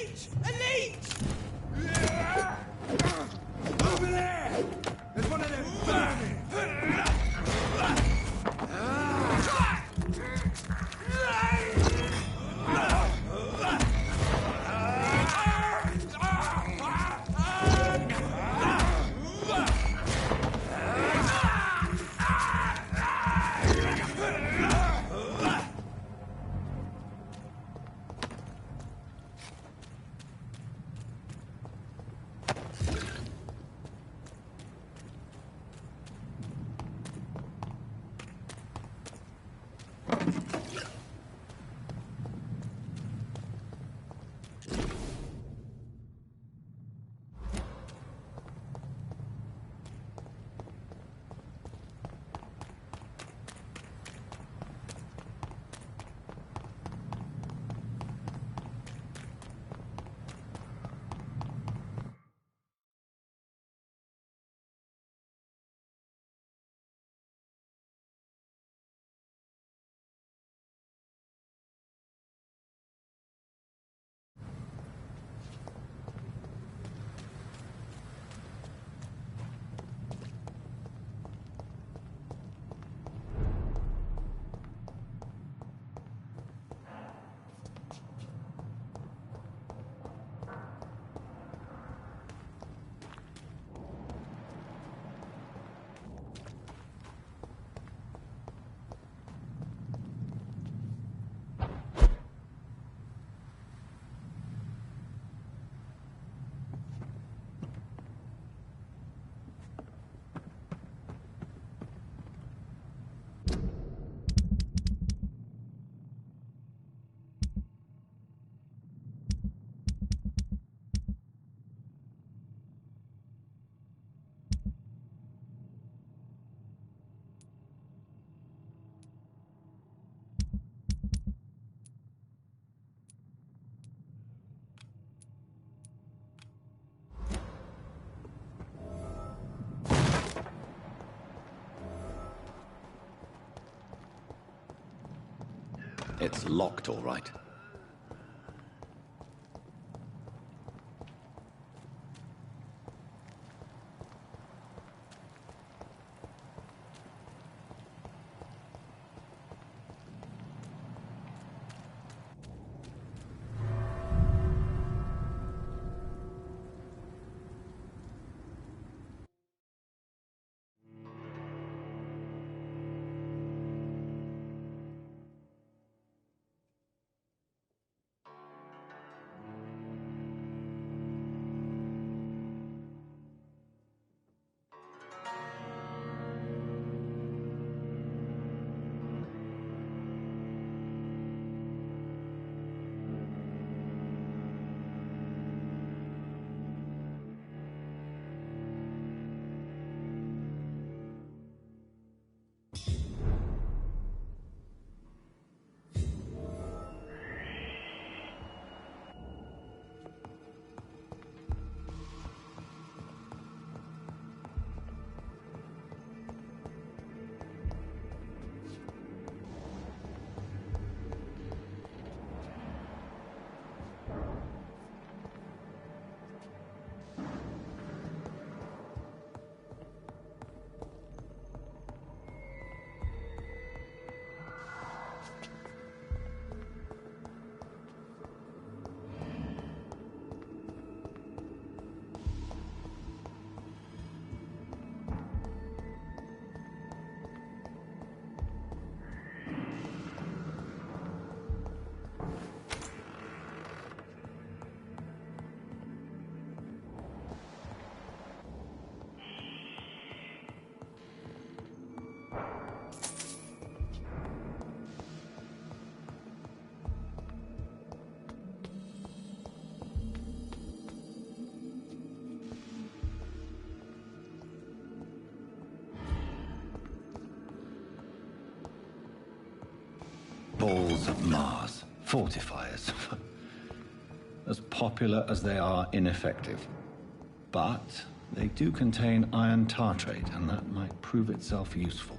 leech! A leech! Over there! There's one of them vermin! It's locked, all right. Balls of Mars. Fortifiers. As popular as they are ineffective. But they do contain iron tartrate, and that might prove itself useful.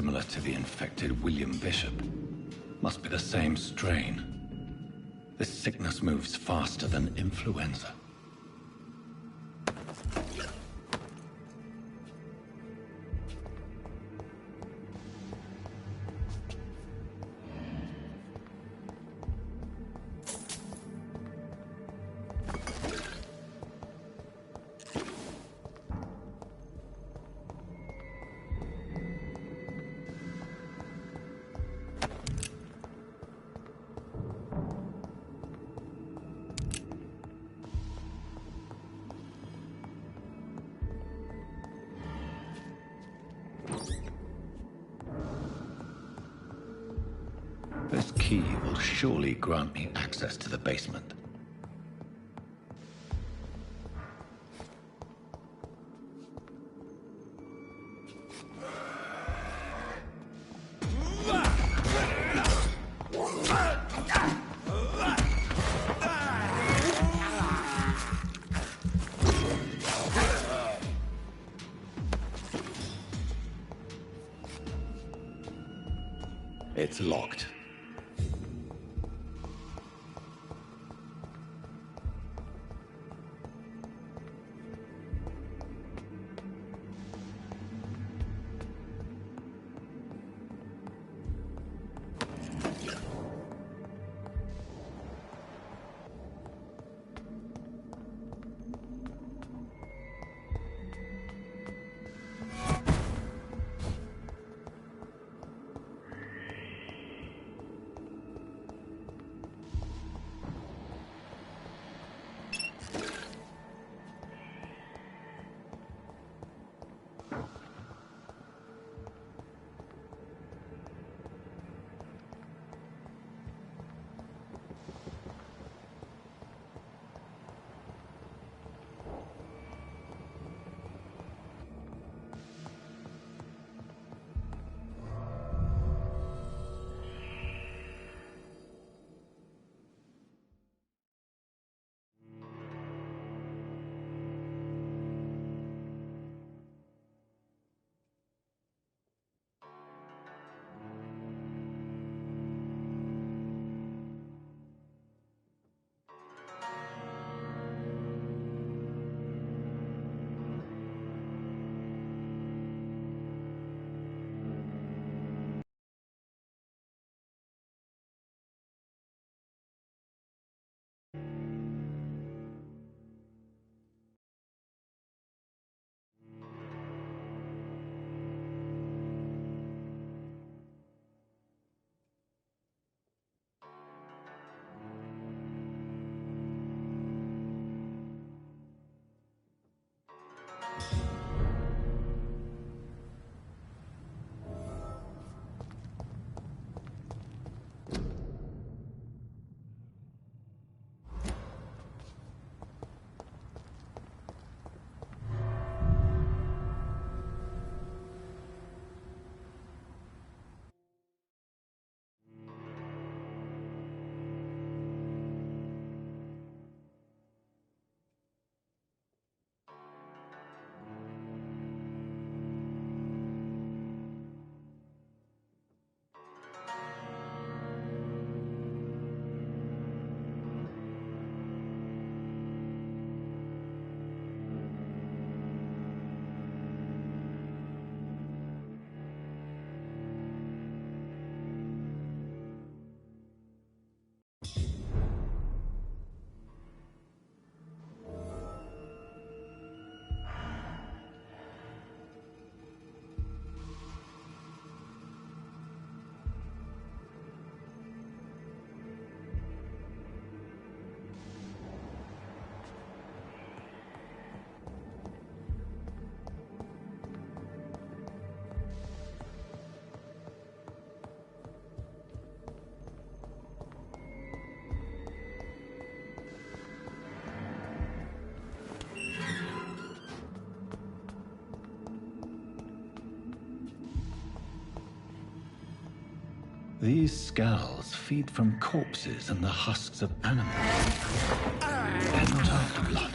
similar to the infected William Bishop. Must be the same strain. This sickness moves faster than influenza. This key will surely grant me access to the basement. It's locked. These scowls feed from corpses and the husks of animals. They're not after blood.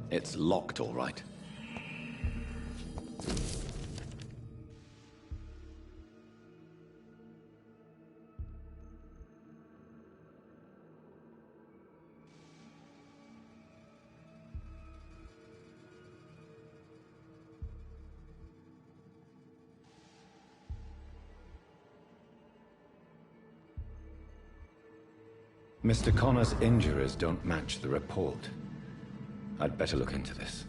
It's locked, all right. Mr. Connor's injuries don't match the report. I'd better look into this.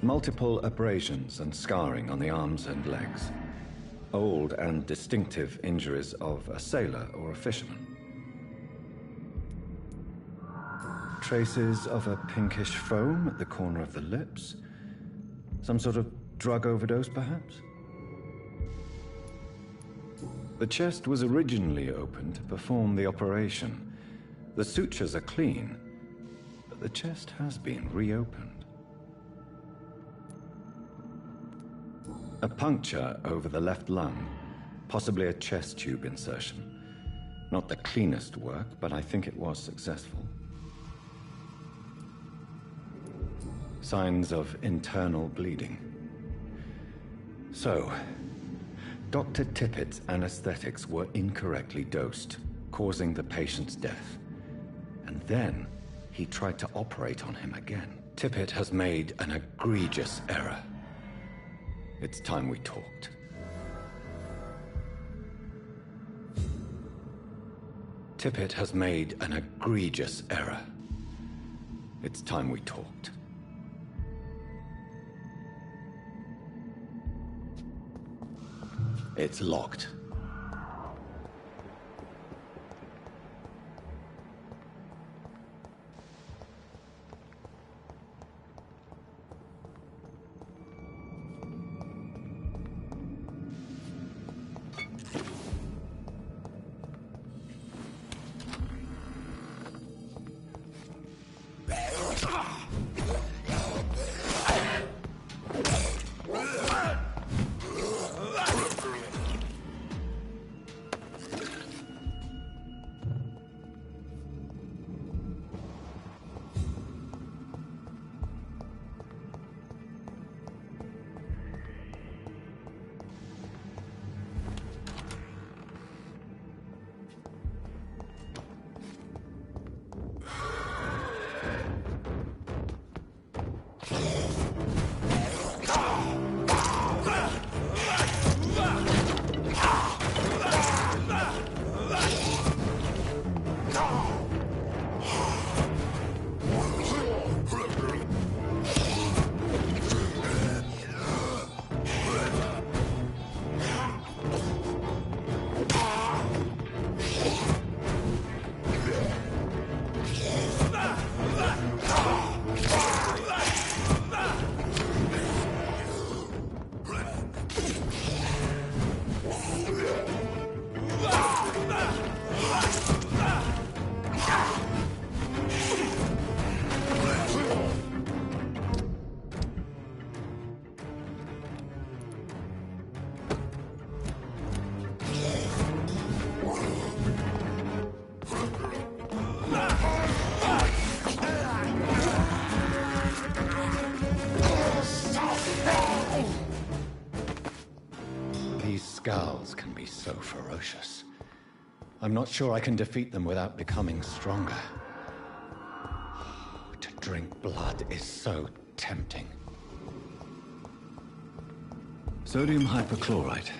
Multiple abrasions and scarring on the arms and legs. Old and distinctive injuries of a sailor or a fisherman. Traces of a pinkish foam at the corner of the lips. Some sort of drug overdose, perhaps? The chest was originally opened to perform the operation. The sutures are clean, but the chest has been reopened. A puncture over the left lung, possibly a chest tube insertion. Not the cleanest work, but I think it was successful. Signs of internal bleeding. So, Dr. Tippett's anesthetics were incorrectly dosed, causing the patient's death. And then, he tried to operate on him again. Tippett has made an egregious error. It's time we talked. Tippett has made an egregious error. It's time we talked. It's locked. Scowls can be so ferocious. I'm not sure I can defeat them without becoming stronger. To drink blood is so tempting. Sodium hypochlorite.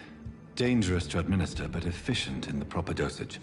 Dangerous to administer, but efficient in the proper dosage.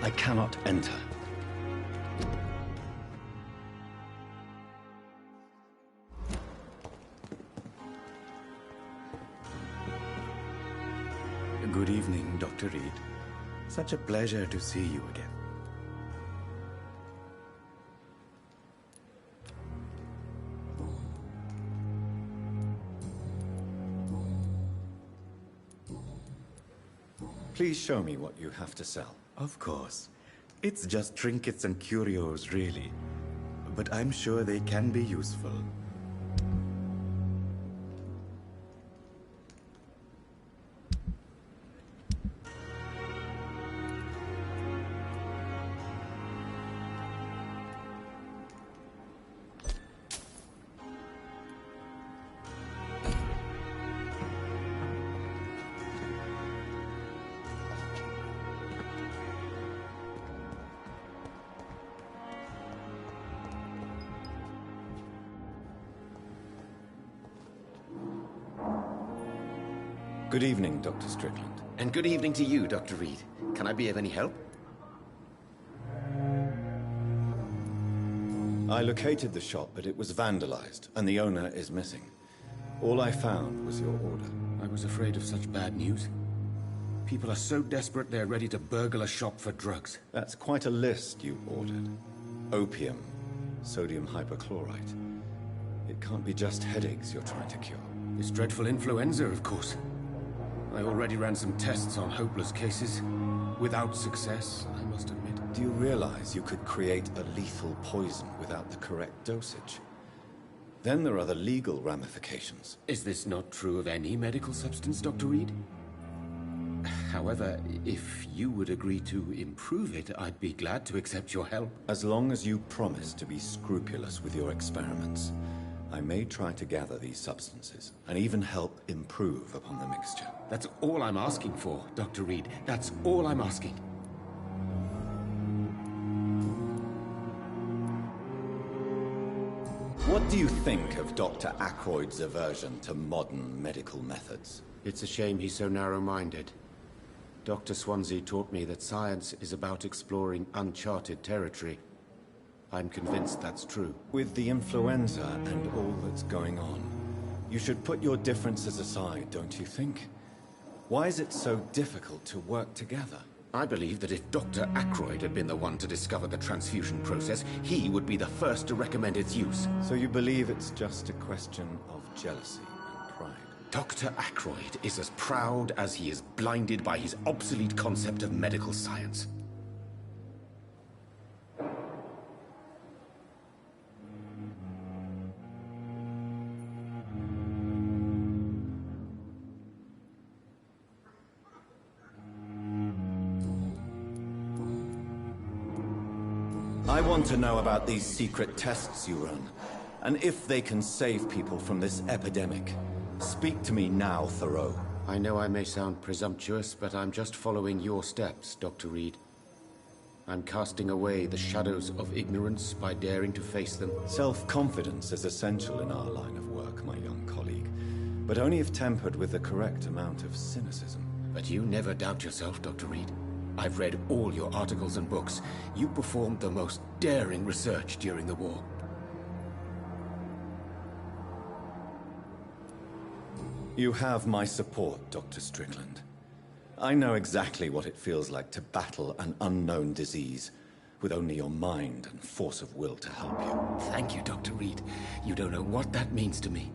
I cannot enter. Good evening, Dr. Reed. Such a pleasure to see you again. Please show me what you have to sell. Of course. It's just trinkets and curios, really. But I'm sure they can be useful. Good evening, Dr. Strickland. And good evening to you, Dr. Reed. Can I be of any help? I located the shop, but it was vandalized, and the owner is missing. All I found was your order. I was afraid of such bad news. People are so desperate they're ready to burgle a shop for drugs. That's quite a list you ordered. Opium, sodium hypochlorite. It can't be just headaches you're trying to cure. This dreadful influenza, of course. I already ran some tests on hopeless cases. Without success, I must admit. Do you realize you could create a lethal poison without the correct dosage? Then there are the legal ramifications. Is this not true of any medical substance, Dr. Reed? However, if you would agree to improve it, I'd be glad to accept your help. As long as you promise to be scrupulous with your experiments, I may try to gather these substances, and even help improve upon the mixture. That's all I'm asking for, Dr. Reed. That's all I'm asking. What do you think of Dr. Ackroyd's aversion to modern medical methods? It's a shame he's so narrow-minded. Dr. Swansea taught me that science is about exploring uncharted territory. I'm convinced that's true. With the influenza and all that's going on, you should put your differences aside, don't you think? Why is it so difficult to work together? I believe that if Dr. Ackroyd had been the one to discover the transfusion process, he would be the first to recommend its use. So you believe it's just a question of jealousy and pride? Dr. Ackroyd is as proud as he is blinded by his obsolete concept of medical science. I want to know about these secret tests you run, and if they can save people from this epidemic. Speak to me now, Thoreau. I know I may sound presumptuous, but I'm just following your steps, Dr. Reed. I'm casting away the shadows of ignorance by daring to face them. Self-confidence is essential in our line of work, my young colleague, but only if tempered with the correct amount of cynicism. But you never doubt yourself, Dr. Reed. I've read all your articles and books. You performed the most daring research during the war. You have my support, Dr. Strickland. I know exactly what it feels like to battle an unknown disease with only your mind and force of will to help you. Thank you, Dr. Reed. You don't know what that means to me.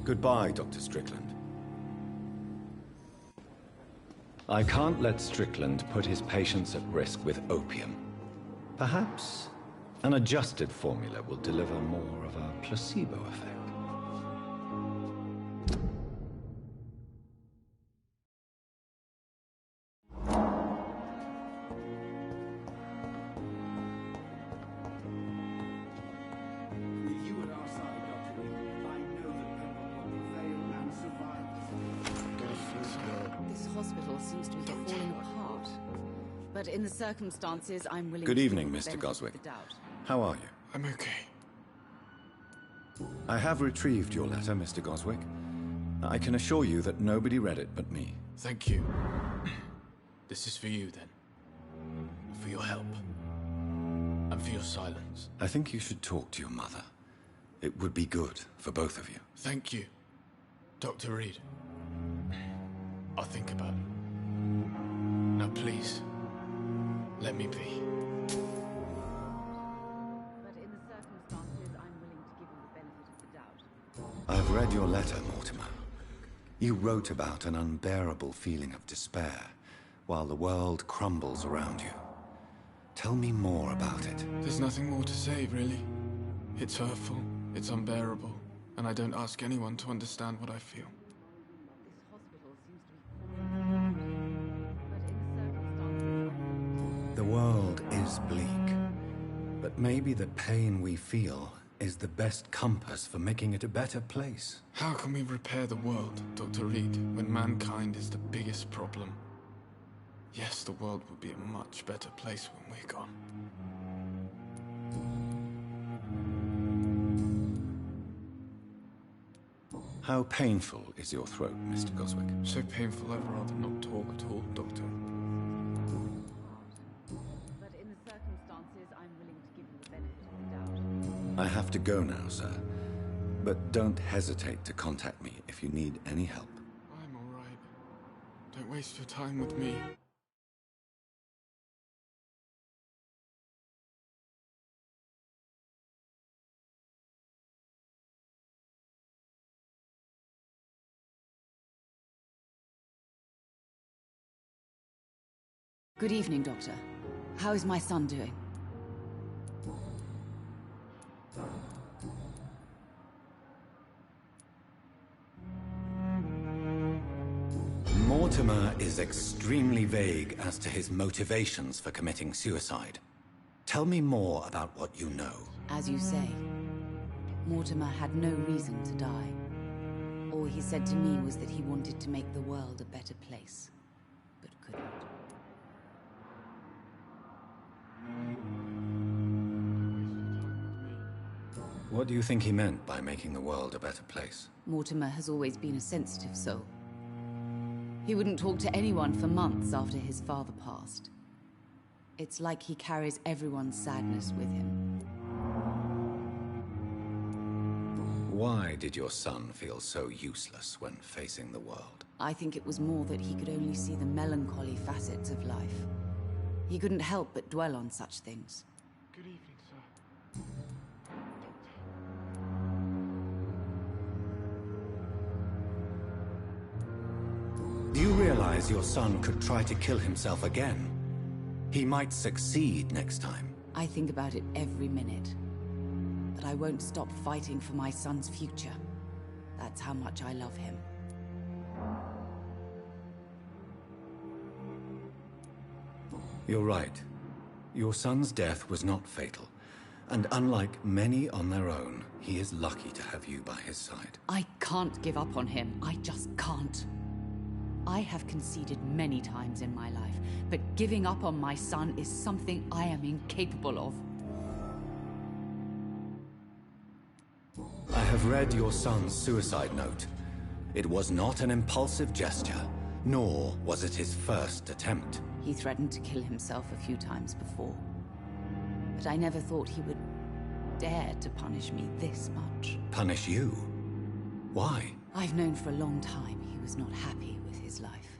Goodbye, Dr. Strickland. I can't let Strickland put his patients at risk with opium. Perhaps an adjusted formula will deliver more of a placebo effect. With you at our side, Dr. Reed, I know that Pembroke will prevail and survive. This hospital seems to be falling apart. But in the circumstances, I'm willing Good to evening, give the Mr. benefit of Goswick. the doubt. How are you? I'm okay. I have retrieved your letter, Mr. Goswick. I can assure you that nobody read it but me. Thank you. This is for you, then. For your help. And for your silence. I think you should talk to your mother. It would be good for both of you. Thank you, Dr. Reed. I'll think about it. Now, please, let me be. But in the circumstances, I'm willing to give you the benefit of the doubt. I've read your letter, Mortimer. You wrote about an unbearable feeling of despair while the world crumbles around you. Tell me more about it. There's nothing more to say, really. It's hurtful, it's unbearable, and I don't ask anyone to understand what I feel. This hospital seems to be... But in the circumstances... The world is bleak, but maybe the pain we feel is the best compass for making it a better place. How can we repair the world, Dr. Reed, when mankind is the biggest problem? Yes, the world will be a much better place when we're gone. How painful is your throat, Mr. Goswick? So painful I'd rather not talk at all, Doctor. But in the circumstances, I'm willing to give you the benefit of the doubt. I have to go now, sir. But don't hesitate to contact me if you need any help. I'm all right. Don't waste your time with me. Good evening, Doctor. How is my son doing? Mortimer is extremely vague as to his motivations for committing suicide. Tell me more about what you know. As you say, Mortimer had no reason to die. All he said to me was that he wanted to make the world a better place, but couldn't. What do you think he meant by making the world a better place? Mortimer has always been a sensitive soul. He wouldn't talk to anyone for months after his father passed. It's like he carries everyone's sadness with him. Why did your son feel so useless when facing the world? I think it was more that he could only see the melancholy facets of life. He couldn't help but dwell on such things. Good evening, sir. Do you realize your son could try to kill himself again? He might succeed next time. I think about it every minute. But I won't stop fighting for my son's future. That's how much I love him. You're right. Your son's death was not fatal. And unlike many on their own, he is lucky to have you by his side. I can't give up on him. I just can't. I have conceded many times in my life, but giving up on my son is something I am incapable of. I have read your son's suicide note. It was not an impulsive gesture, nor was it his first attempt. He threatened to kill himself a few times before. But I never thought he would dare to punish me this much. Punish you? Why? I've known for a long time he was not happy with his life.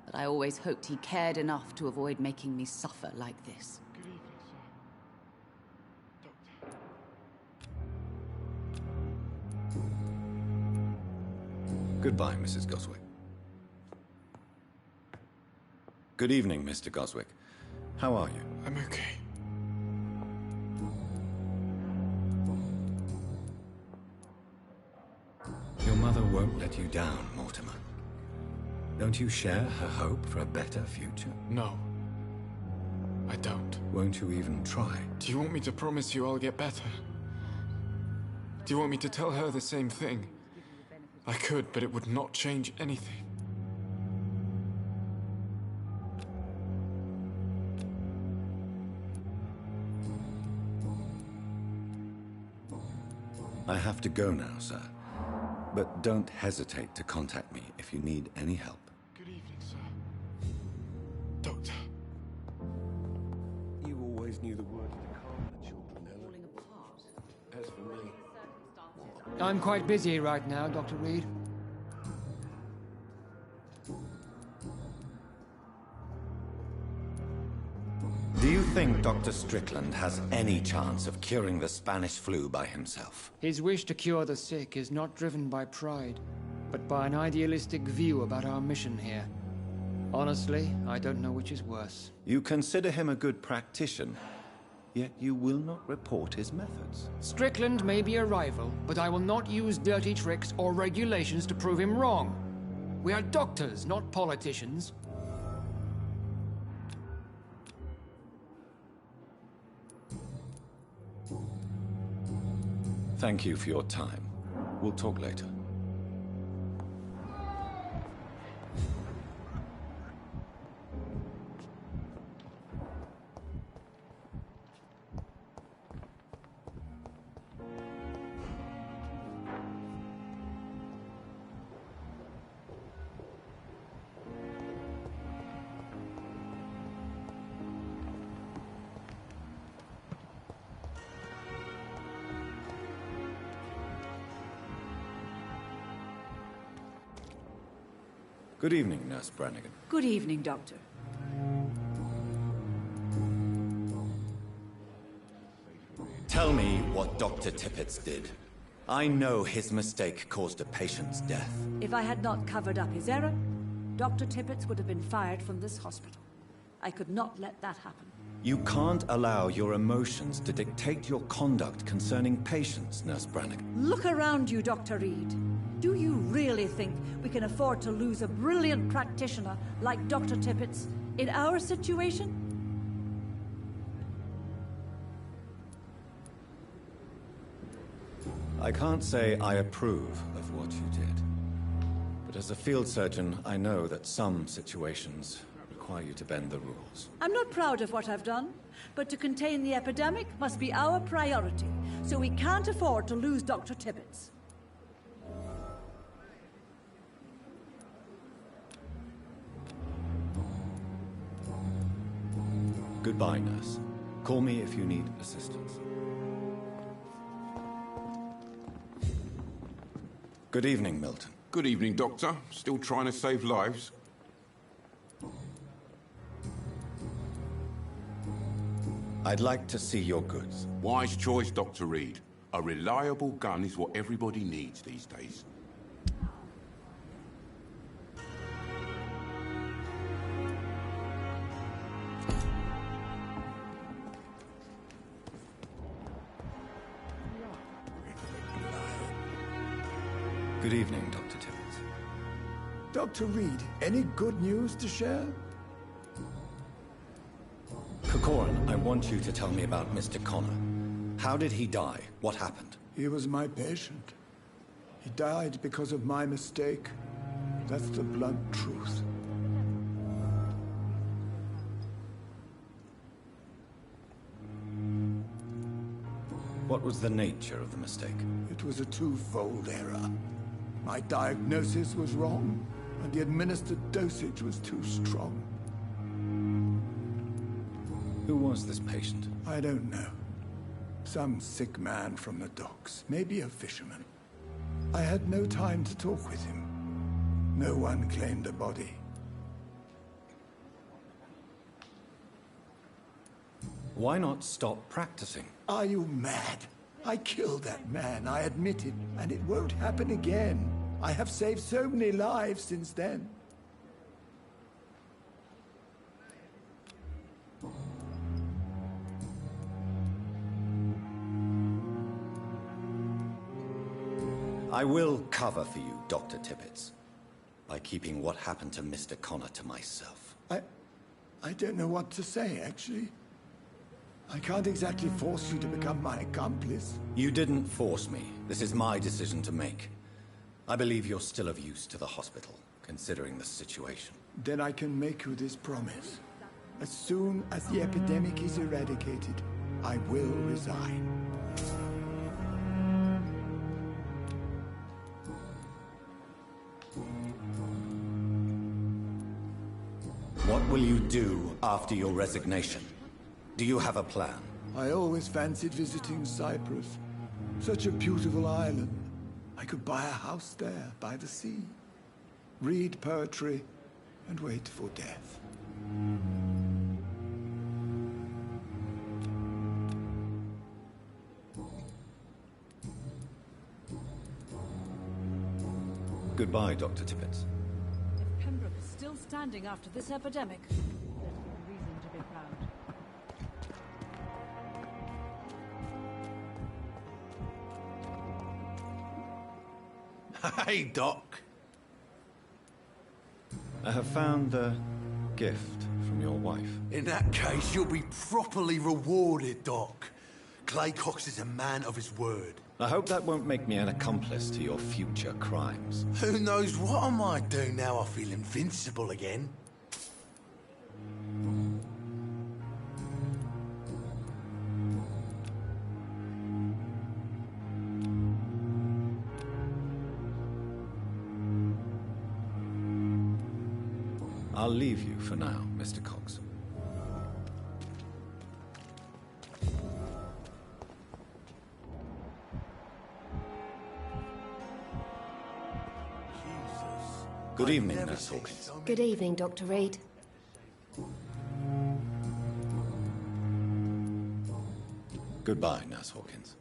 But I always hoped he cared enough to avoid making me suffer like this. Good evening, sir. Doctor. Goodbye, Mrs. Goswick. Good evening, Mr. Goswick. How are you? I'm okay. Your mother won't let you down, Mortimer. Don't you share her hope for a better future? No. I don't. Won't you even try? Do you want me to promise you I'll get better? Do you want me to tell her the same thing? I could, but it would not change anything. I have to go now, sir. But don't hesitate to contact me if you need any help. Good evening, sir. Doctor. You always knew the word to calm the children, Ella. Falling apart. As for me, I'm quite busy right now, Dr. Reed. Do you think Dr. Strickland has any chance of curing the Spanish flu by himself? His wish to cure the sick is not driven by pride, but by an idealistic view about our mission here. Honestly, I don't know which is worse. You consider him a good practitioner, yet you will not report his methods. Strickland may be a rival, but I will not use dirty tricks or regulations to prove him wrong. We are doctors, not politicians. Thank you for your time. We'll talk later. Good evening, Nurse Brannigan. Good evening, Doctor. Tell me what Dr. Tippett did. I know his mistake caused a patient's death. If I had not covered up his error, Dr. Tippett would have been fired from this hospital. I could not let that happen. You can't allow your emotions to dictate your conduct concerning patients, Nurse Brannigan. Look around you, Dr. Reed. Do you really think we can afford to lose a brilliant practitioner like Dr. Tippett's in our situation? I can't say I approve of what you did. But as a field surgeon, I know that some situations require you to bend the rules. I'm not proud of what I've done, but to contain the epidemic must be our priority, so we can't afford to lose Dr. Tippett's. Goodbye, nurse. Call me if you need assistance. Good evening, Milton. Good evening, Doctor. Still trying to save lives? I'd like to see your goods. Wise choice, Dr. Reed. A reliable gun is what everybody needs these days. Good evening, Dr. Tippett. Dr. Reed, any good news to share? Corcoran, I want you to tell me about Mr. Connor. How did he die? What happened? He was my patient. He died because of my mistake. That's the blunt truth. What was the nature of the mistake? It was a twofold error. My diagnosis was wrong, and the administered dosage was too strong. Who was this patient? I don't know. Some sick man from the docks, maybe a fisherman. I had no time to talk with him. No one claimed a body. Why not stop practicing? Are you mad? I killed that man, I admit it, and it won't happen again. I have saved so many lives since then. I will cover for you, Dr. Tippett, by keeping what happened to Mr. Connor to myself. I don't know what to say, actually. I can't exactly force you to become my accomplice. You didn't force me. This is my decision to make. I believe you're still of use to the hospital, considering the situation. Then I can make you this promise. As soon as the epidemic is eradicated, I will resign. What will you do after your resignation? Do you have a plan? I always fancied visiting Cyprus. Such a beautiful island. I could buy a house there, by the sea. Read poetry, and wait for death. Goodbye, Dr. Tippett. If Pembroke is still standing after this epidemic, there's good reason to be proud. Hey, Doc. I have found the gift from your wife. In that case, you'll be properly rewarded, Doc. Clay Cox is a man of his word. I hope that won't make me an accomplice to your future crimes. Who knows what I might do now I feel invincible again? I'll leave you for now, Mr. Cox. Good evening, Nurse Hawkins. Good evening, Dr. Reed. Goodbye, Nurse Hawkins.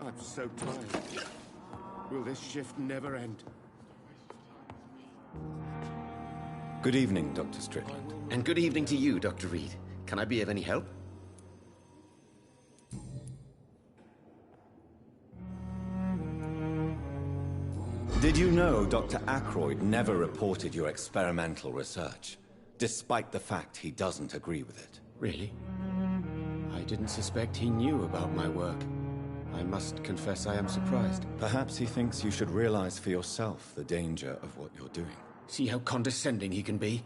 I'm so tired. Will this shift never end? Good evening, Dr. Strickland. And good evening to you, Dr. Reed. Can I be of any help? Did you know Dr. Ackroyd never reported your experimental research, despite the fact he doesn't agree with it? Really? I didn't suspect he knew about my work. I must confess I am surprised. Perhaps he thinks you should realize for yourself the danger of what you're doing. See how condescending he can be?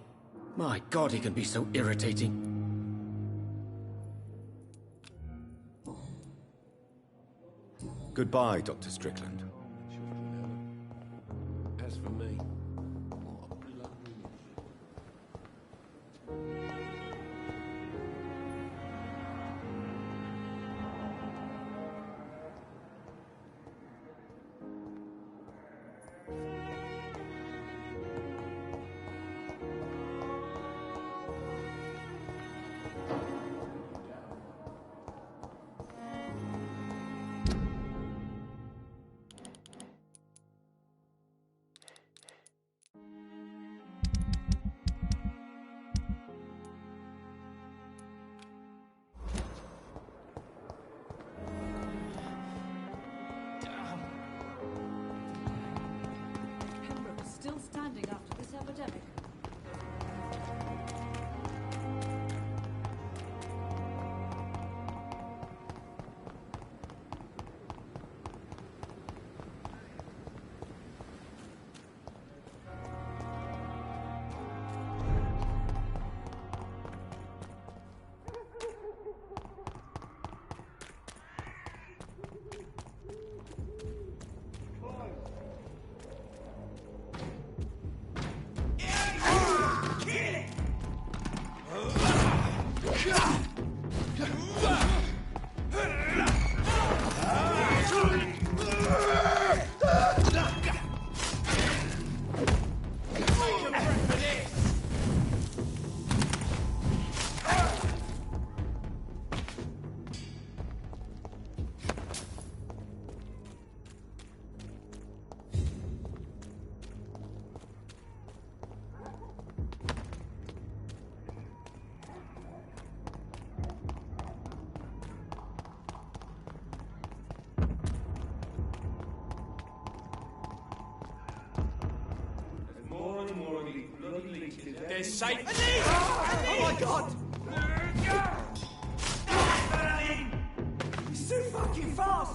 My God, he can be so irritating. Goodbye, Dr. Strickland. As for me, Pembroke is still standing after this epidemic. more and more of these bloody leeches. They're safe. Oh my god! He's too fucking fast!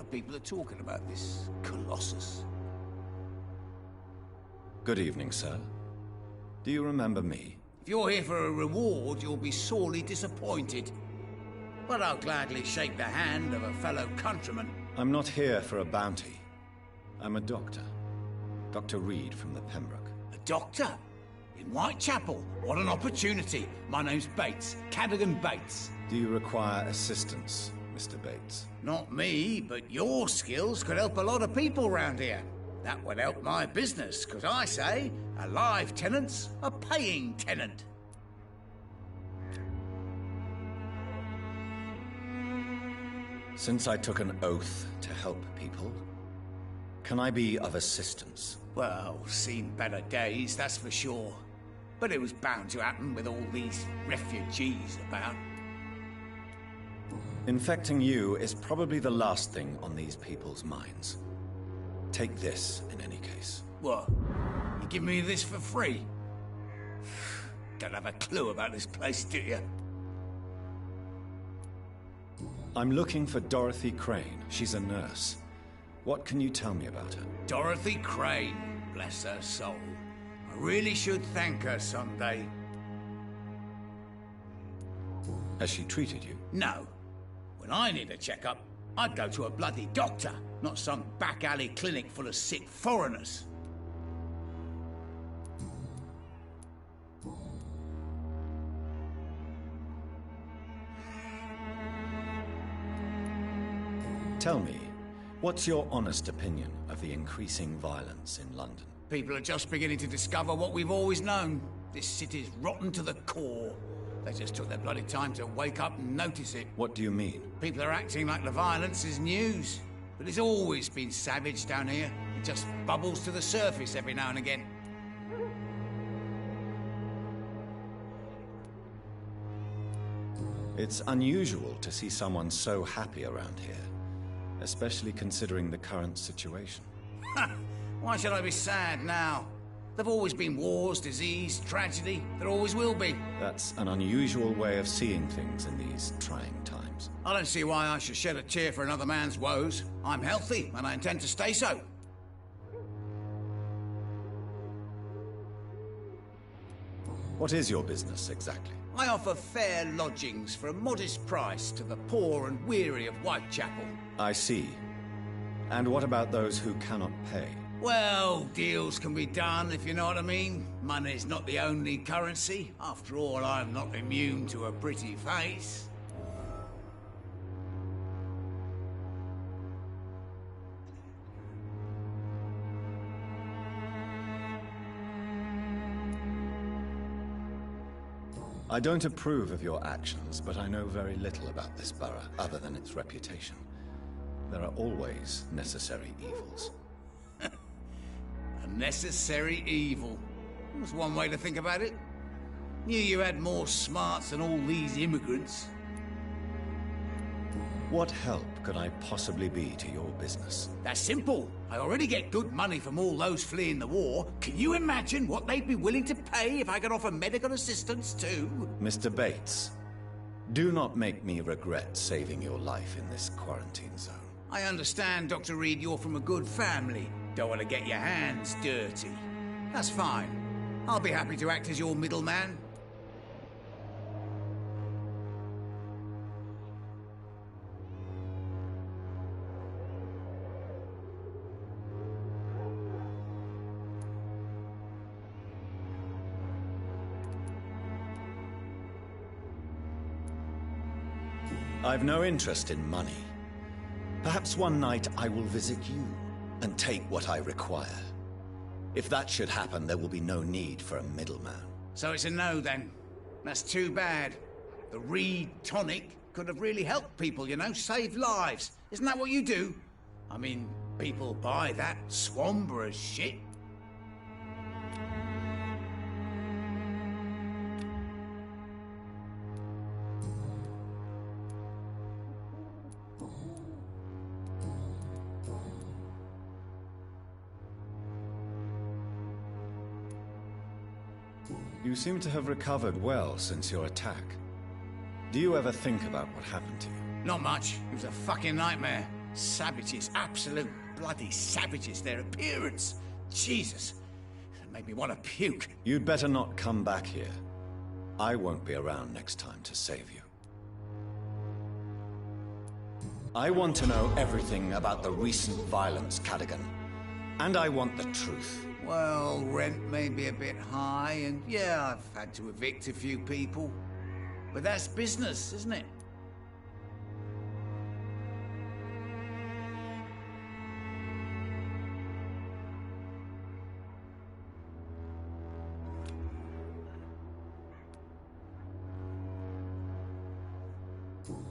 People are talking about this Colossus. Good evening, sir. Do you remember me? If you're here for a reward, you'll be sorely disappointed. But I'll gladly shake the hand of a fellow countryman. I'm not here for a bounty. I'm a doctor. Dr. Reed from the Pembroke. A doctor? In Whitechapel? What an opportunity. My name's Bates. Cadogan Bates. Do you require assistance, Mr. Bates? Not me, but your skills could help a lot of people round here. That would help my business, because I say a live tenant's a paying tenant. Since I took an oath to help people, can I be of assistance? Well, seen better days, that's for sure. But it was bound to happen with all these refugees about. Infecting you is probably the last thing on these people's minds. Take this, in any case. What? You give me this for free? Don't have a clue about this place, do you? I'm looking for Dorothy Crane. She's a nurse. What can you tell me about her? Dorothy Crane, bless her soul. I really should thank her someday. Has she treated you? No. When I need a checkup, I'd go to a bloody doctor, not some back alley clinic full of sick foreigners. Tell me, what's your honest opinion of the increasing violence in London? People are just beginning to discover what we've always known. This city's rotten to the core. They just took their bloody time to wake up and notice it. What do you mean? People are acting like the violence is news. But it's always been savage down here. It just bubbles to the surface every now and again. It's unusual to see someone so happy around here, especially considering the current situation. Why should I be sad now? There've always been wars, disease, tragedy. There always will be. That's an unusual way of seeing things in these trying times. I don't see why I should shed a tear for another man's woes. I'm healthy, and I intend to stay so. What is your business, exactly? I offer fair lodgings for a modest price to the poor and weary of Whitechapel. I see. And what about those who cannot pay? Well, deals can be done, if you know what I mean. Money's not the only currency. After all, I'm not immune to a pretty face. I don't approve of your actions, but I know very little about this borough, other than its reputation. There are always necessary evils. A necessary evil. That's one way to think about it. Knew you had more smarts than all these immigrants. What help could I possibly be to your business? That's simple. I already get good money from all those fleeing the war. Can you imagine what they'd be willing to pay if I could offer medical assistance too? Mr. Bates, do not make me regret saving your life in this quarantine zone. I understand, Dr. Reed, you're from a good family. Don't want to get your hands dirty. That's fine. I'll be happy to act as your middleman. I've no interest in money. Perhaps one night I will visit you and take what I require. If that should happen, there will be no need for a middleman. So it's a no, then. That's too bad. The Reed tonic could have really helped people, you know, saved lives. Isn't that what you do? I mean, people buy that Swambra shit. You seem to have recovered well since your attack. Do you ever think about what happened to you? Not much. It was a fucking nightmare. Savages, absolute bloody savages. Their appearance. Jesus. It made me want to puke. You'd better not come back here. I won't be around next time to save you. I want to know everything about the recent violence, Cadogan. And I want the truth. Well, rent may be a bit high, and yeah, I've had to evict a few people. But that's business, isn't it?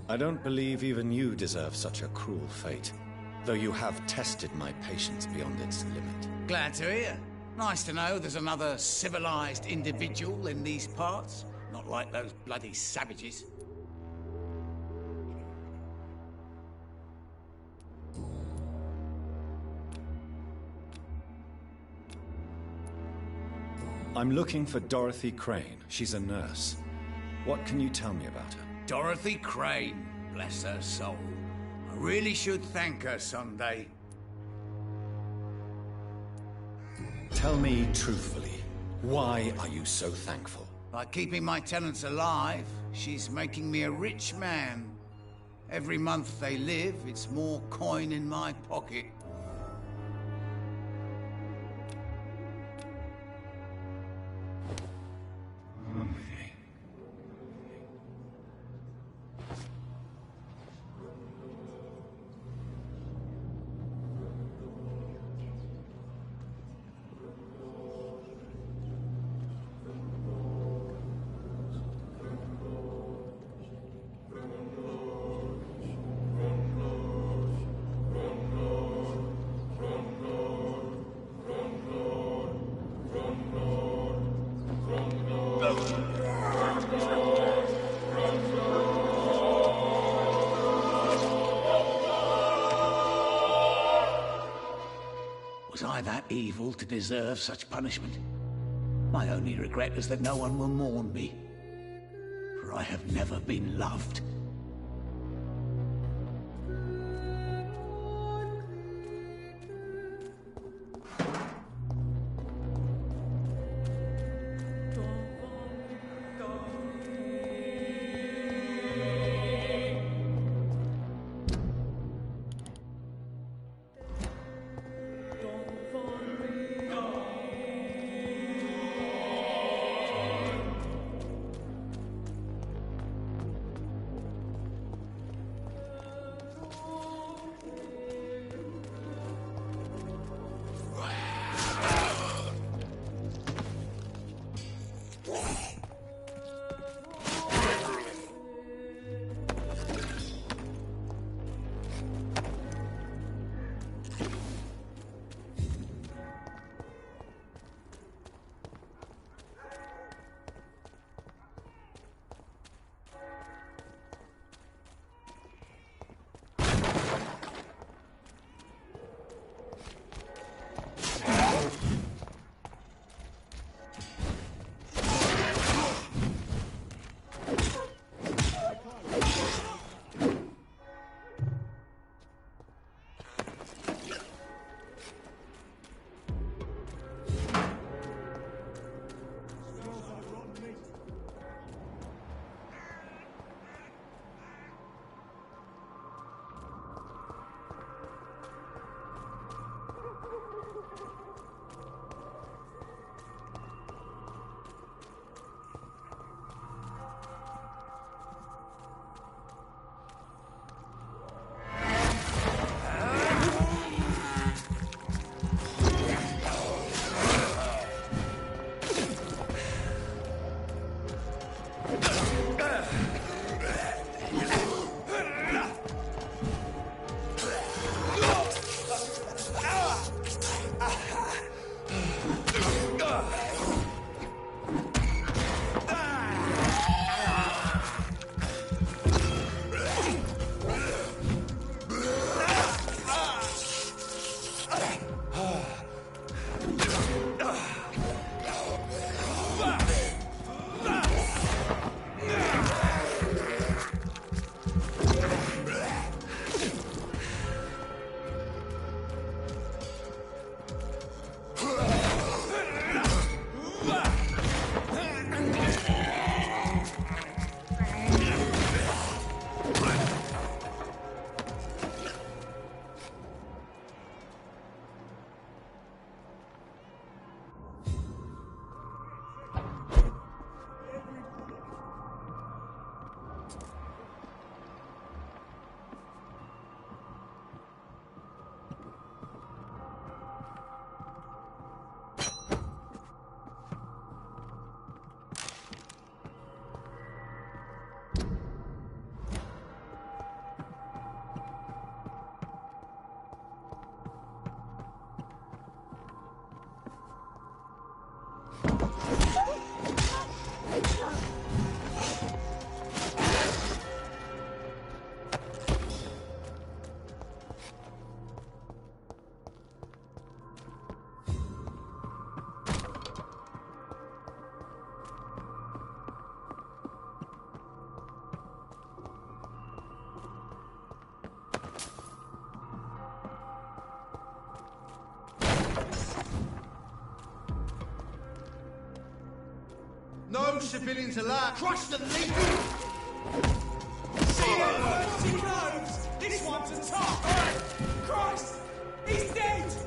I don't believe even you deserve such a cruel fate, though you have tested my patience beyond its limit. Glad to hear. Nice to know there's another civilized individual in these parts. Not like those bloody savages. I'm looking for Dorothy Crane. She's a nurse. What can you tell me about her? Dorothy Crane, bless her soul. I really should thank her someday. Tell me truthfully, why are you so thankful? By keeping my tenants alive, she's making me a rich man. Every month they live, it's more coin in my pocket. Was I that evil to deserve such punishment? My only regret is that no one will mourn me, for I have never been loved. those civilians alive. Crush them, leave See that mercy close! This one's a top! Christ! He's dead!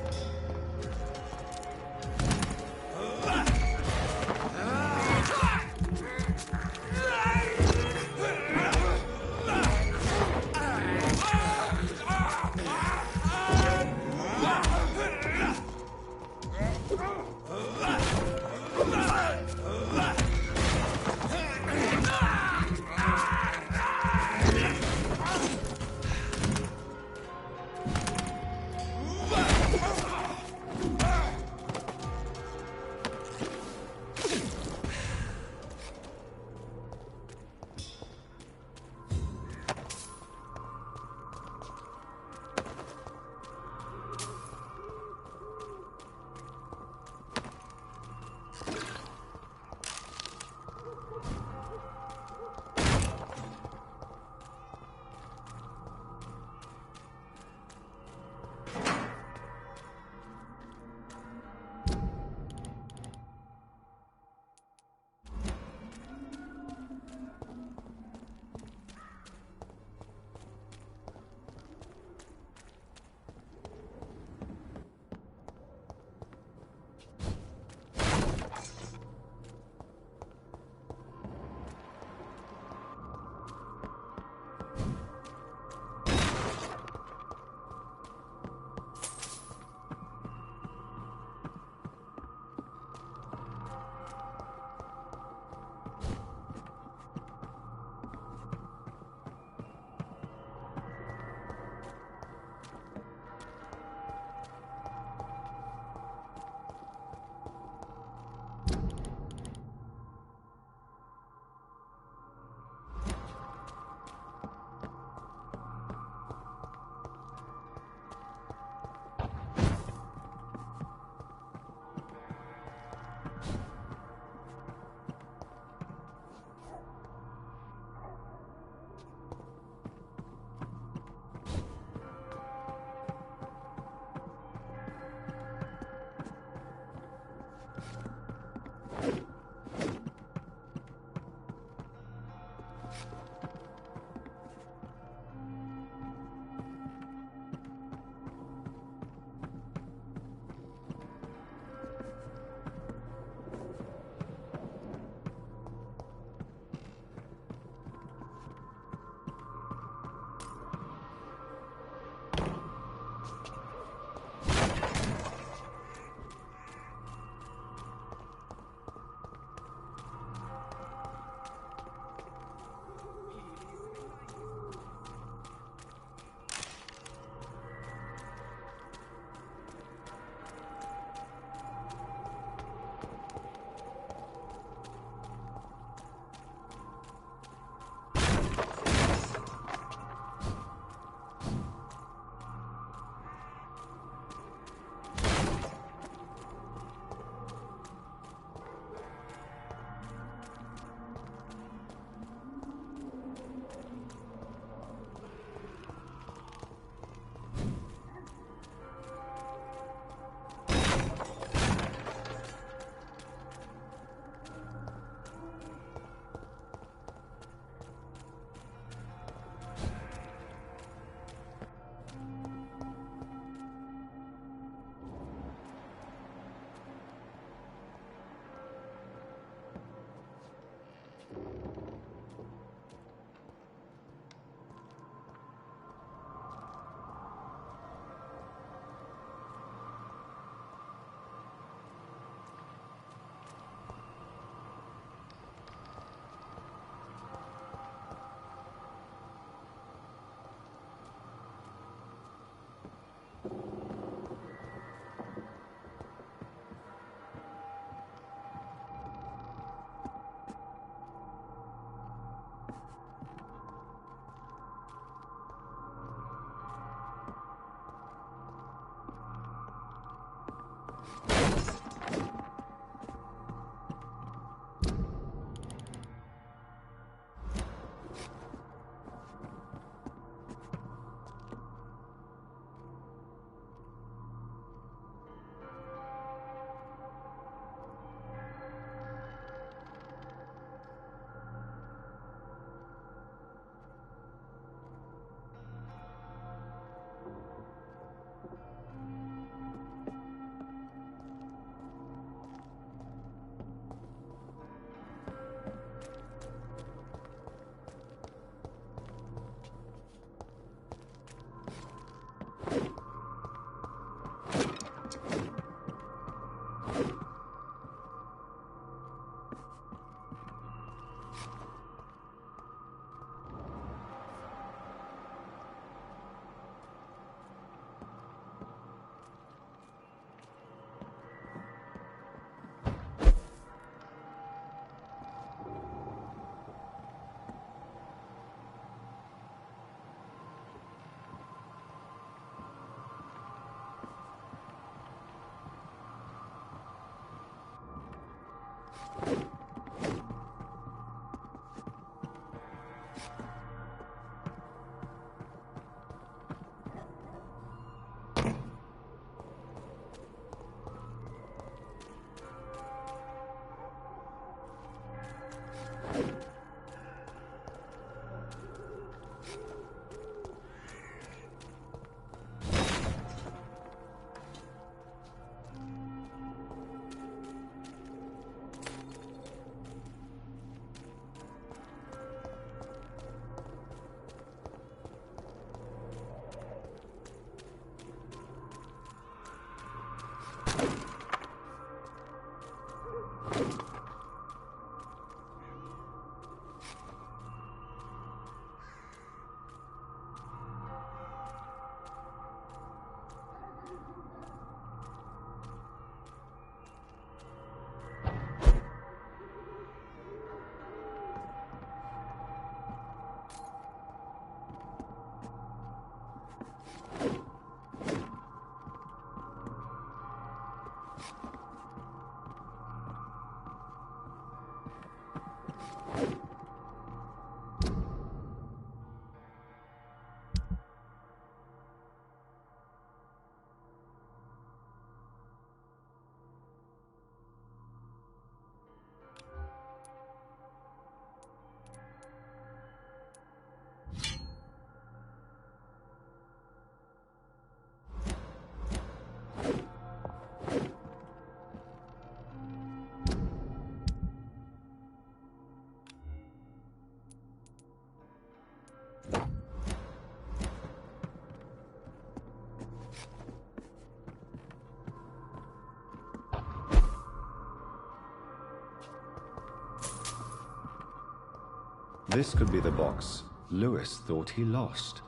This could be the box Lewis thought he lost.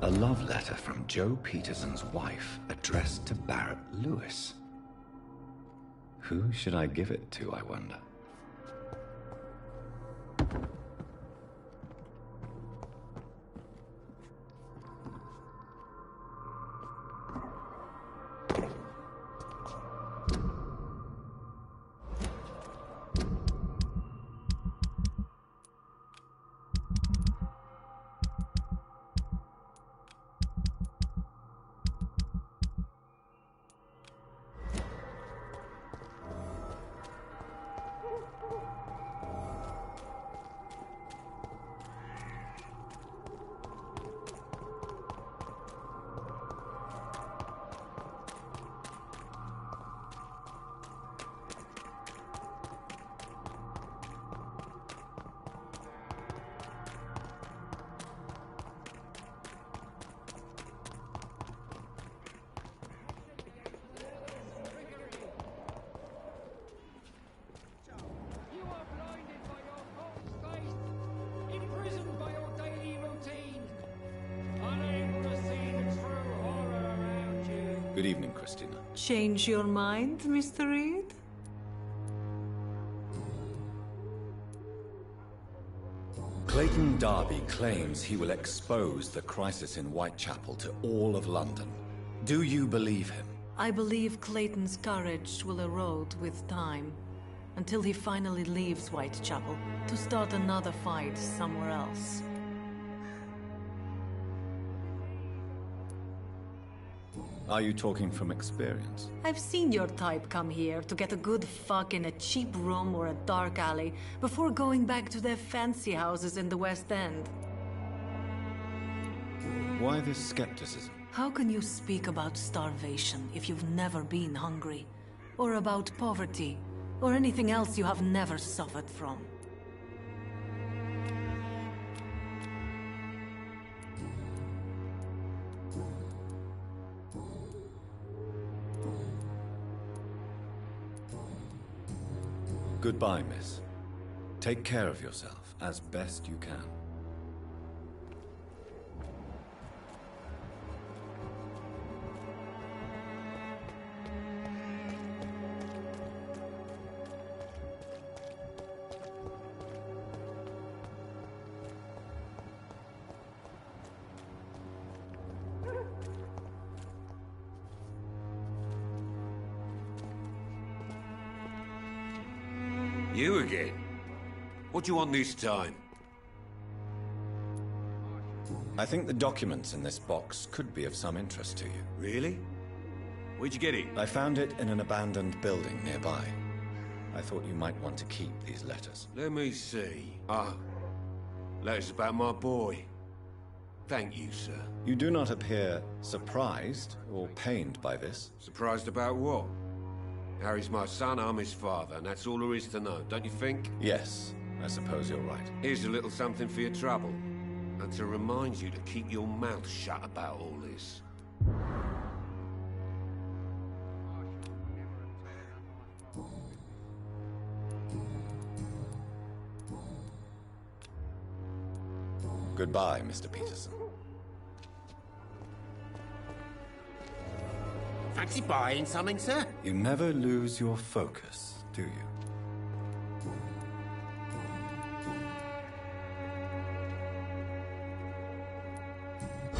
A love letter from Joe Peterson's wife, addressed to Barrett Lewis. Who should I give it to, I wonder? Good evening, Christina. Change your mind, Mr. Reed? Clayton Darby claims he will expose the crisis in Whitechapel to all of London. Do you believe him? I believe Clayton's courage will erode with time, until he finally leaves Whitechapel to start another fight somewhere else. Are you talking from experience? I've seen your type come here to get a good fuck in a cheap room or a dark alley before going back to their fancy houses in the West End. Why this skepticism? How can you speak about starvation if you've never been hungry? Or about poverty? Or anything else you have never suffered from? Goodbye, miss. Take care of yourself as best you can. You again? What do you want this time? I think the documents in this box could be of some interest to you. Really? Where'd you get it? I found it in an abandoned building nearby. I thought you might want to keep these letters. Let me see. Ah, letters about my boy. Thank you, sir. You do not appear surprised or pained by this. Surprised about what? Harry's my son, I'm his father, and that's all there is to know, don't you think? Yes, I suppose you're right. Here's a little something for your trouble. And to remind you to keep your mouth shut about all this. Goodbye, Mr. Peterson. Fancy buying something, sir? You never lose your focus, do you?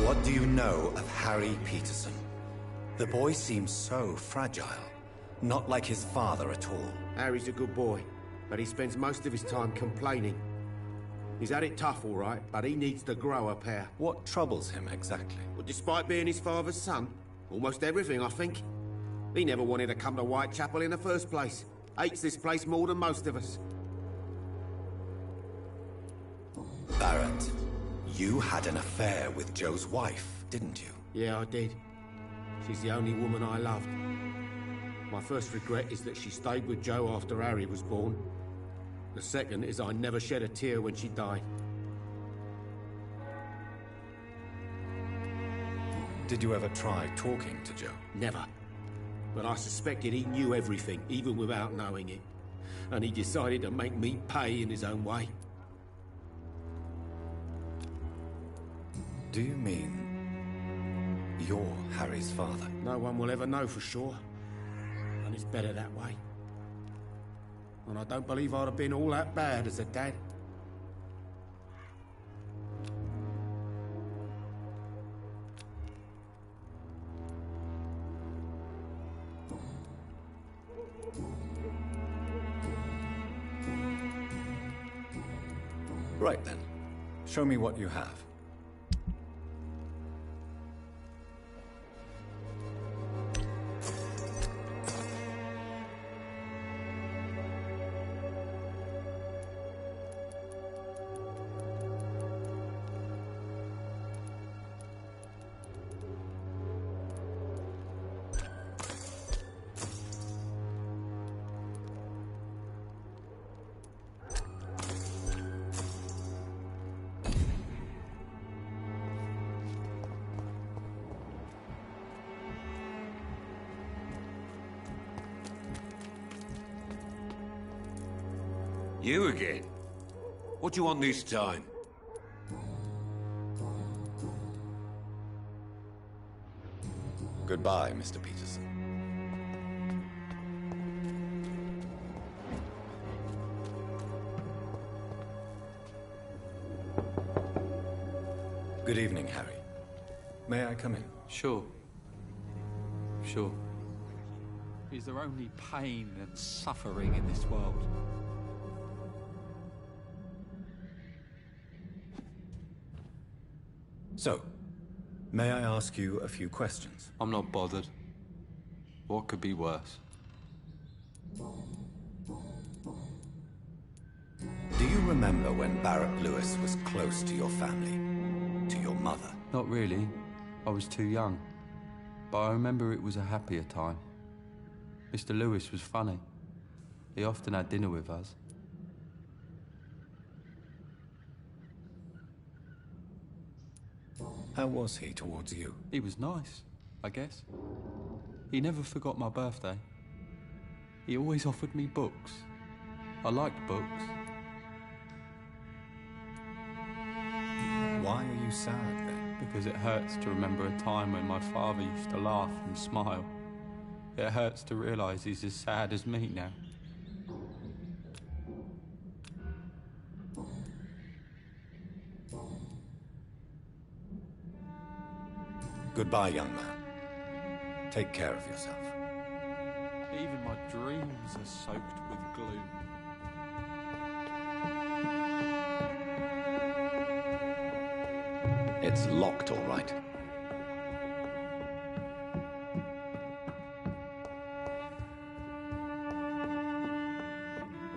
What do you know of Harry Peterson? The boy seems so fragile. Not like his father at all. Harry's a good boy, but he spends most of his time complaining. He's had it tough, all right, but he needs to grow a pair. What troubles him exactly? Well, despite being his father's son, almost everything, I think. He never wanted to come to Whitechapel in the first place. Hates this place more than most of us. Barrett, you had an affair with Joe's wife, didn't you? Yeah, I did. She's the only woman I loved. My first regret is that she stayed with Joe after Harry was born. The second is I never shed a tear when she died. Did you ever try talking to Joe? Never. But I suspected he knew everything, even without knowing it. And he decided to make me pay in his own way. Do you mean you're Harry's father? No one will ever know for sure. And it's better that way. And I don't believe I'd have been all that bad as a dad. Right then. Show me what you have. You again? What do you want this time? Goodbye, Mr. Peterson. Good evening, Harry. May I come in? Sure. Sure. Is there only pain and suffering in this world? So, may I ask you a few questions? I'm not bothered. What could be worse? Do you remember when Barrett Lewis was close to your family? To your mother? Not really. I was too young. But I remember it was a happier time. Mr. Lewis was funny. He often had dinner with us. How was he towards you? He was nice, I guess. He never forgot my birthday. He always offered me books. I liked books. Why are you sad then? Because it hurts to remember a time when my father used to laugh and smile. It hurts to realise he's as sad as me now. Goodbye, young man. Take care of yourself. Even my dreams are soaked with gloom. It's locked, all right.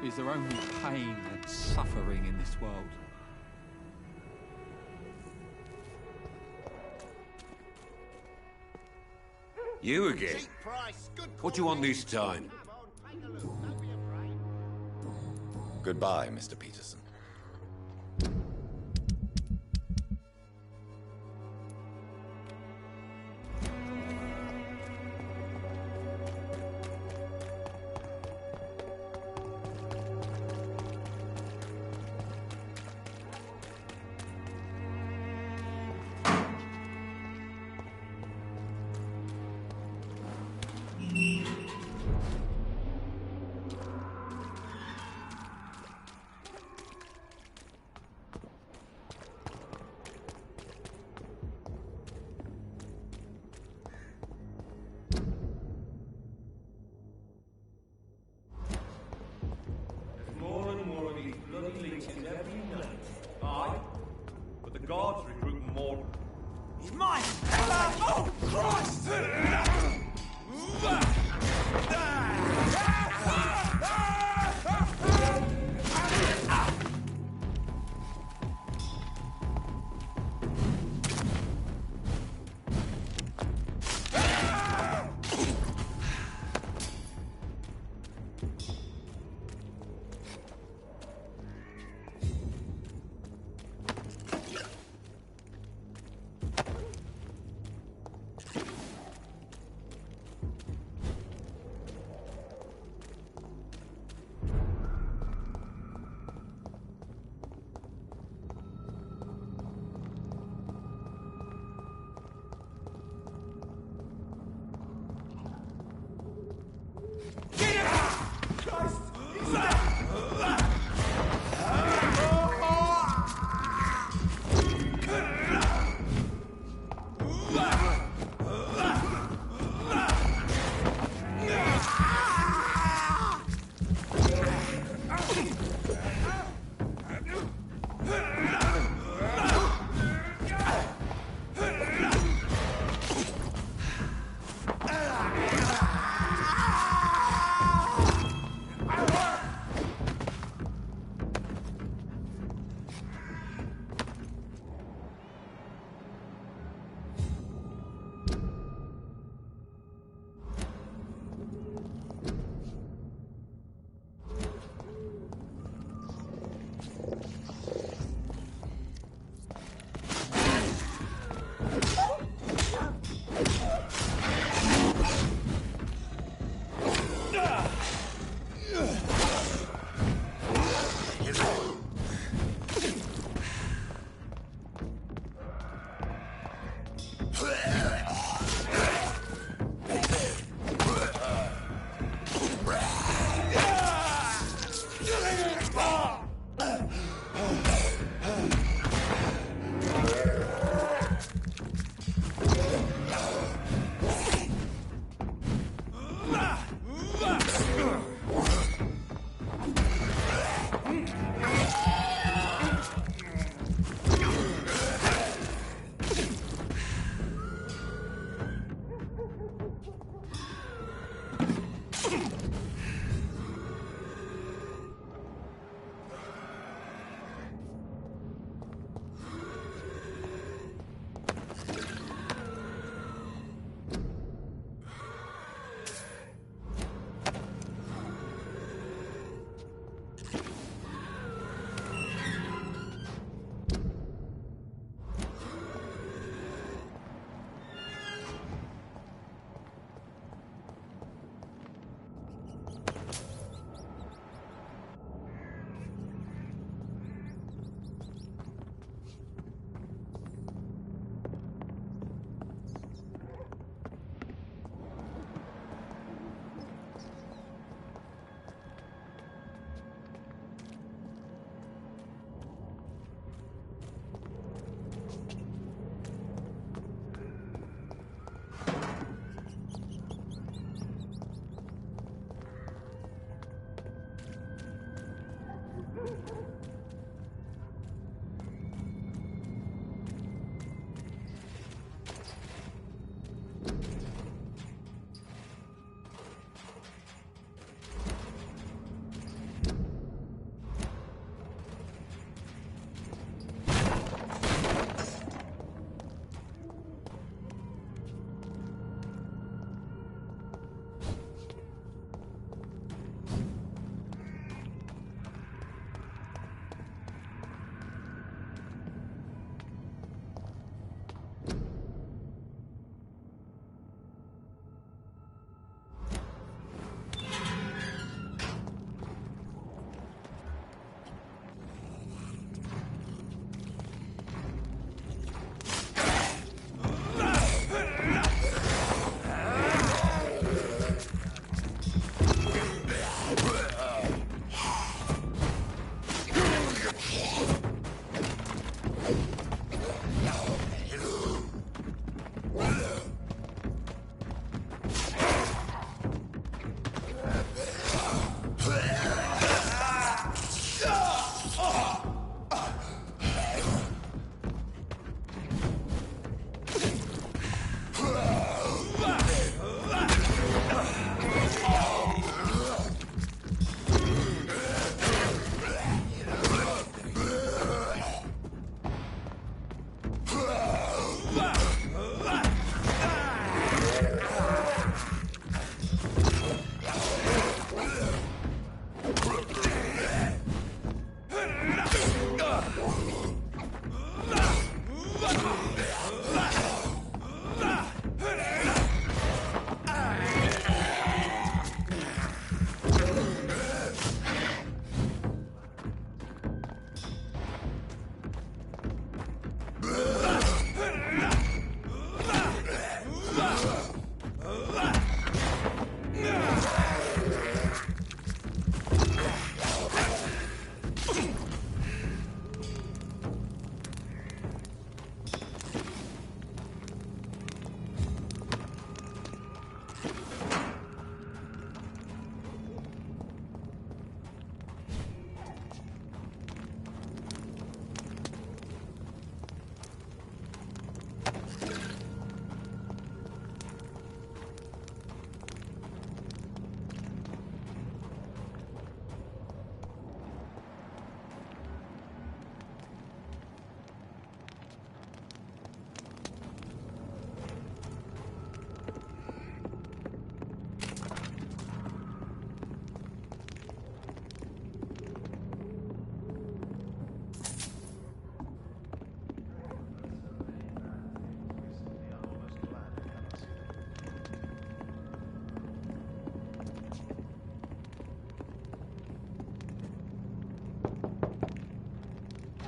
Is there only pain and suffering in this world? You again? What do you want this time? Goodbye, Mr. Peterson. the guards recruiting more. He's mine! Oh, Christ!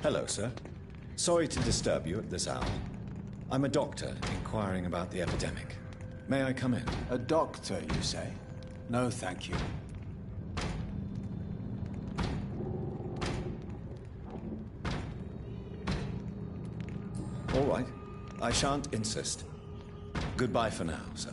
Hello, sir. Sorry to disturb you at this hour. I'm a doctor inquiring about the epidemic. May I come in? A doctor, you say? No, thank you. All right. I shan't insist. Goodbye for now, sir.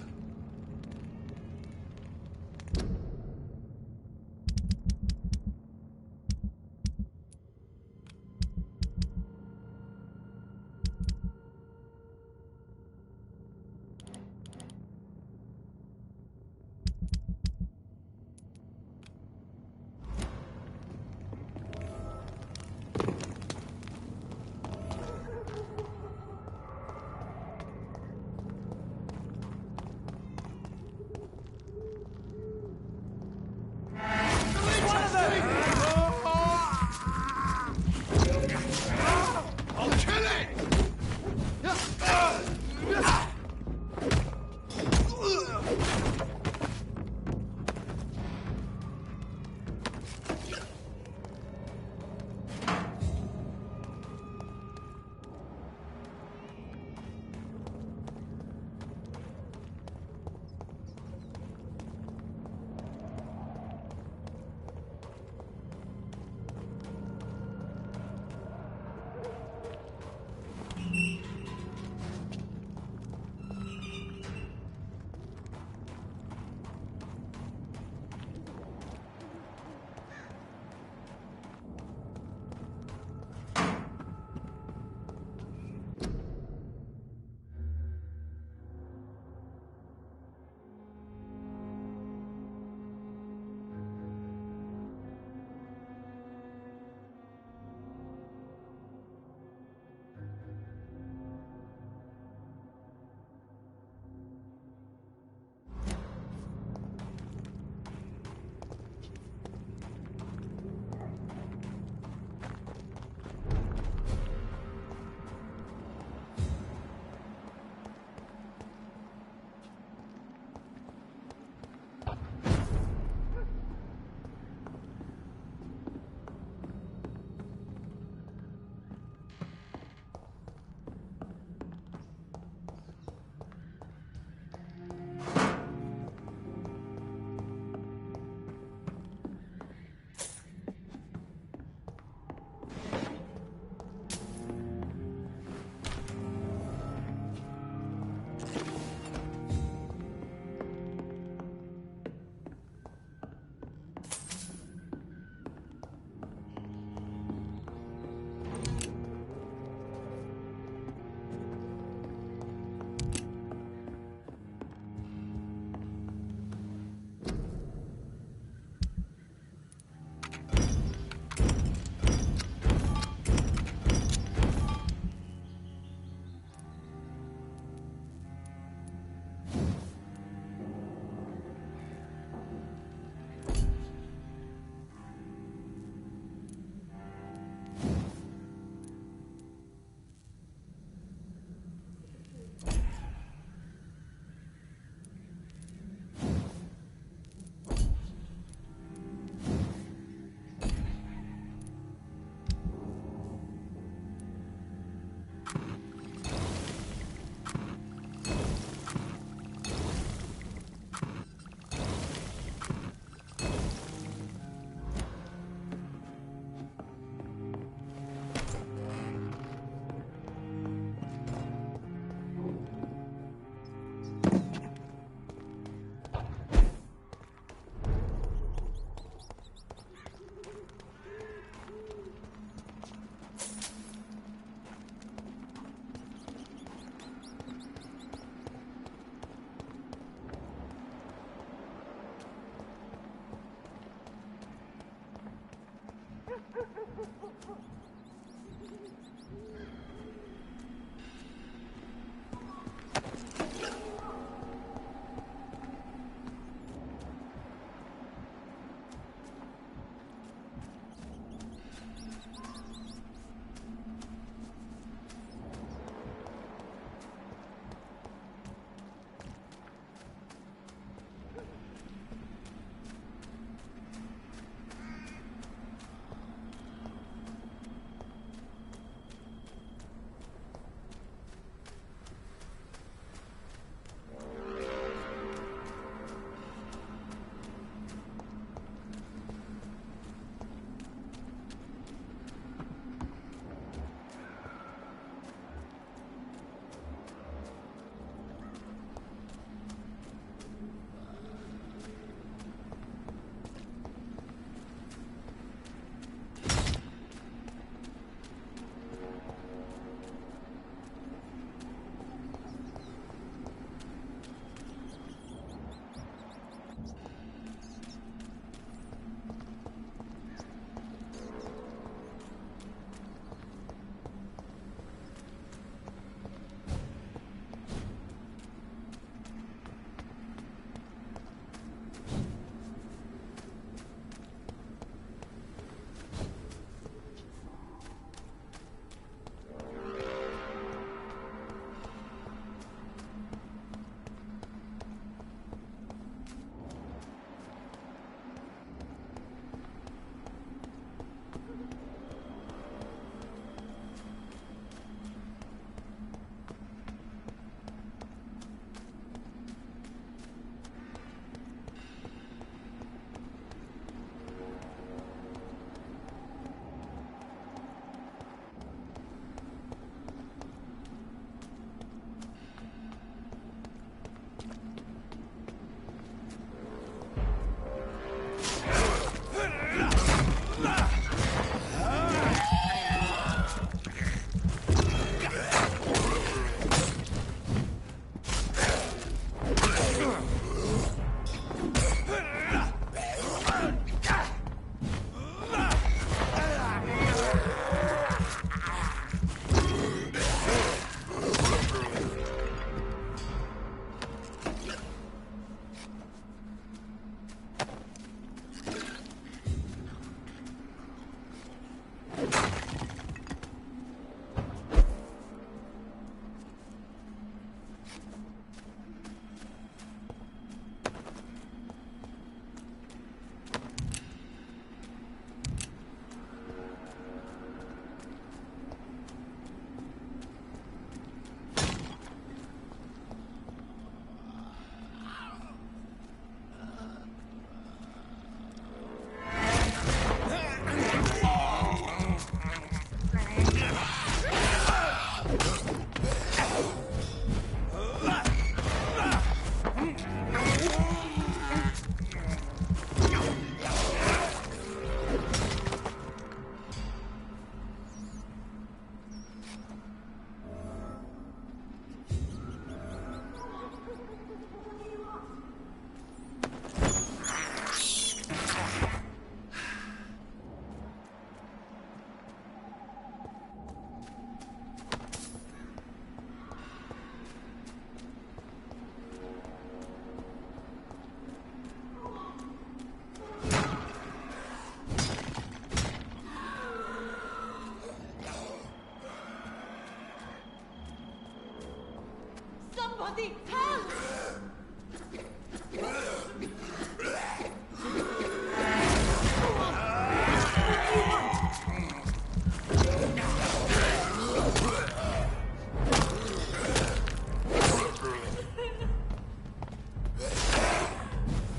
Somebody help!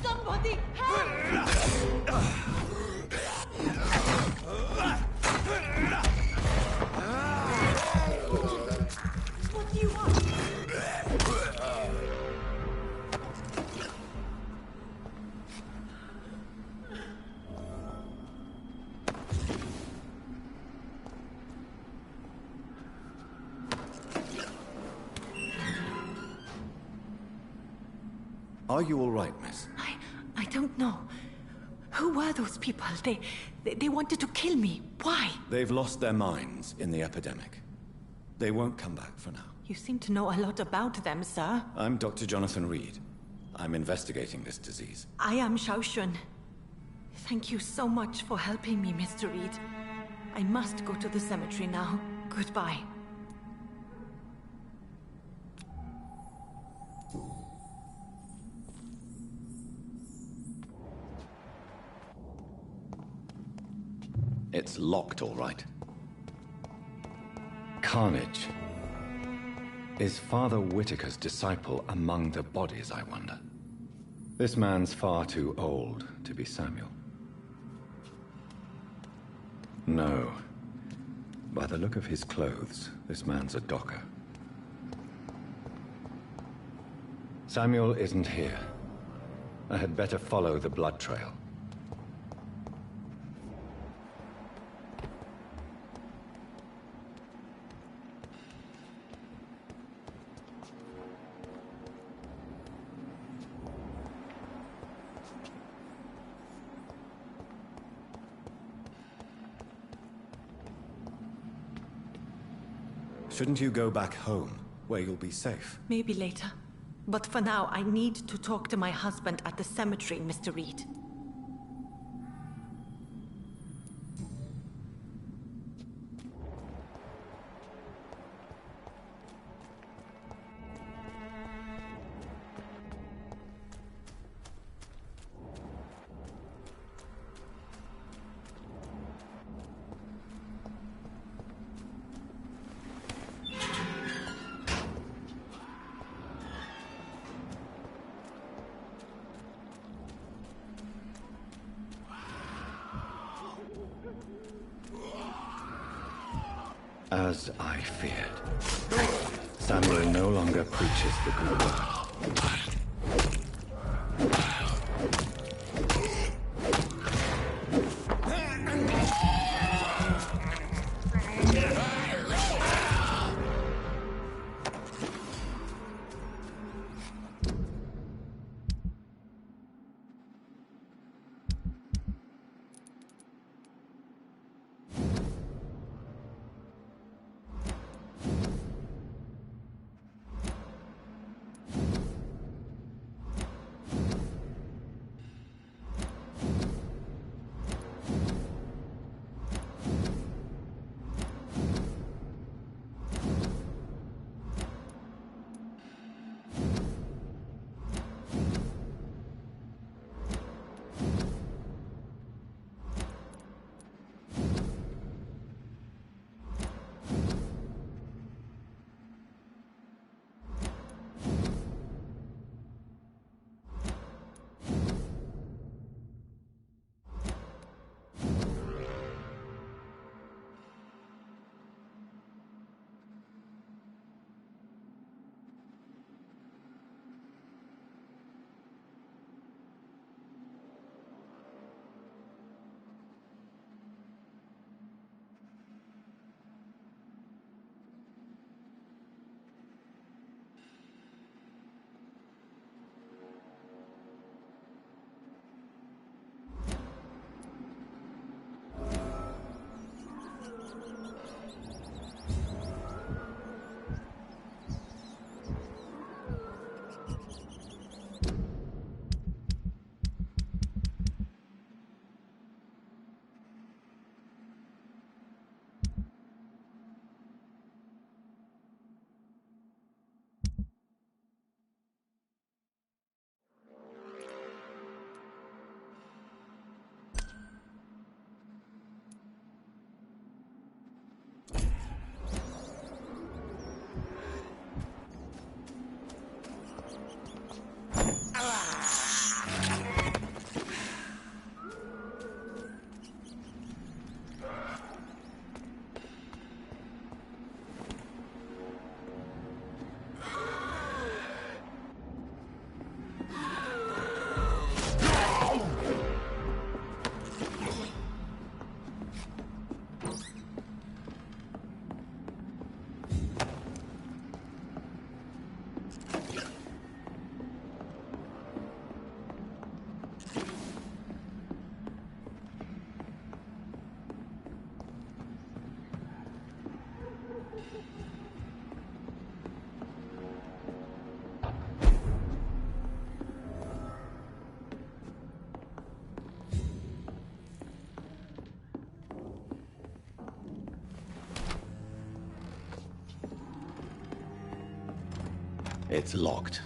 Somebody help! What do you want? Are you all right, miss? I don't know. Who were those people? They wanted to kill me. Why? They've lost their minds in the epidemic. They won't come back for now. You seem to know a lot about them, sir. I'm Dr. Jonathan Reed. I'm investigating this disease. I am Xiaoxun. Thank you so much for helping me, Mr. Reed. I must go to the cemetery now. Goodbye. It's locked, all right. Carnage. Is Father Whitaker's disciple among the bodies, I wonder? This man's far too old to be Samuel. No. By the look of his clothes, this man's a docker. Samuel isn't here. I had better follow the blood trail. Shouldn't you go back home, where you'll be safe? Maybe later. But for now, I need to talk to my husband at the cemetery, Mr. Reed. As I feared, Samuel no longer preaches the good word. It's locked.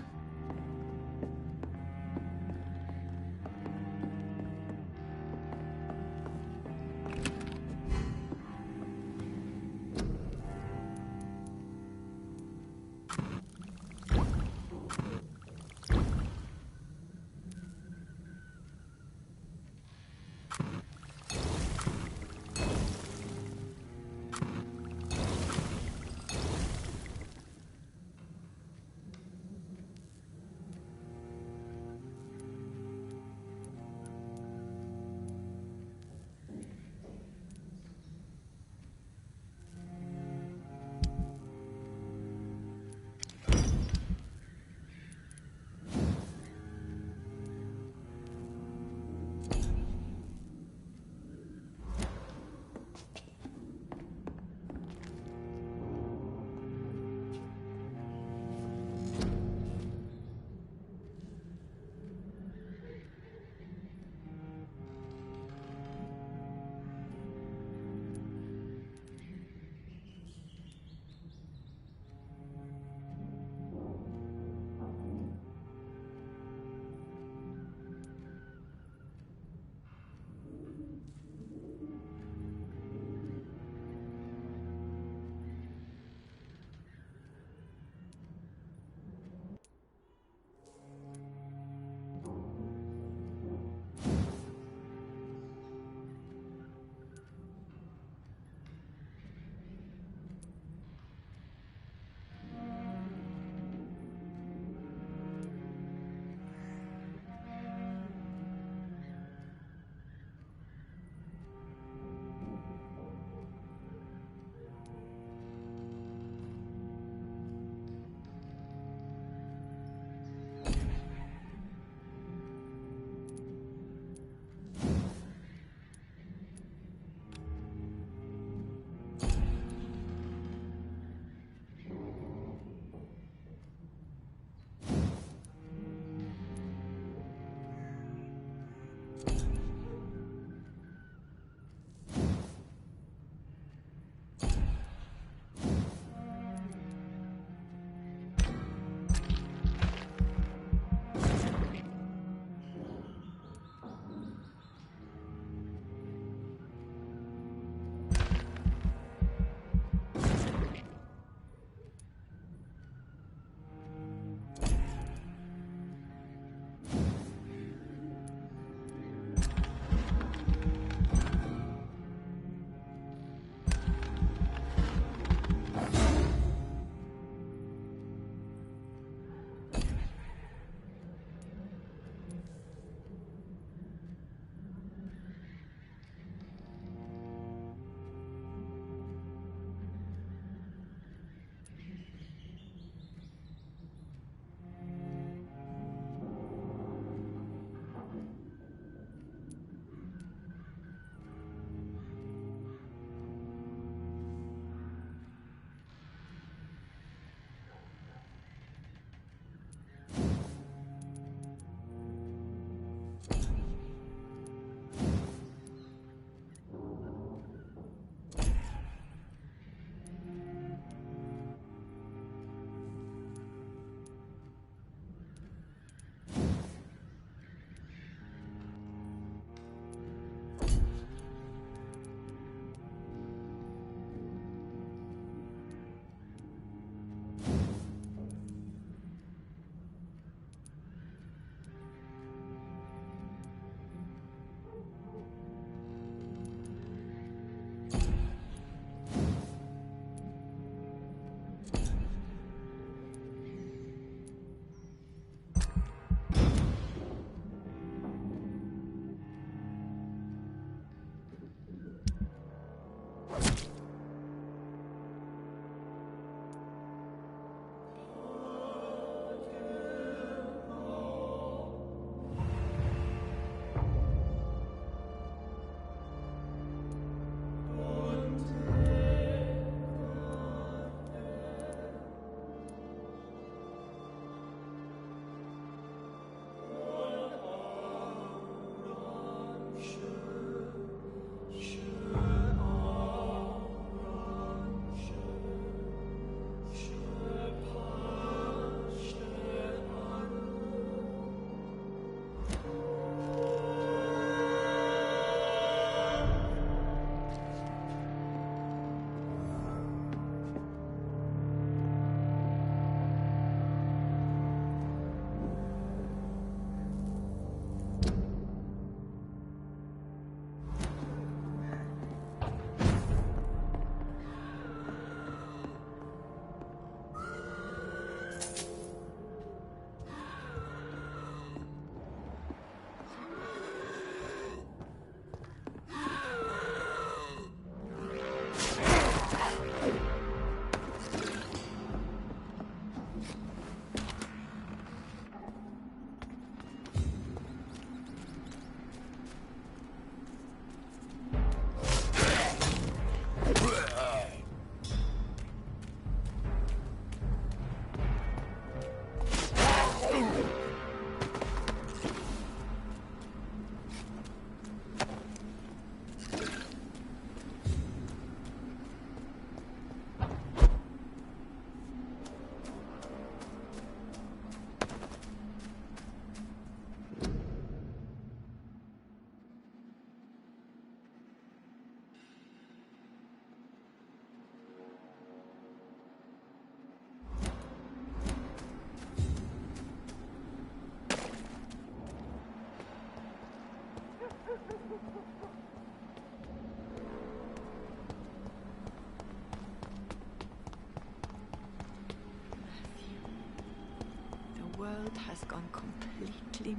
world has gone completely...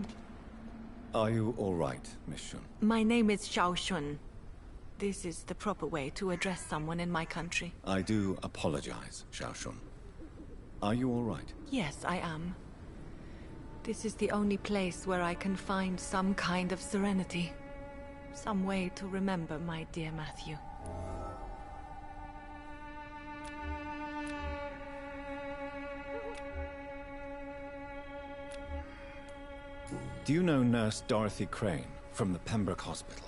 Are you all right, Miss Shun? My name is Xiao Shun. This is the proper way to address someone in my country. I do apologize, Xiao Shun. Are you all right? Yes, I am. This is the only place where I can find some kind of serenity. Some way to remember my dear Matthew. Do you know Nurse Dorothy Crane from the Pembroke Hospital?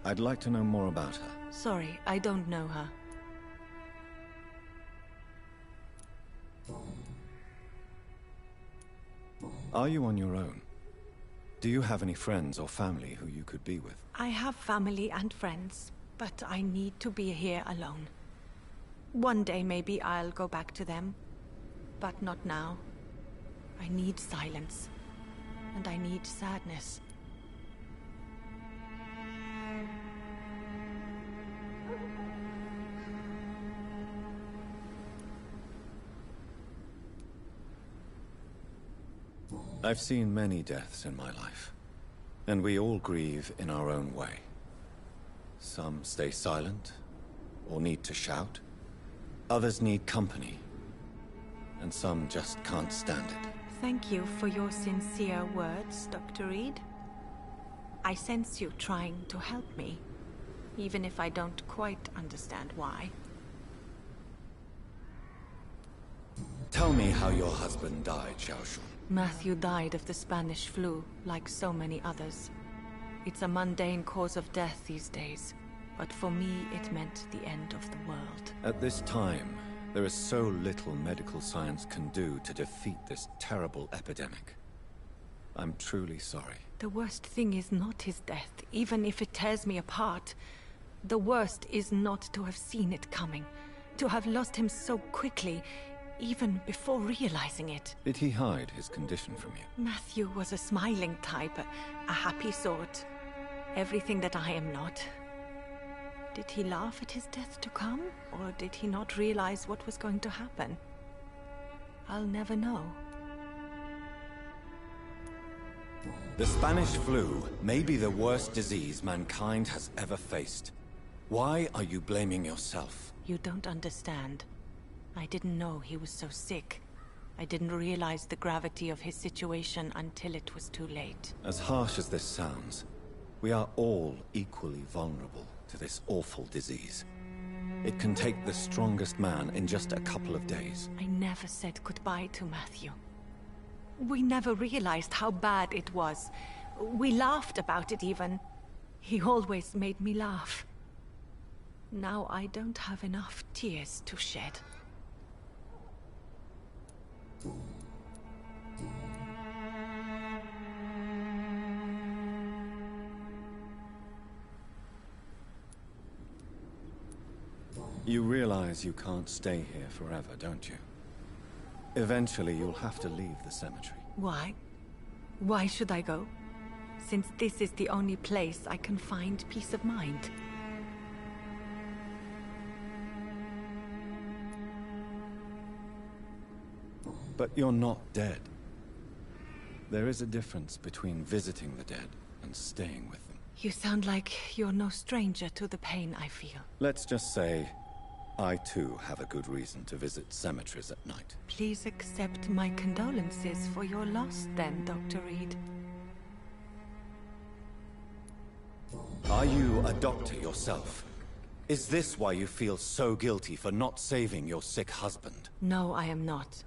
I'd like to know more about her. Sorry, I don't know her. Are you on your own? Do you have any friends or family who you could be with? I have family and friends, but I need to be here alone. One day maybe I'll go back to them, but not now. I need silence. And I need sadness. I've seen many deaths in my life, and we all grieve in our own way. Some stay silent, or need to shout. Others need company, and some just can't stand it. Thank you for your sincere words, Dr. Reed. I sense you trying to help me, even if I don't quite understand why. Tell me how your husband died, Xiao Shun. Matthew died of the Spanish flu, like so many others. It's a mundane cause of death these days, but for me it meant the end of the world. At this time, there is so little medical science can do to defeat this terrible epidemic. I'm truly sorry. The worst thing is not his death, even if it tears me apart. The worst is not to have seen it coming, to have lost him so quickly, even before realizing it. Did he hide his condition from you? Matthew was a smiling type, a happy sort. Everything that I am not. Did he laugh at his death to come, or did he not realize what was going to happen? I'll never know. The Spanish flu may be the worst disease mankind has ever faced. Why are you blaming yourself? You don't understand. I didn't know he was so sick. I didn't realize the gravity of his situation until it was too late. As harsh as this sounds, we are all equally vulnerable to this awful disease. It can take the strongest man in just a couple of days. I never said goodbye to Matthew. We never realized how bad it was. We laughed about it even. He always made me laugh. Now I don't have enough tears to shed. You realize you can't stay here forever, don't you? Eventually you'll have to leave the cemetery. Why? Why should I go? Since this is the only place I can find peace of mind. But you're not dead. There is a difference between visiting the dead and staying with them. You sound like you're no stranger to the pain I feel. Let's just say, I too have a good reason to visit cemeteries at night. Please accept my condolences for your loss then, Dr. Reed. Are you a doctor yourself? Is this why you feel so guilty for not saving your sick husband? No, I am not.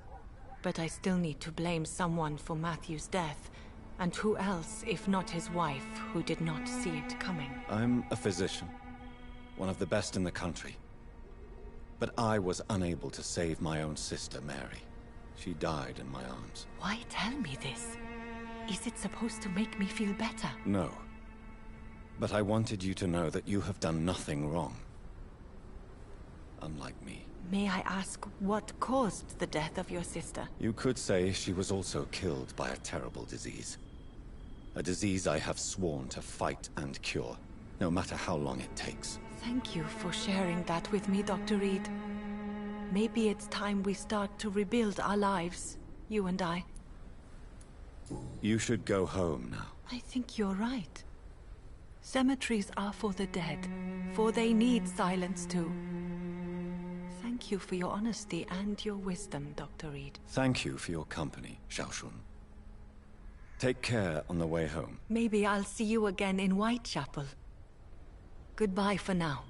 But I still need to blame someone for Matthew's death. And who else, if not his wife, who did not see it coming? I'm a physician. One of the best in the country. But I was unable to save my own sister, Mary. She died in my arms. Why tell me this? Is it supposed to make me feel better? No. But I wanted you to know that you have done nothing wrong. Unlike me. May I ask what caused the death of your sister? You could say she was also killed by a terrible disease. A disease I have sworn to fight and cure, no matter how long it takes. Thank you for sharing that with me, Dr. Reed. Maybe it's time we start to rebuild our lives, you and I. You should go home now. I think you're right. Cemeteries are for the dead, for they need silence too. Thank you for your honesty and your wisdom, Dr. Reed. Thank you for your company, Xiaoshun. Take care on the way home. Maybe I'll see you again in Whitechapel. Goodbye for now.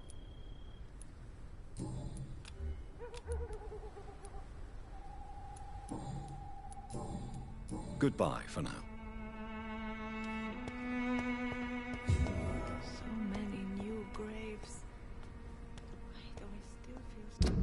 Goodbye for now. So many new graves. Why do I still feel so...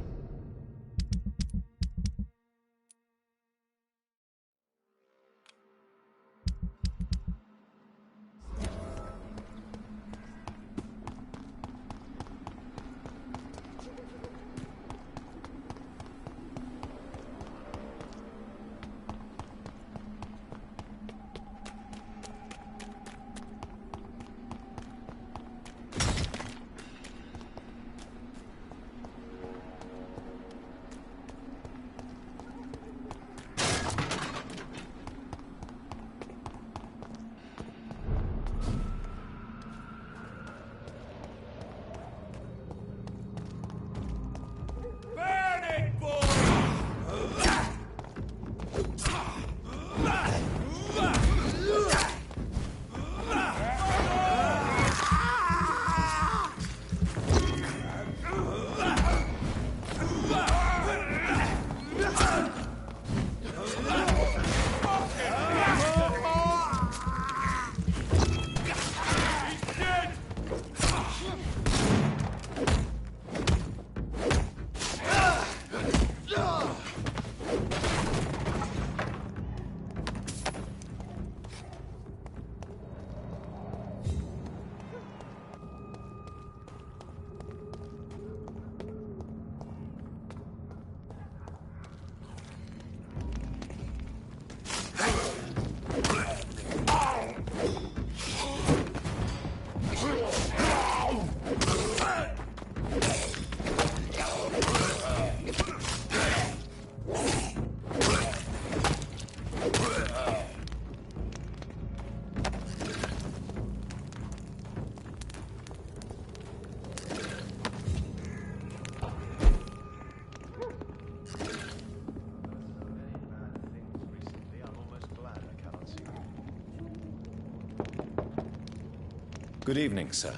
Good evening, sir.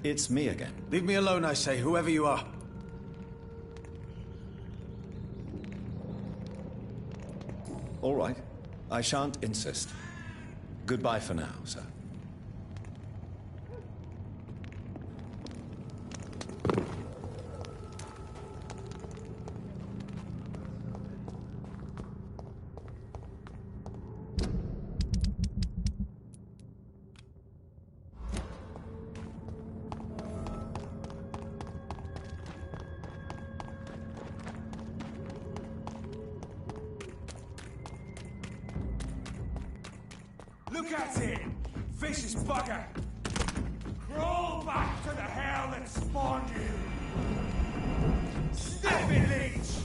It's me again. Leave me alone, I say, whoever you are. All right. I shan't insist. Goodbye for now, sir. Look at him! Vicious bugger! Crawl back to the hell that spawned you! Step it, leech!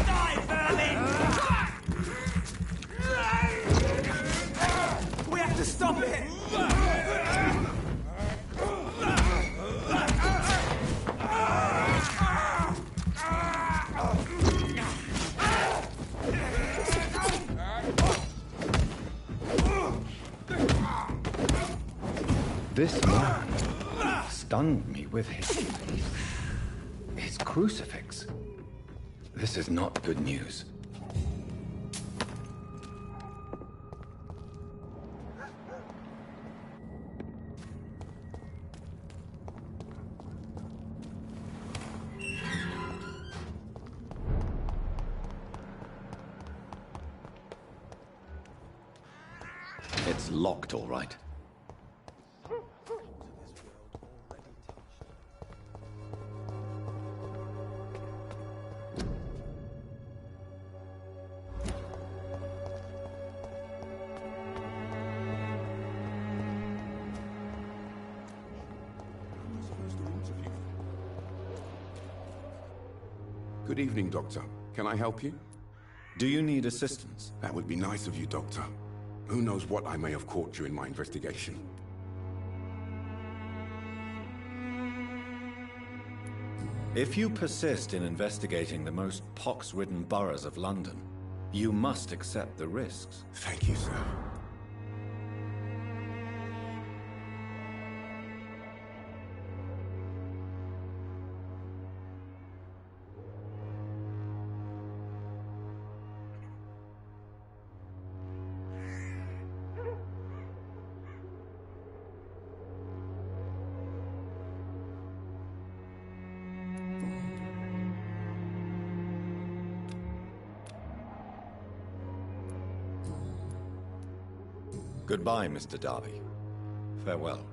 Die, vermin! We have to stop it! This man stunned me with his crucifix. This is not good news. It's locked, all right. Good evening, Doctor. Can I help you? Do you need assistance? That would be nice of you, Doctor. Who knows what I may have caught during my investigation. If you persist in investigating the most pox-ridden boroughs of London, you must accept the risks. Thank you, sir. Goodbye, Mr. Darby. Farewell.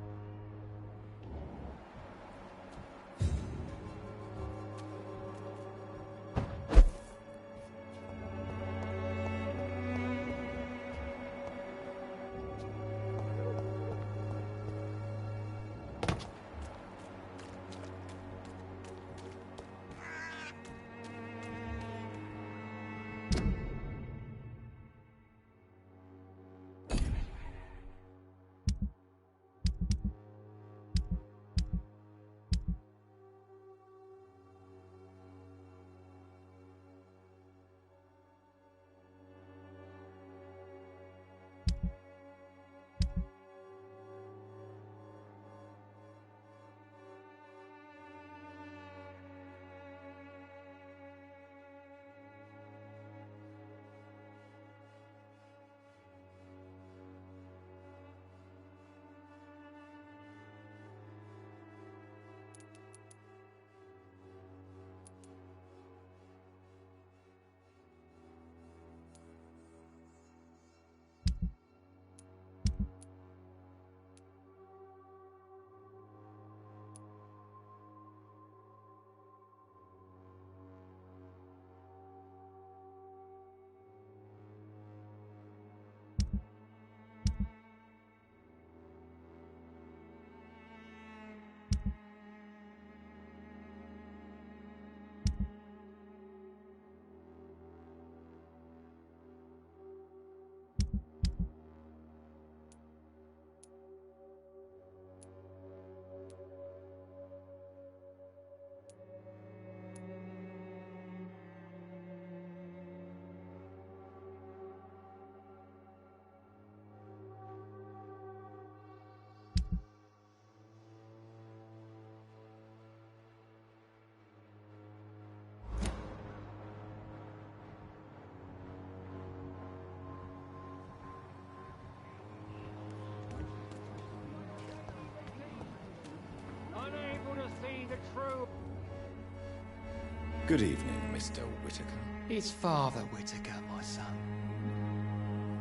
Good evening, Mr. Whitaker. It's Father Whitaker, my son.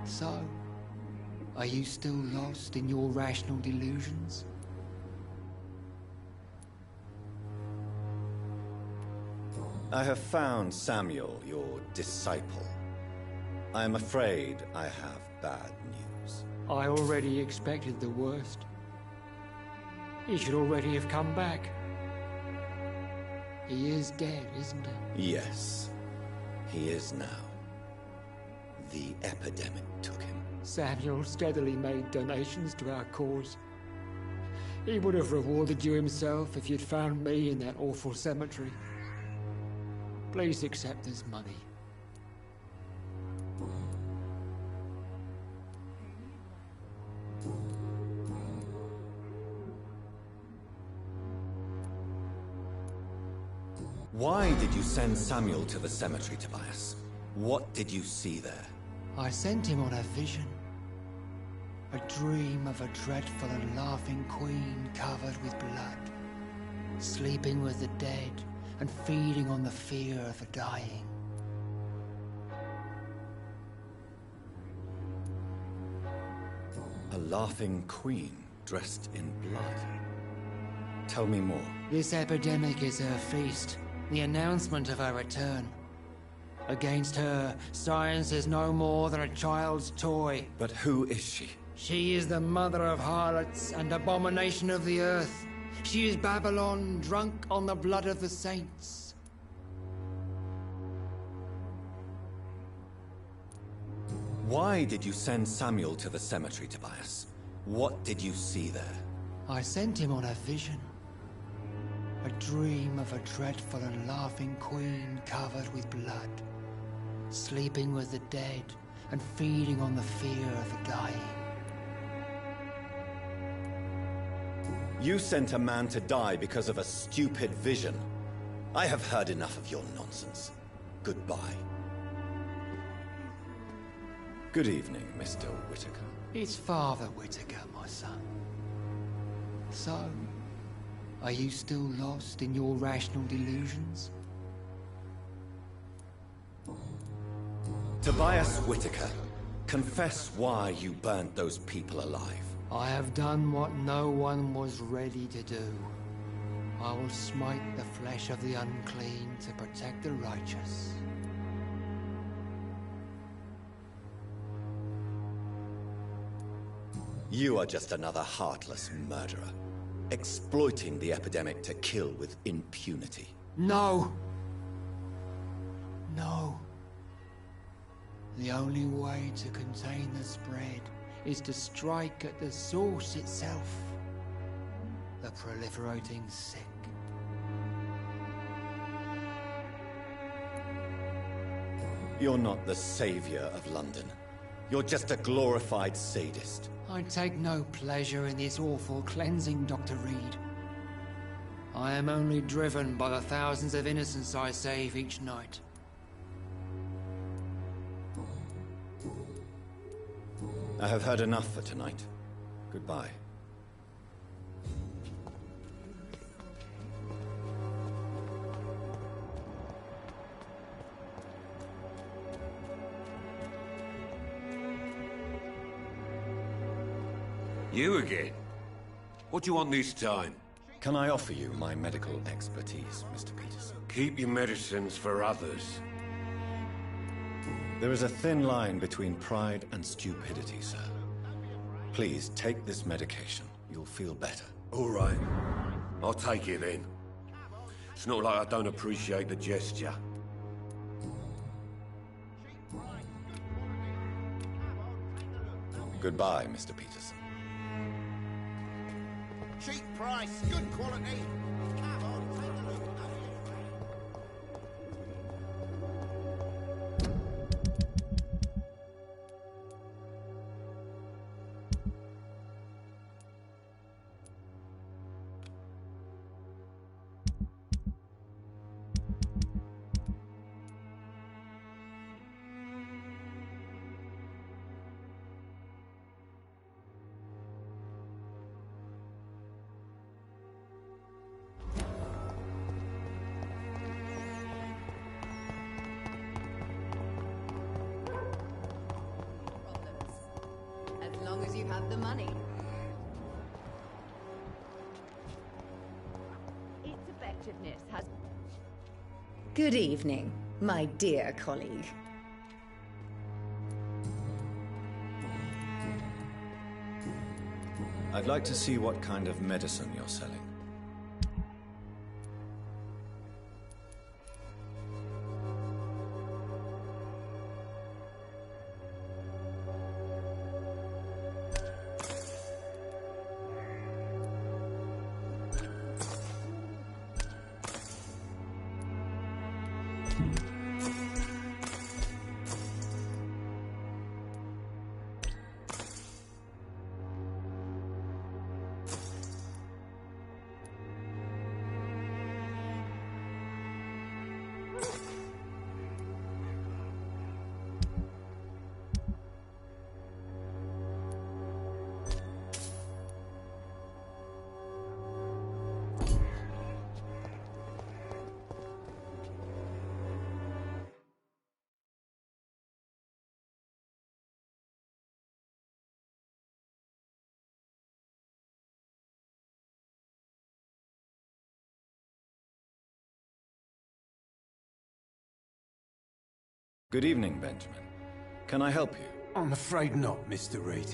So, are you still lost in your rational delusions? I have found Samuel, your disciple. I am afraid I have bad news. I already expected the worst. He should already have come back. He is dead, isn't he? Yes, he is now. The epidemic took him. Samuel steadily made donations to our cause. He would have rewarded you himself if you'd found me in that awful cemetery. Please accept this money. Why did you send Samuel to the cemetery, Tobias? What did you see there? I sent him on a vision. A dream of a dreadful and laughing queen covered with blood, sleeping with the dead and feeding on the fear of the dying. A laughing queen dressed in blood. Tell me more. This epidemic is her feast, the announcement of her return. Against her, science is no more than a child's toy. But who is she? She is the mother of harlots and abomination of the earth. She is Babylon, drunk on the blood of the saints. Why did you send Samuel to the cemetery, Tobias? What did you see there? I sent him on a vision. A dream of a dreadful and laughing queen covered with blood, sleeping with the dead and feeding on the fear of the dying. You sent a man to die because of a stupid vision. I have heard enough of your nonsense. Goodbye. Good evening, Mr. Whitaker. It's Father Whitaker, my son. So, are you still lost in your rational delusions? Tobias Whitaker, confess why you burnt those people alive. I have done what no one was ready to do. I will smite the flesh of the unclean to protect the righteous. You are just another heartless murderer, exploiting the epidemic to kill with impunity. No! No. The only way to contain the spread is to strike at the source itself. The proliferating sick. You're not the savior of London. You're just a glorified sadist. I take no pleasure in this awful cleansing, Dr. Reed. I am only driven by the thousands of innocents I save each night. I have heard enough for tonight. Goodbye. You again? What do you want this time? Can I offer you my medical expertise, Mr. Peterson? Keep your medicines for others. There is a thin line between pride and stupidity, sir. Please take this medication. You'll feel better. All right. I'll take it then. It's not like I don't appreciate the gesture. Goodbye, Mr. Peterson. Cheap price, good quality. Come on, take a look. As long as you have the money. Its effectiveness has... Good evening, my dear colleague. I'd like to see what kind of medicine you're selling. Good evening, Benjamin. Can I help you? I'm afraid not, Mr. Reed.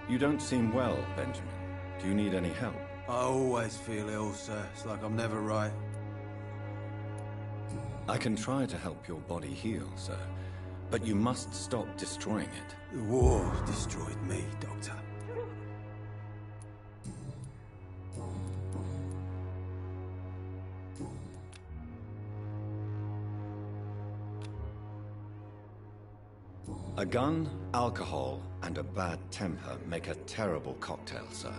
You don't seem well, Benjamin. Do you need any help? I always feel ill, sir. It's like I'm never right. I can try to help your body heal, sir, but you must stop destroying it. The war destroyed me, Doctor. A gun, alcohol, and a bad temper make a terrible cocktail, sir.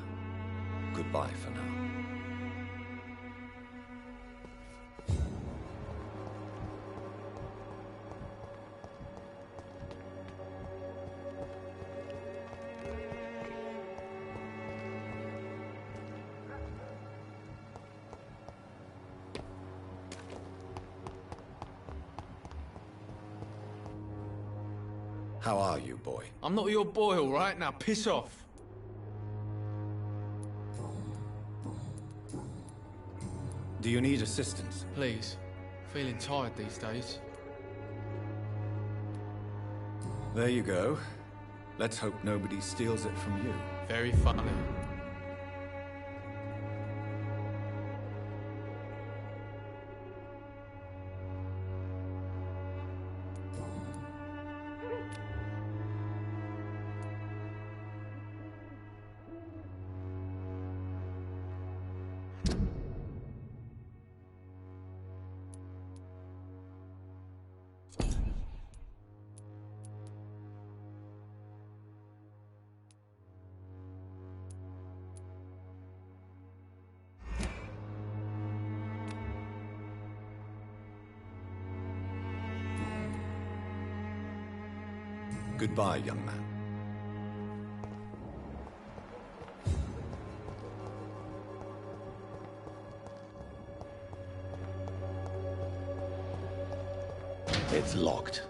Goodbye for now. How are you, boy? I'm not your boy, all right? Now piss off. Do you need assistance? Please. Feeling tired these days. There you go. Let's hope nobody steals it from you. Very funny. Goodbye, young man. It's locked.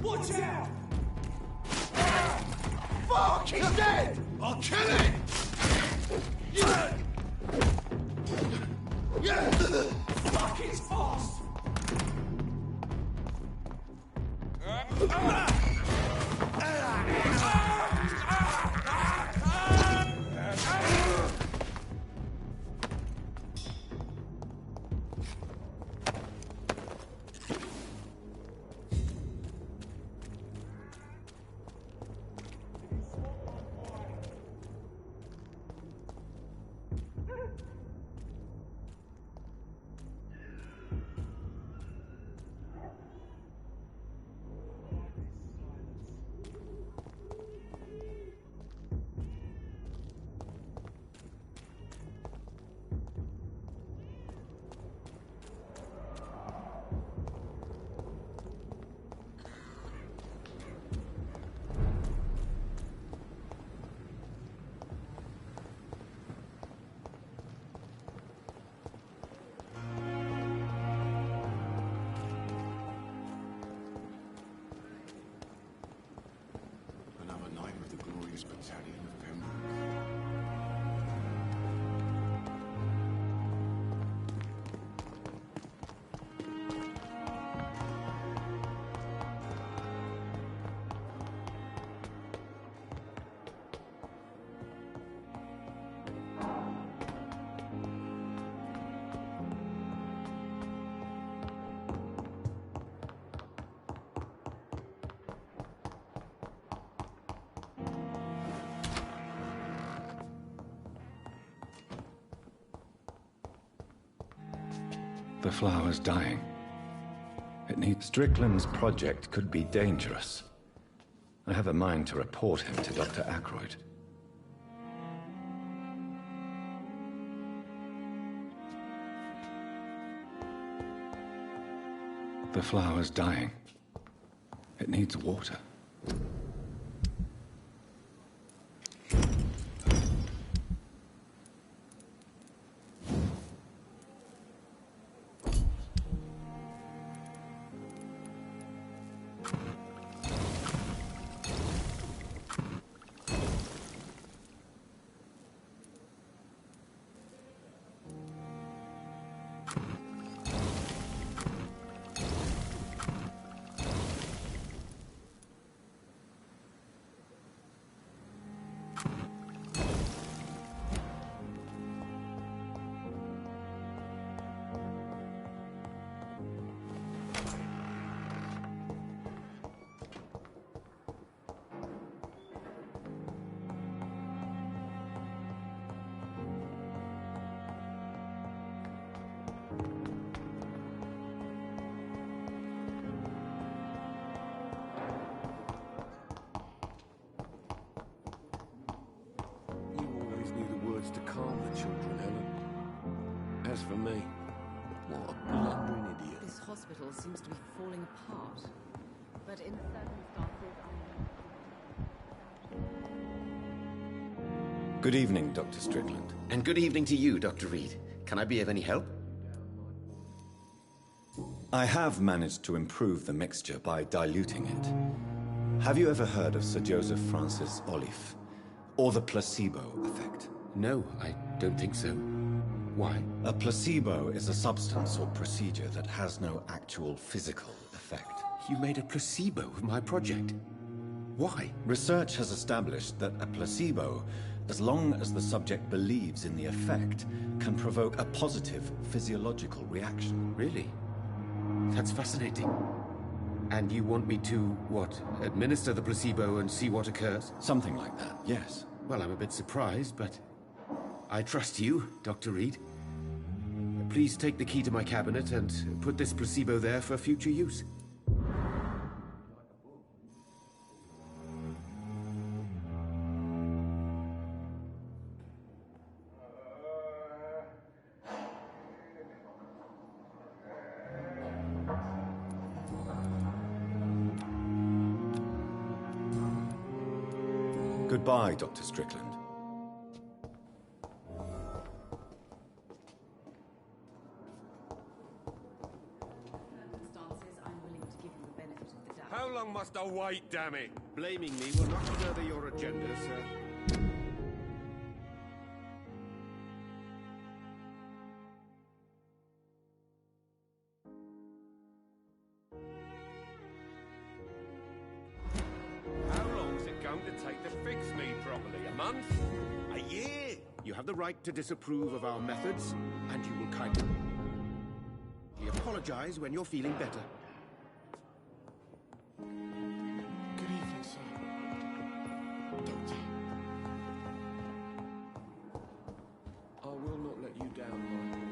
Watch out! Fuck! He's dead! I'll kill him! Fuck, it's fast! The flower's dying. It needs... Strickland's project could be dangerous. I have a mind to report him to Dr. Ackroyd. The flower's dying. It needs water. To calm the children, Helen. As for me, what a blundering idiot. This hospital seems to be falling apart. But in circumstances... Good evening, Dr. Strickland. And good evening to you, Dr. Reed. Can I be of any help? I have managed to improve the mixture by diluting it. Have you ever heard of Sir Joseph Francis Olive? Or the placebo effect? No, I don't think so. Why? A placebo is a substance or procedure that has no actual physical effect. You made a placebo of my project. Why? Research has established that a placebo, as long as the subject believes in the effect, can provoke a positive physiological reaction. Really? That's fascinating. And you want me to, what, administer the placebo and see what occurs? Something like that, yes. Well, I'm a bit surprised, but I trust you, Dr. Reed. Please take the key to my cabinet and put this placebo there for future use. Goodbye, Dr. Strickland. How long must I wait, damn it? Blaming me will not further your agenda, sir. How long's it going to take to fix me properly? A month? A year? You have the right to disapprove of our methods, and you will kindly apologize when you're feeling better. Good evening, sir. Doctor. I will not let you down, Michael.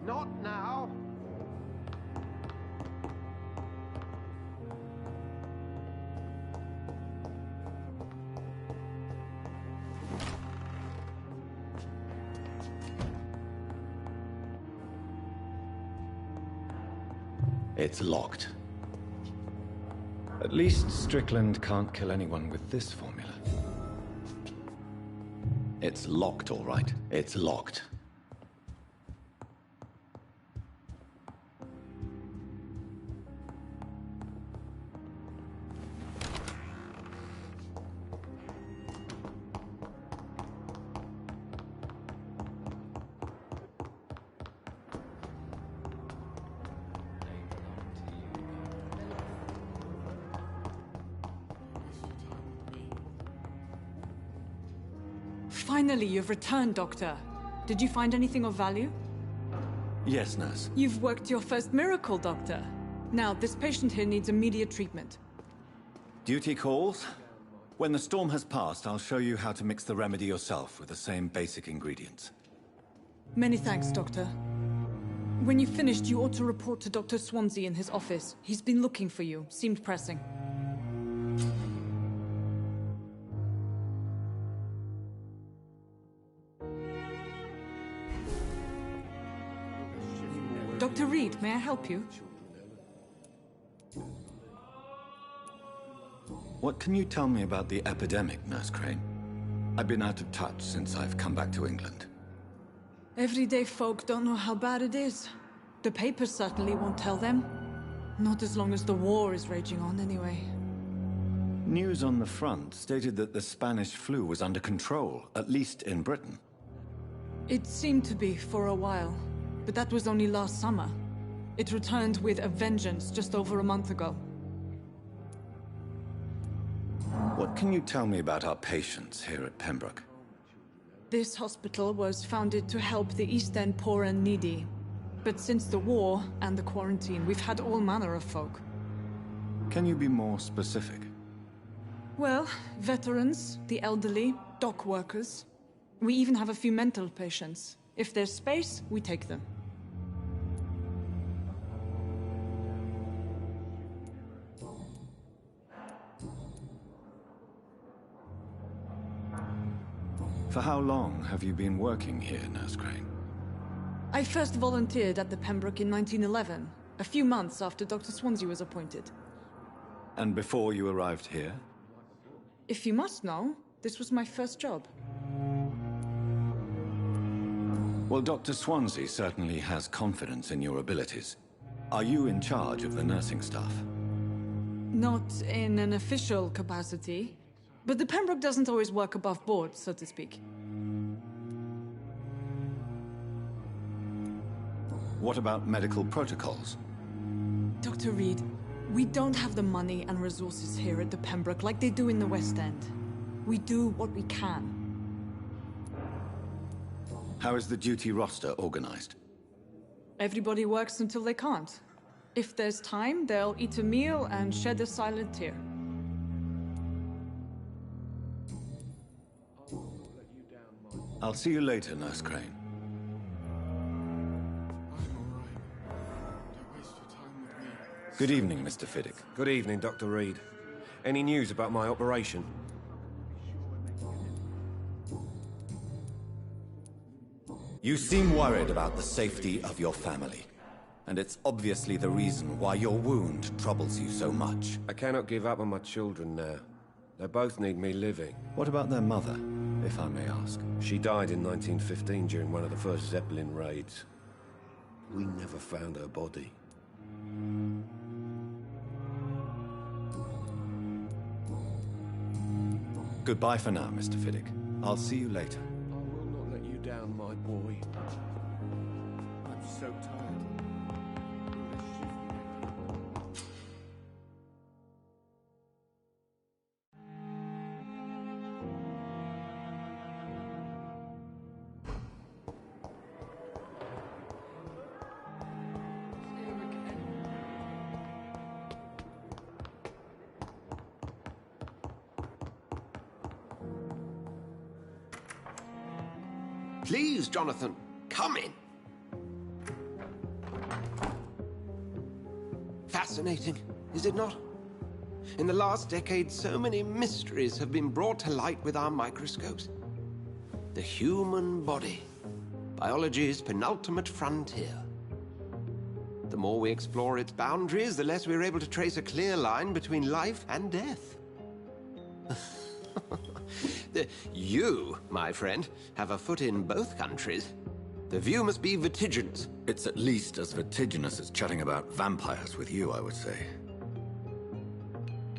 Not now! It's locked. At least Strickland can't kill anyone with this formula. It's locked, all right. It's locked. Finally, you've returned, Doctor. Did you find anything of value? Yes, nurse. You've worked your first miracle, Doctor. Now, this patient here needs immediate treatment. Duty calls. When the storm has passed, I'll show you how to mix the remedy yourself with the same basic ingredients. Many thanks, Doctor. When you've finished, you ought to report to Dr. Swansea in his office. He's been looking for you. Seemed pressing. Dr. Reed, may I help you? What can you tell me about the epidemic, Nurse Crane? I've been out of touch since I've come back to England. Everyday folk don't know how bad it is. The papers certainly won't tell them. Not as long as the war is raging on, anyway. News on the front stated that the Spanish flu was under control, at least in Britain. It seemed to be for a while, but that was only last summer. It returned with a vengeance just over a month ago. What can you tell me about our patients here at Pembroke? This hospital was founded to help the East End poor and needy. But since the war and the quarantine, we've had all manner of folk. Can you be more specific? Well, veterans, the elderly, dock workers. We even have a few mental patients. If there's space, we take them. For how long have you been working here, Nurse Crane? I first volunteered at the Pembroke in 1911, a few months after Dr. Swansea was appointed. And before you arrived here? If you must know, this was my first job. Well, Dr. Swansea certainly has confidence in your abilities. Are you in charge of the nursing staff? Not in an official capacity, but the Pembroke doesn't always work above board, so to speak. What about medical protocols? Dr. Reed, we don't have the money and resources here at the Pembroke like they do in the West End. We do what we can. How is the duty roster organized? Everybody works until they can't. If there's time, they'll eat a meal and shed a silent tear. I'll see you later, Nurse Crane. Good evening, Mr. Fiddick. Good evening, Dr. Reed. Any news about my operation? You seem worried about the safety of your family. And it's obviously the reason why your wound troubles you so much. I cannot give up on my children now. They both need me living. What about their mother, if I may ask? She died in 1915 during one of the first Zeppelin raids. We never found her body. Goodbye for now, Mr. Fiddick. I'll see you later. I will not let you down, my boy. I'm so tired. Please, Jonathan, come in. Fascinating, is it not? In the last decade, so many mysteries have been brought to light with our microscopes. The human body, biology's penultimate frontier. The more we explore its boundaries, the less we're able to trace a clear line between life and death. You, my friend, have a foot in both countries. The view must be vertiginous. It's at least as vertiginous as chatting about vampires with you, I would say.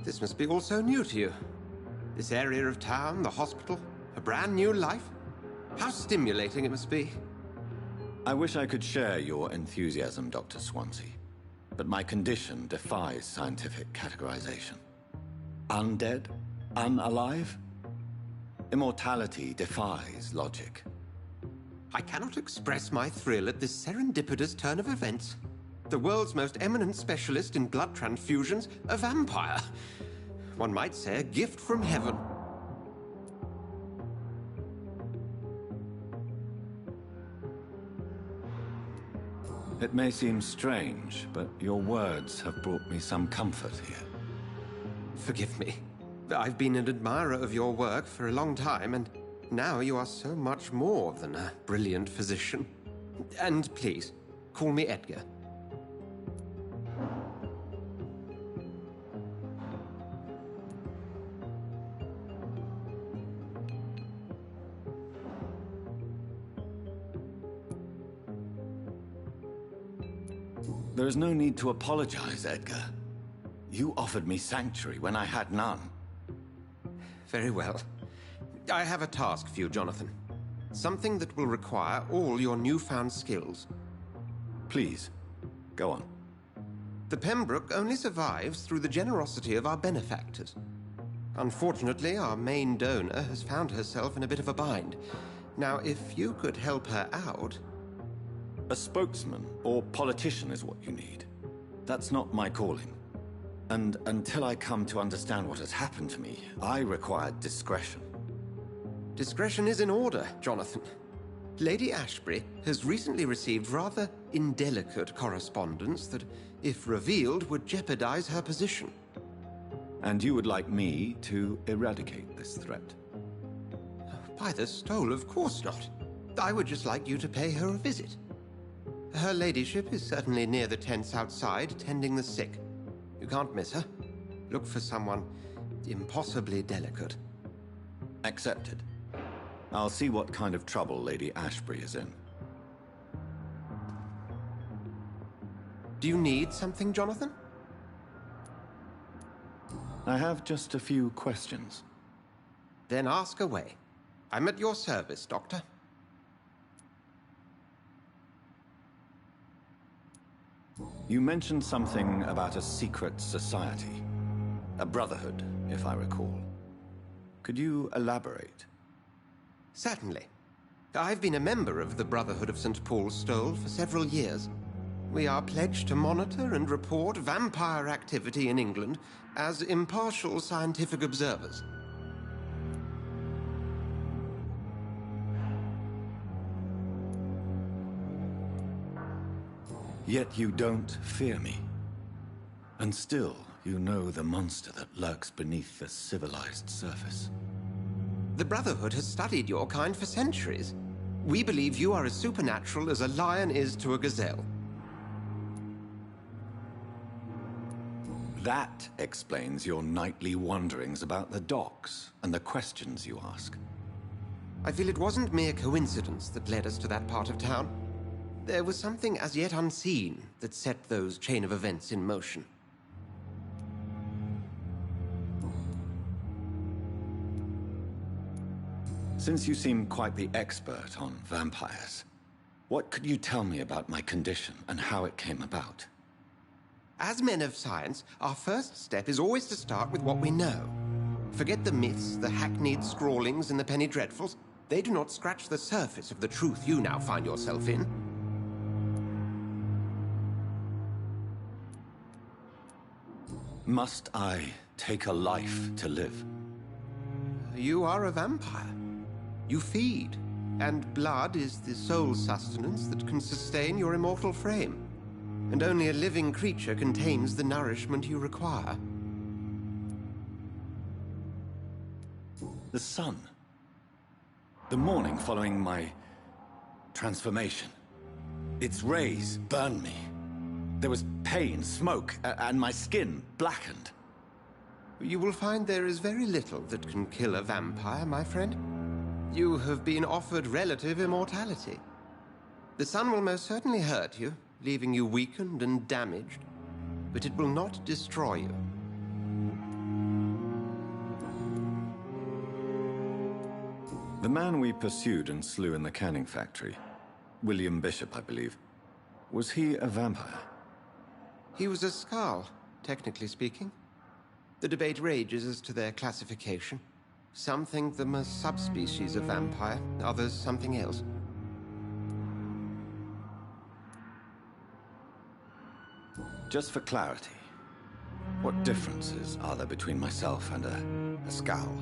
This must be all so new to you. This area of town, the hospital, a brand new life. How stimulating it must be. I wish I could share your enthusiasm, Dr. Swansea. But my condition defies scientific categorization. Undead? Unalive? Immortality defies logic. I cannot express my thrill at this serendipitous turn of events. The world's most eminent specialist in blood transfusions, a vampire. One might say a gift from heaven. It may seem strange, but your words have brought me some comfort here. Forgive me. I've been an admirer of your work for a long time, and now you are so much more than a brilliant physician. And please, call me Edgar. There is no need to apologize, Edgar. You offered me sanctuary when I had none. Very well. I have a task for you, Jonathan. Something that will require all your newfound skills. Please, go on. The Pembroke only survives through the generosity of our benefactors. Unfortunately, our main donor has found herself in a bit of a bind. Now, if you could help her out... A spokesman or politician is what you need. That's not my calling. And until I come to understand what has happened to me, I require discretion. Discretion is in order, Jonathan. Lady Ashbury has recently received rather indelicate correspondence that, if revealed, would jeopardize her position. And you would like me to eradicate this threat? By the stole, of course not. I would just like you to pay her a visit. Her ladyship is certainly near the tents outside, tending the sick. You can't miss her. Look for someone impossibly delicate. Accepted. I'll see what kind of trouble Lady Ashbury is in. Do you need something, Jonathan? I have just a few questions. Then ask away. I'm at your service, Doctor. You mentioned something about a secret society. A brotherhood, if I recall. Could you elaborate? Certainly. I've been a member of the Brotherhood of St. Paul's Stole for several years. We are pledged to monitor and report vampire activity in England as impartial scientific observers. Yet you don't fear me. And still, you know the monster that lurks beneath the civilized surface. The Brotherhood has studied your kind for centuries. We believe you are as supernatural as a lion is to a gazelle. That explains your nightly wanderings about the docks and the questions you ask. I feel it wasn't mere coincidence that led us to that part of town. There was something as yet unseen that set those chain of events in motion. Since you seem quite the expert on vampires, what could you tell me about my condition and how it came about? As men of science, our first step is always to start with what we know. Forget the myths, the hackneyed scrawlings, and the penny dreadfuls. They do not scratch the surface of the truth you now find yourself in. Must I take a life to live? You are a vampire. You feed, and blood is the sole sustenance that can sustain your immortal frame. And only a living creature contains the nourishment you require. The sun. The morning following my transformation. Its rays burned me. There was pain, smoke, and my skin blackened. You will find there is very little that can kill a vampire, my friend. You have been offered relative immortality. The sun will most certainly hurt you, leaving you weakened and damaged, but it will not destroy you. The man we pursued and slew in the canning factory, William Bishop, I believe, was he a vampire? He was a Skald, technically speaking. The debate rages as to their classification. Some think them a subspecies of vampire, others something else. Just for clarity, what differences are there between myself and a skull?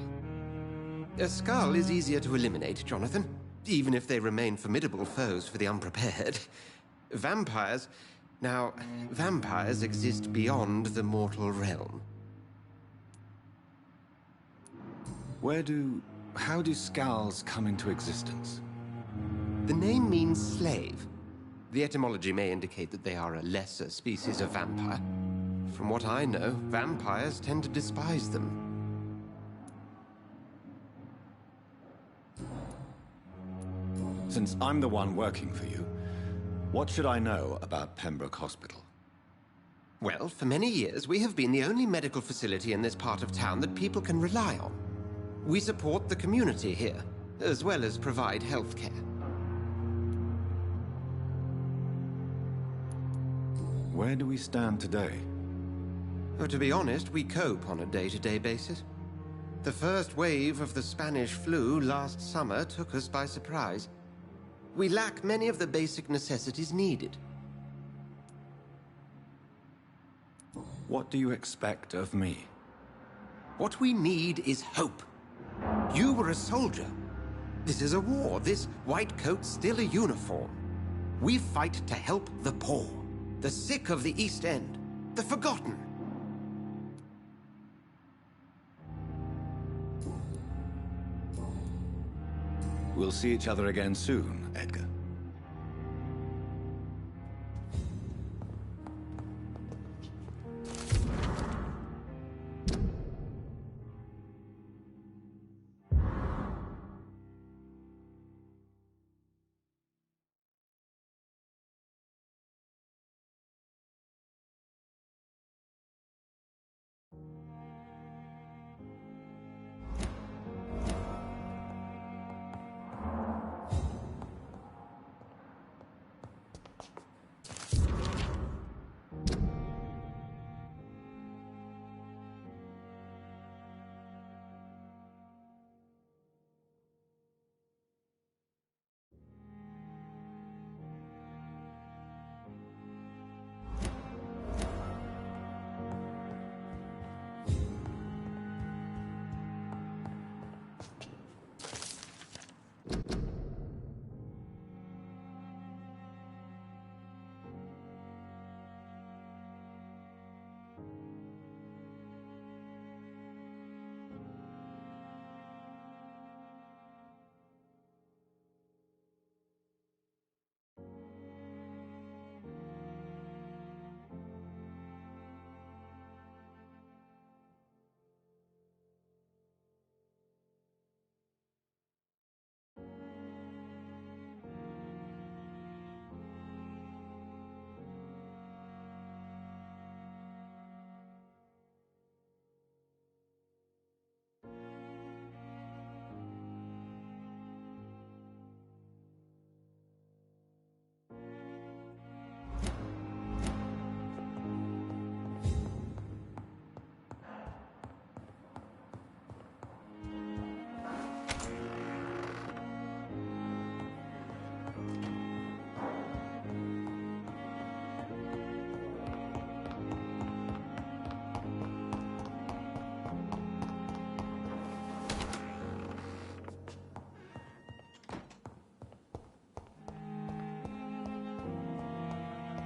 A skull is easier to eliminate, Jonathan, even if they remain formidable foes for the unprepared. Vampires... Now, vampires exist beyond the mortal realm. How do skulls come into existence? The name means slave. The etymology may indicate that they are a lesser species of vampire. From what I know, vampires tend to despise them. Since I'm the one working for you, what should I know about Pembroke Hospital? Well, for many years, we have been the only medical facility in this part of town that people can rely on. We support the community here, as well as provide health care. Where do we stand today? Oh, to be honest, we cope on a day-to-day basis. The first wave of the Spanish flu last summer took us by surprise. We lack many of the basic necessities needed. What do you expect of me? What we need is hope. You were a soldier. This is a war. This white coat's still a uniform. We fight to help the poor, the sick of the East End, the forgotten. We'll see each other again soon, Edgar.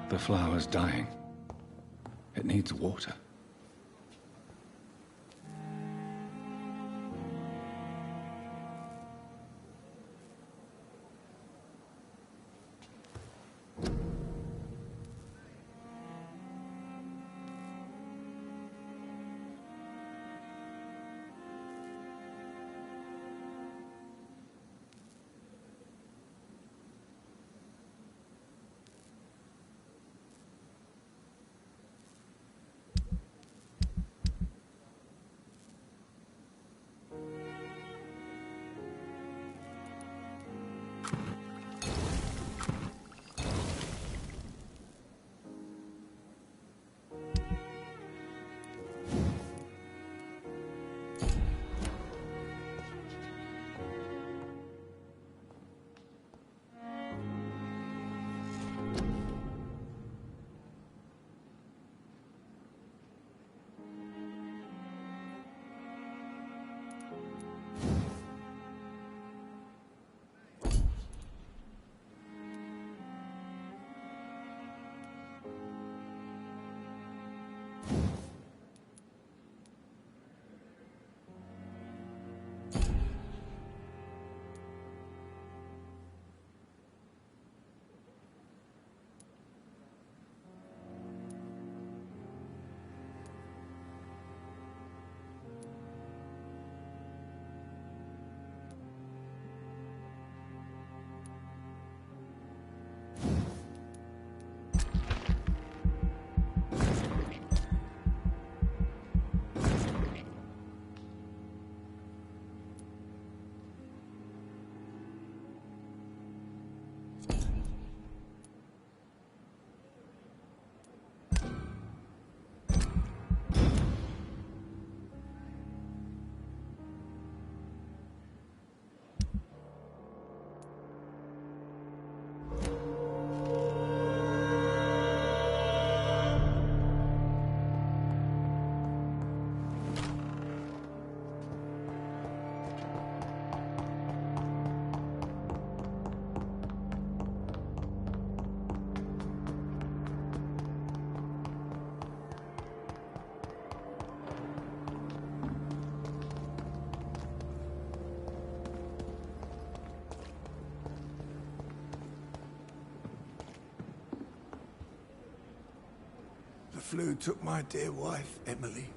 The flower's dying. It needs water. flu took my dear wife, Emily.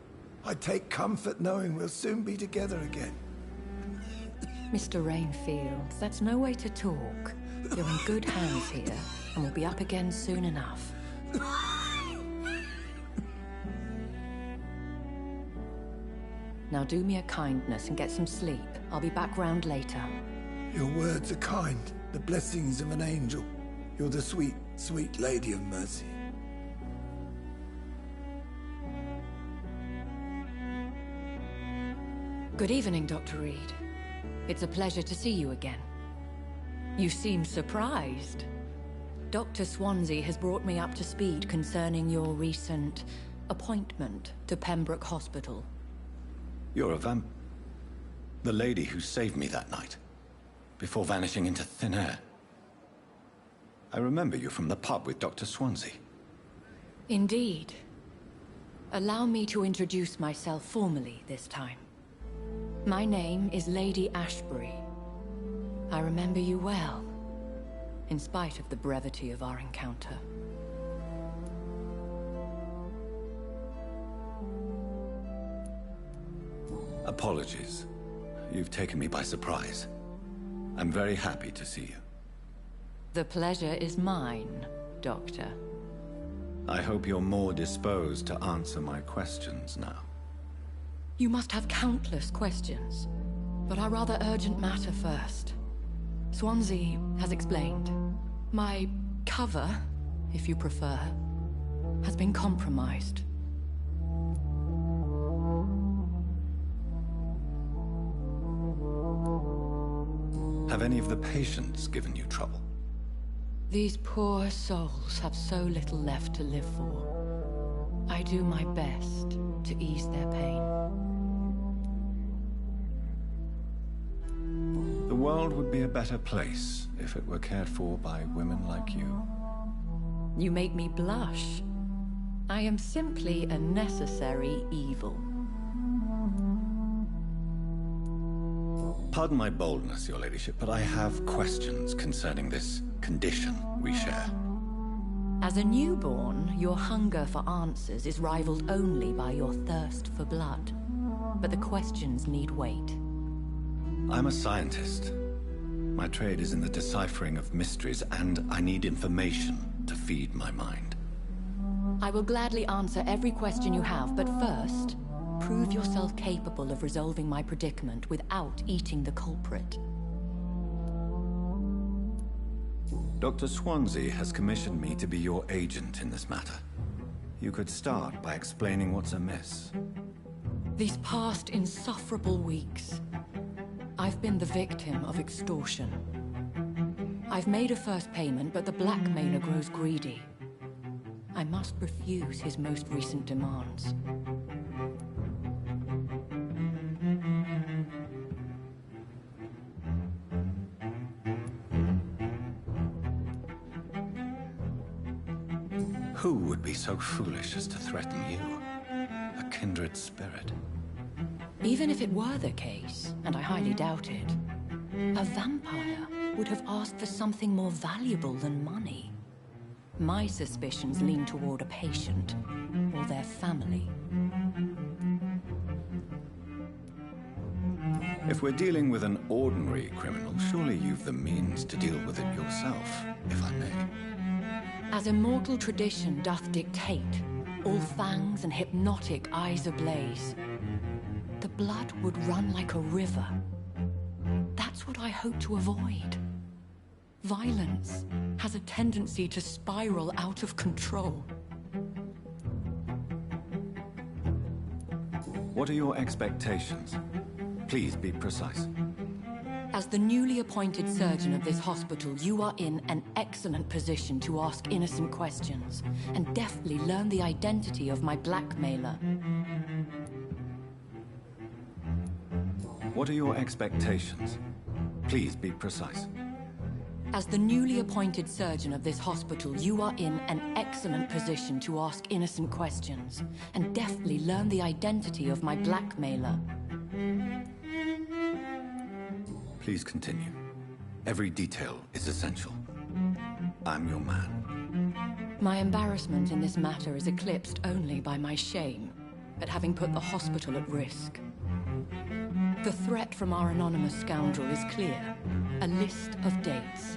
I take comfort knowing we'll soon be together again. Mr. Rainfield, that's no way to talk. You're in good hands here, and we'll be up again soon enough. Now do me a kindness and get some sleep. I'll be back round later. Your words are kind, the blessings of an angel. You're the sweet, sweet Lady of Mercy. Good evening, Dr. Reed. It's a pleasure to see you again. You seem surprised. Dr. Swansea has brought me up to speed concerning your recent appointment to Pembroke Hospital. You're a the lady who saved me that night, before vanishing into thin air. I remember you from the pub with Dr. Swansea. Indeed. Allow me to introduce myself formally this time. My name is Lady Ashbury. I remember you well, in spite of the brevity of our encounter. Apologies. You've taken me by surprise. I'm very happy to see you. The pleasure is mine, Doctor. I hope you're more disposed to answer my questions now. You must have countless questions, but our rather urgent matter first. Swansea has explained. My cover, if you prefer, has been compromised. Have any of the patients given you trouble? These poor souls have so little left to live for. I do my best to ease their pain. The world would be a better place if it were cared for by women like you. You make me blush. I am simply a necessary evil. Pardon my boldness, Your Ladyship, but I have questions concerning this condition we share. As a newborn, your hunger for answers is rivaled only by your thirst for blood. But the questions need wait. I'm a scientist. My trade is in the deciphering of mysteries, and I need information to feed my mind. I will gladly answer every question you have, but first, prove yourself capable of resolving my predicament without eating the culprit. Dr. Swansea has commissioned me to be your agent in this matter. You could start by explaining what's amiss. These past insufferable weeks, I've been the victim of extortion. I've made a first payment, but the blackmailer grows greedy. I must refuse his most recent demands. Who would be so foolish as to threaten you? A kindred spirit. Even if it were the case, and I highly doubt it, a vampire would have asked for something more valuable than money. My suspicions lean toward a patient, or their family. If we're dealing with an ordinary criminal, surely you've the means to deal with it yourself, if I may. As immortal tradition doth dictate, all fangs and hypnotic eyes ablaze, the blood would run like a river. That's what I hope to avoid. Violence has a tendency to spiral out of control. What are your expectations? Please be precise. As the newly appointed surgeon of this hospital, you are in an excellent position to ask innocent questions and deftly learn the identity of my blackmailer. What are your expectations? Please be precise. As the newly appointed surgeon of this hospital, you are in an excellent position to ask innocent questions and deftly learn the identity of my blackmailer. Please continue. Every detail is essential. I'm your man. My embarrassment in this matter is eclipsed only by my shame at having put the hospital at risk. The threat from our anonymous scoundrel is clear. A list of dates.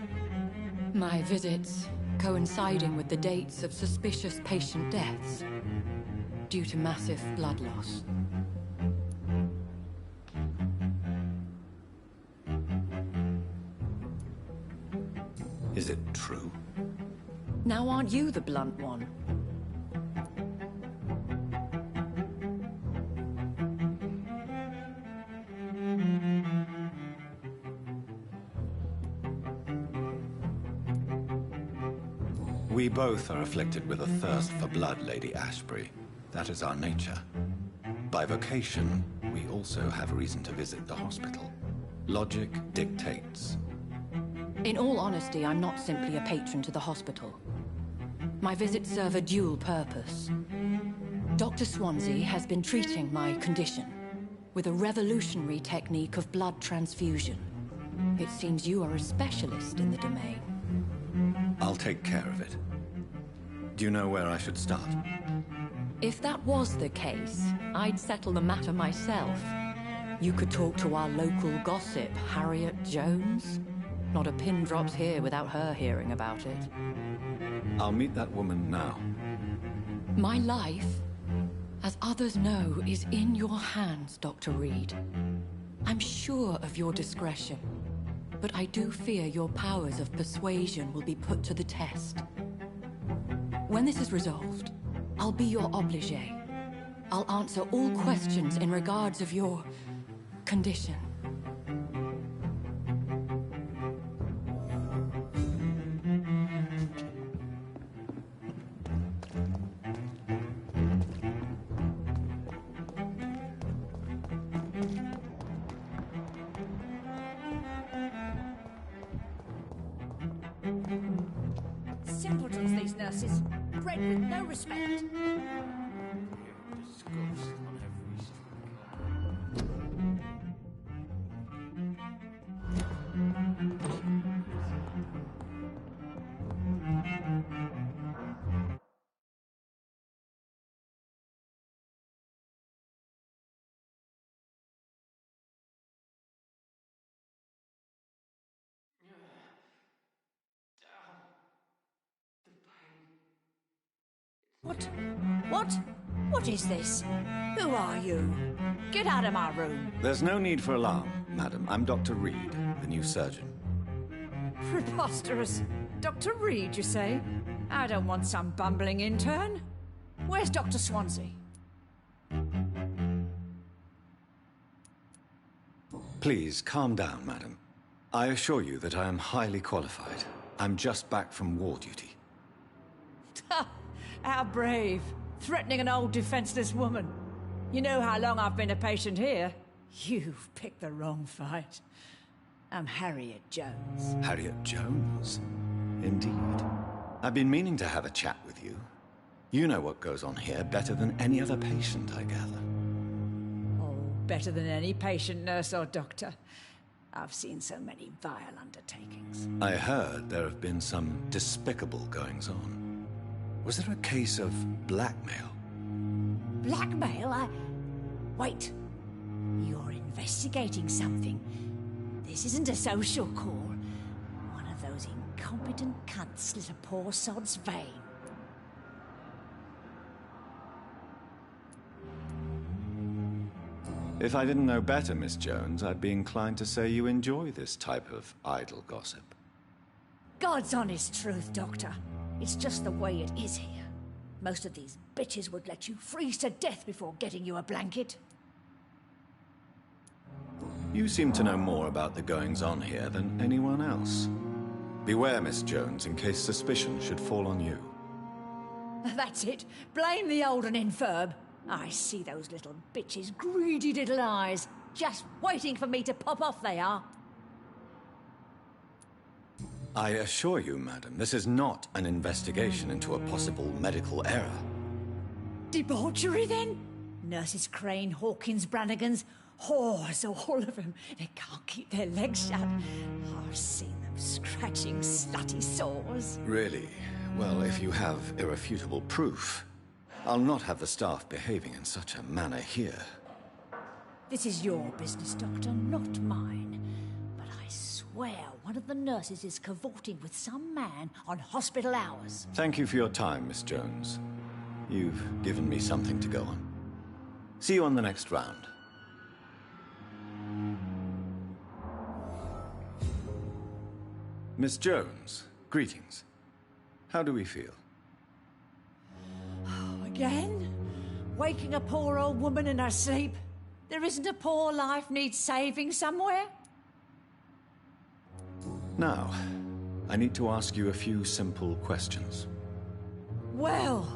My visits coinciding with the dates of suspicious patient deaths due to massive blood loss. Is it true? Now aren't you the blunt one? We both are afflicted with a thirst for blood, Lady Ashbury. That is our nature. By vocation, we also have reason to visit the hospital. Logic dictates. In all honesty, I'm not simply a patron to the hospital. My visits serve a dual purpose. Dr. Swansea has been treating my condition with a revolutionary technique of blood transfusion. It seems you are a specialist in the domain. I'll take care of it. Do you know where I should start? If that was the case, I'd settle the matter myself. You could talk to our local gossip, Harriet Jones. Not a pin drops here without her hearing about it. I'll meet that woman now. My life, as others know, is in your hands, Dr. Reed. I'm sure of your discretion, but I do fear your powers of persuasion will be put to the test. When this is resolved, I'll be your obligé. I'll answer all questions in regards of your condition. Simpletons, these nurses. Bred with no respect. What is this? Who are you? Get out of my room. There's no need for alarm, madam. I'm Dr. Reed, the new surgeon. Preposterous. Dr. Reed, you say? I don't want some bumbling intern. Where's Dr. Swansea? Please, calm down, madam. I assure you that I am highly qualified. I'm just back from war duty. How brave. Threatening an old defenseless woman. You know how long I've been a patient here? You've picked the wrong fight. I'm Harriet Jones. Harriet Jones? Indeed. I've been meaning to have a chat with you. You know what goes on here better than any other patient, I gather. Oh, better than any patient, nurse or doctor. I've seen so many vile undertakings. I heard there have been some despicable goings-on. Was there a case of blackmail? Blackmail? Wait. You're investigating something. This isn't a social call. One of those incompetent cunts slit a poor sod's vein. If I didn't know better, Miss Jones, I'd be inclined to say you enjoy this type of idle gossip. God's honest truth, Doctor. It's just the way it is here. Most of these bitches would let you freeze to death before getting you a blanket. You seem to know more about the goings-on here than anyone else. Beware, Miss Jones, in case suspicion should fall on you. That's it. Blame the old and infirm. I see those little bitches' greedy little eyes. Just waiting for me to pop off they are. I assure you, madam, this is not an investigation into a possible medical error. Debauchery, then? Nurses Crane, Hawkins, Brannigans, whores, all of them. They can't keep their legs shut. I've seen them scratching slutty sores. Really? Well, if you have irrefutable proof, I'll not have the staff behaving in such a manner here. This is your business, Doctor, not mine. But I swear one of the nurses is cavorting with some man on hospital hours. Thank you for your time, Miss Jones. You've given me something to go on. See you on the next round. Miss Jones, greetings. How do we feel? Again? Waking a poor old woman in her sleep? There isn't a poor life needs saving somewhere? Now, I need to ask you a few simple questions. Well,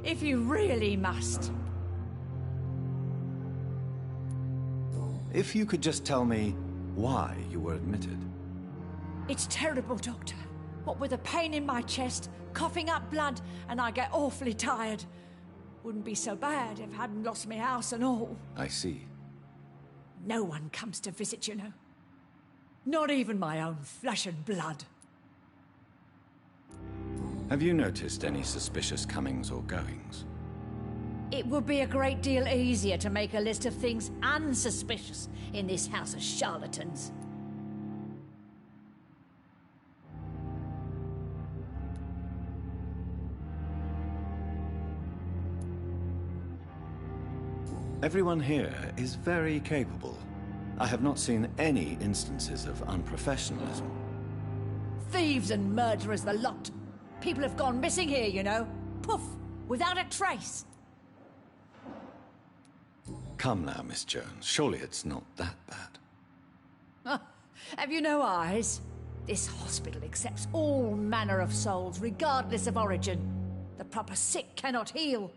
if you really must. If you could just tell me why you were admitted. It's terrible, Doctor. What with a pain in my chest, coughing up blood, and I get awfully tired. Wouldn't be so bad if I hadn't lost my house and all. I see. No one comes to visit, you know. Not even my own flesh and blood. Have you noticed any suspicious comings or goings? It would be a great deal easier to make a list of things unsuspicious in this house of charlatans. Everyone here is very capable. I have not seen any instances of unprofessionalism. Thieves and murderers, the lot. People have gone missing here, you know. Poof, without a trace. Come now, Miss Jones. Surely it's not that bad. Have you no eyes? This hospital accepts all manner of souls, regardless of origin. The proper sick cannot heal.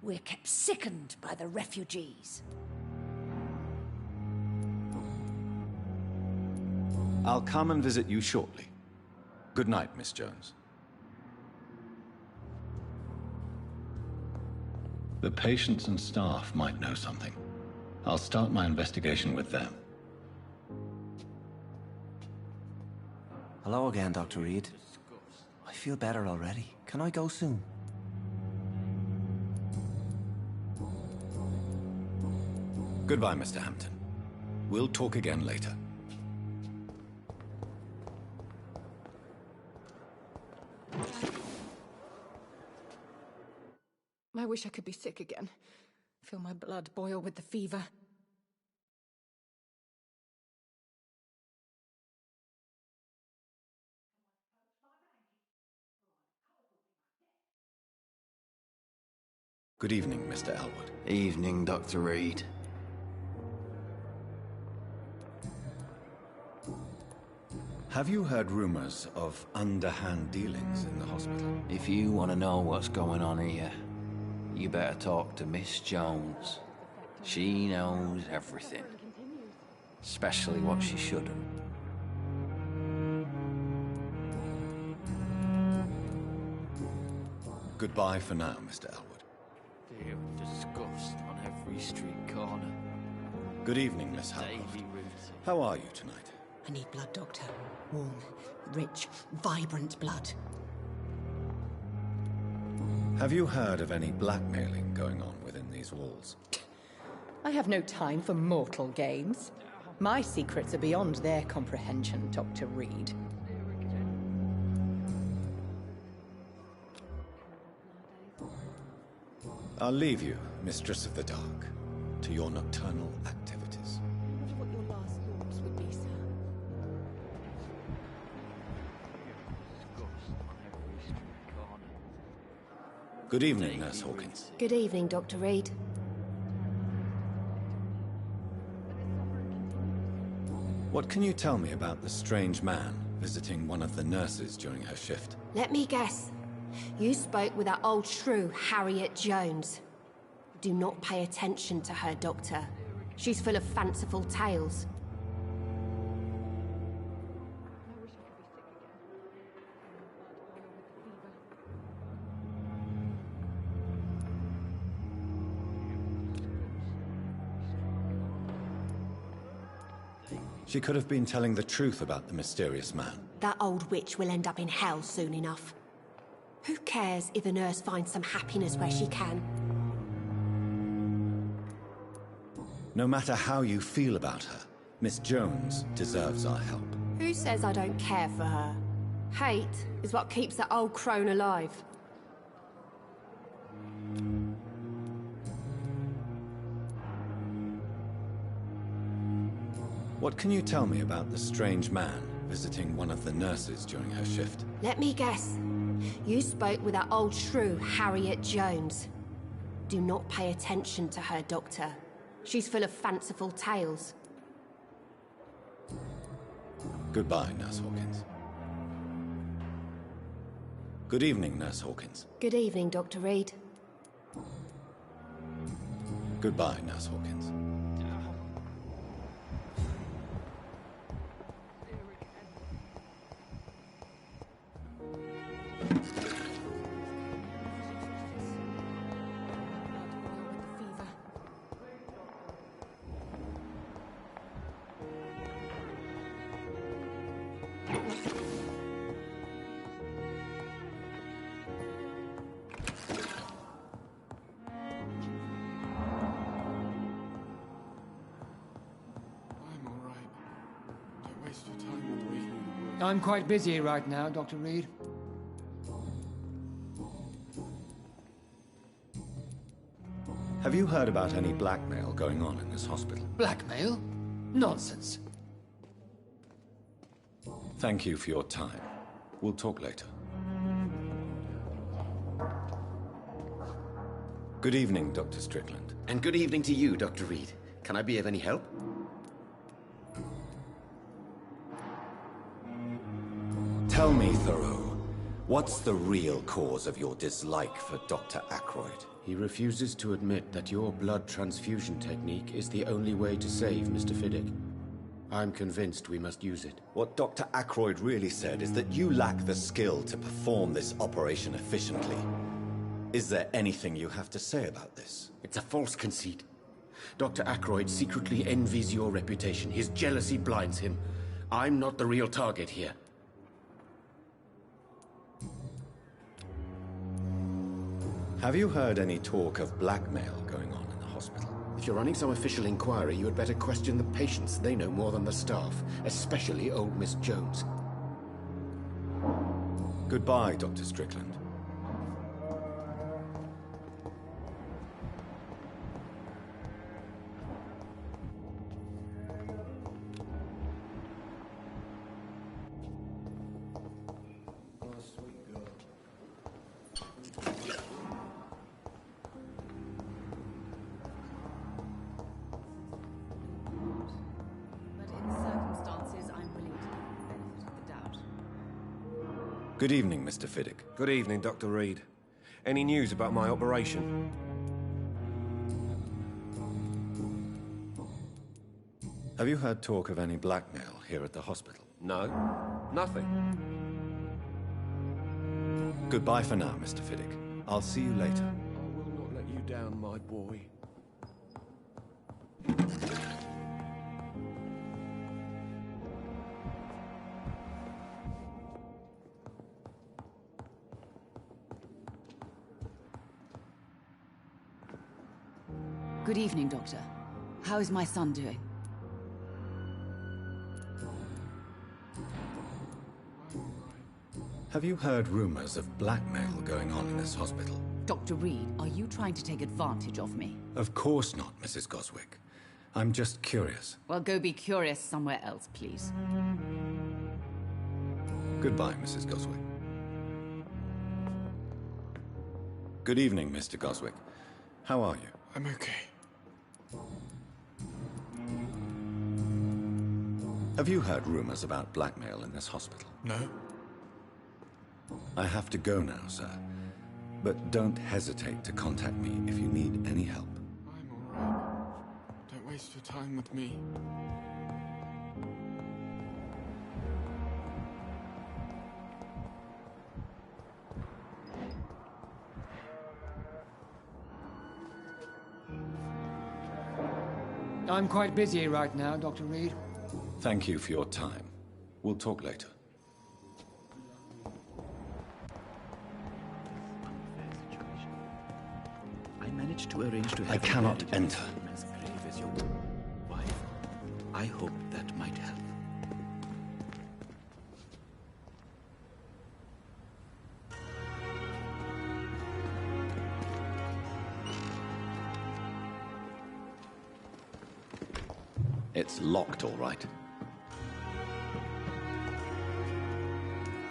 We're kept sickened by the refugees. I'll come and visit you shortly. Good night, Miss Jones. The patients and staff might know something. I'll start my investigation with them. Hello again, Dr. Reed. I feel better already. Can I go soon? Goodbye, Mr. Hampton. We'll talk again later. I wish I could be sick again. Feel my blood boil with the fever. Good evening, Mr. Elwood. Evening, Dr. Reed. Have you heard rumors of underhand dealings in the hospital? If you want to know what's going on here, you better talk to Miss Jones. She knows everything. Especially what she shouldn't. Goodbye for now, Mr. Elwood. Fear of disgust on every street corner. Good evening, Miss Howard. How are you tonight? I need blood, Doctor. Warm, rich, vibrant blood. Have you heard of any blackmailing going on within these walls? I have no time for mortal games. My secrets are beyond their comprehension, Dr. Reed. I'll leave you, Mistress of the Dark, to your nocturnal activities. What your last thoughts would be, sir. Good evening, Nurse Hawkins. Good evening, Dr. Reed. What can you tell me about the strange man visiting one of the nurses during her shift? Let me guess. You spoke with that old shrew, Harriet Jones. Do not pay attention to her, Doctor. She's full of fanciful tales. She could have been telling the truth about the mysterious man. That old witch will end up in hell soon enough. Who cares if a nurse finds some happiness where she can? No matter how you feel about her, Miss Jones deserves our help. Who says I don't care for her? Hate is what keeps that old crone alive. What can you tell me about the strange man visiting one of the nurses during her shift? Let me guess. You spoke with that old shrew, Harriet Jones. Do not pay attention to her, Doctor. She's full of fanciful tales. Goodbye, Nurse Hawkins. Good evening, Nurse Hawkins. Good evening, Dr. Reed. Goodbye, Nurse Hawkins. I'm quite busy right now, Dr. Reed. Have you heard about any blackmail going on in this hospital? Blackmail? Nonsense. Thank you for your time. We'll talk later. Good evening, Dr. Strickland. And good evening to you, Dr. Reed. Can I be of any help? Tell me, Thoreau, what's the real cause of your dislike for Dr. Ackroyd? He refuses to admit that your blood transfusion technique is the only way to save Mr. Fiddick. I'm convinced we must use it. What Dr. Ackroyd really said is that you lack the skill to perform this operation efficiently. Is there anything you have to say about this? It's a false conceit. Dr. Ackroyd secretly envies your reputation. His jealousy blinds him. I'm not the real target here. Have you heard any talk of blackmail going on in the hospital? If you're running some official inquiry, you had better question the patients. They know more than the staff, especially old Miss Jones. Goodbye, Dr. Strickland. Good evening, Mr. Fiddick. Good evening, Dr. Reed. Any news about my operation? Have you heard talk of any blackmail here at the hospital? No, nothing. Goodbye for now, Mr. Fiddick. I'll see you later. I will not let you down, my boy. Good evening, Doctor. How is my son doing? Have you heard rumors of blackmail going on in this hospital? Dr. Reed, are you trying to take advantage of me? Of course not, Mrs. Goswick. I'm just curious. Well, go be curious somewhere else, please. Goodbye, Mrs. Goswick. Good evening, Mr. Goswick. How are you? I'm okay. Have you heard rumors about blackmail in this hospital? No. I have to go now, sir. But don't hesitate to contact me if you need any help. I'm all right. Don't waste your time with me. I'm quite busy right now, Dr. Reed. Thank you for your time. We'll talk later. managed to arrange to have I cannot enter. as grave as your wife. I hope that might help. It's locked, all right.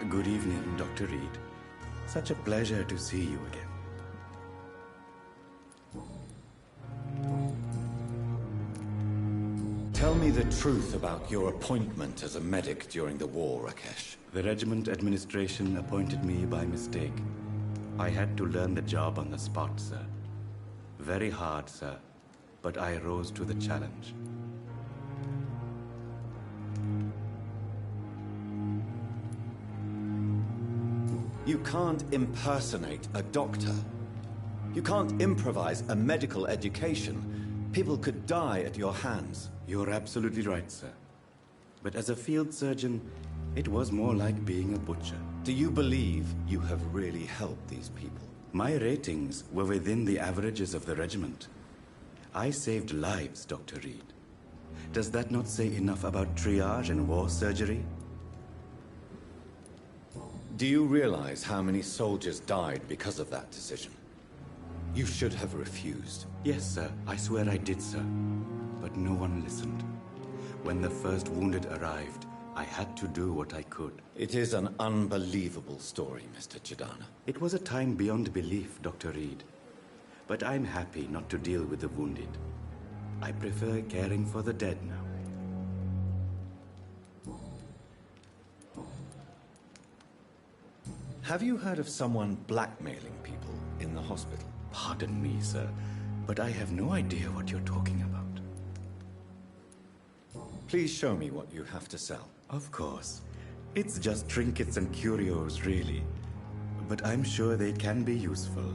Good evening, Dr. Reed. Such a pleasure to see you again. Tell me the truth about your appointment as a medic during the war, Rakesh. The regiment administration appointed me by mistake. I had to learn the job on the spot, sir. Very hard, sir, but I rose to the challenge. You can't impersonate a doctor. You can't improvise a medical education. People could die at your hands. You're absolutely right, sir. But as a field surgeon, it was more like being a butcher. Do you believe you have really helped these people? My ratings were within the averages of the regiment. I saved lives, Dr. Reed. Does that not say enough about triage and war surgery? Do you realize how many soldiers died because of that decision? You should have refused. Yes, sir. I swear I did, sir. But no one listened. When the first wounded arrived, I had to do what I could. It is an unbelievable story, Mr. Chidana. It was a time beyond belief, Dr. Reed. But I'm happy not to deal with the wounded. I prefer caring for the dead now. Have you heard of someone blackmailing people in the hospital? Pardon me, sir, but I have no idea what you're talking about. Please show me what you have to sell. Of course. It's just trinkets and curios, really. But I'm sure they can be useful.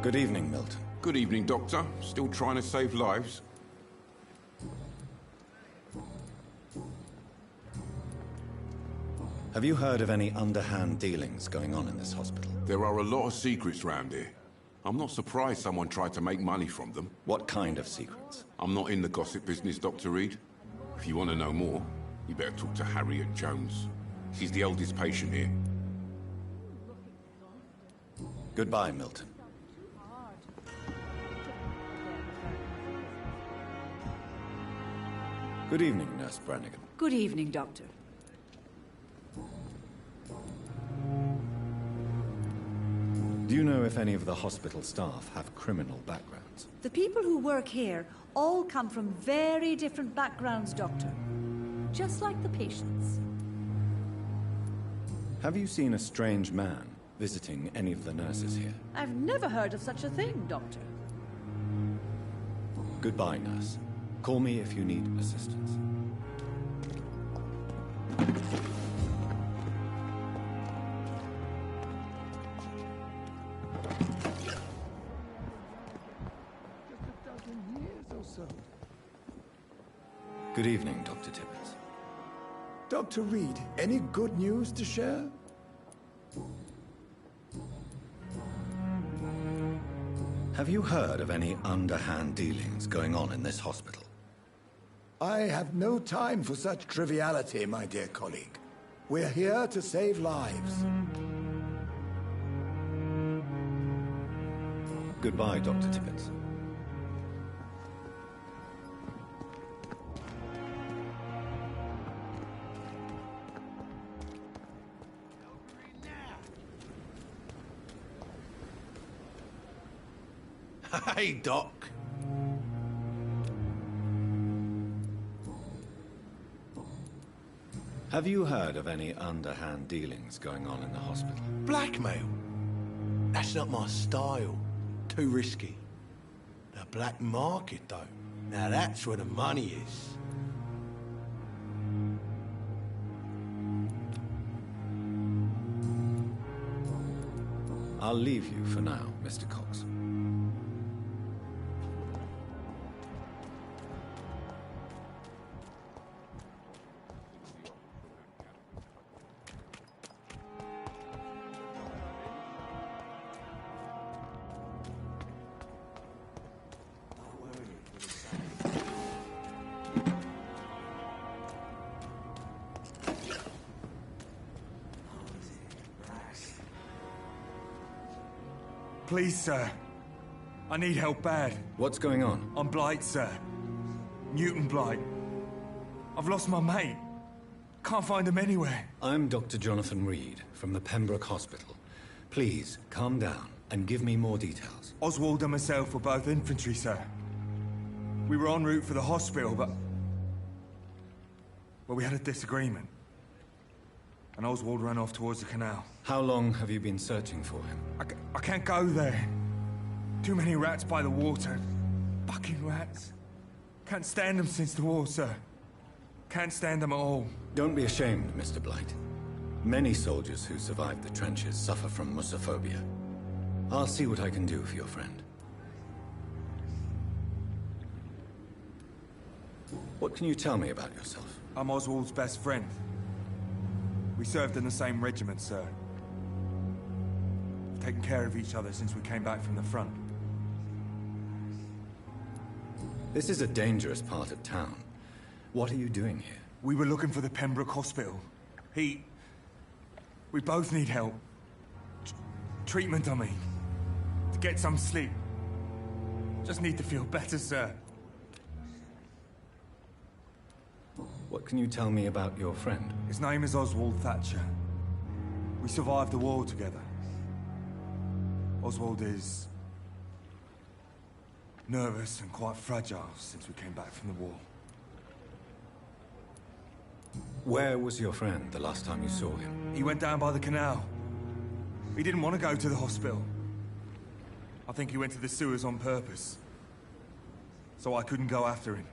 Good evening, Milton. Good evening, Doctor. Still trying to save lives? Have you heard of any underhand dealings going on in this hospital? There are a lot of secrets round here. I'm not surprised someone tried to make money from them. What kind of secrets? I'm not in the gossip business, Dr. Reed. If you want to know more, you better talk to Harriet Jones. She's the oldest patient here. Goodbye, Milton. Good evening, Nurse Brannigan. Good evening, Doctor. Do you know if any of the hospital staff have criminal backgrounds? The people who work here all come from very different backgrounds, Doctor. Just like the patients. Have you seen a strange man visiting any of the nurses here? I've never heard of such a thing, Doctor. Goodbye, nurse. Call me if you need assistance. Good evening, Dr. Tibbets. Dr. Reed, any good news to share? Have you heard of any underhand dealings going on in this hospital? I have no time for such triviality, my dear colleague. We're here to save lives. Goodbye, Dr. Tibbets. Hey, Doc. Have you heard of any underhand dealings going on in the hospital? Blackmail? That's not my style. Too risky. The black market, though. Now that's where the money is. I'll leave you for now, Mr. Cox. Please, sir. I need help bad. What's going on? I'm Blight, sir. Newton Blight. I've lost my mate. Can't find him anywhere. I'm Dr. Jonathan Reed from the Pembroke Hospital. Please, calm down and give me more details. Oswald and myself were both infantry, sir. We were en route for the hospital, but... well, we had a disagreement. And Oswald ran off towards the canal. How long have you been searching for him? I can't go there. Too many rats by the water. Fucking rats. Can't stand them since the war, sir. Can't stand them at all. Don't be ashamed, Mr. Blight. Many soldiers who survived the trenches suffer from musophobia. I'll see what I can do for your friend. What can you tell me about yourself? I'm Oswald's best friend. We served in the same regiment, sir. We've taken care of each other since we came back from the front. This is a dangerous part of town. What are you doing here? We were looking for the Pembroke Hospital. We both need help. Treatment, I mean. To get some sleep. Just need to feel better, sir. What can you tell me about your friend? His name is Oswald Thatcher. We survived the war together. Oswald is... nervous and quite fragile since we came back from the war. Where was your friend the last time you saw him? He went down by the canal. He didn't want to go to the hospital. I think he went to the sewers on purpose. So I couldn't go after him.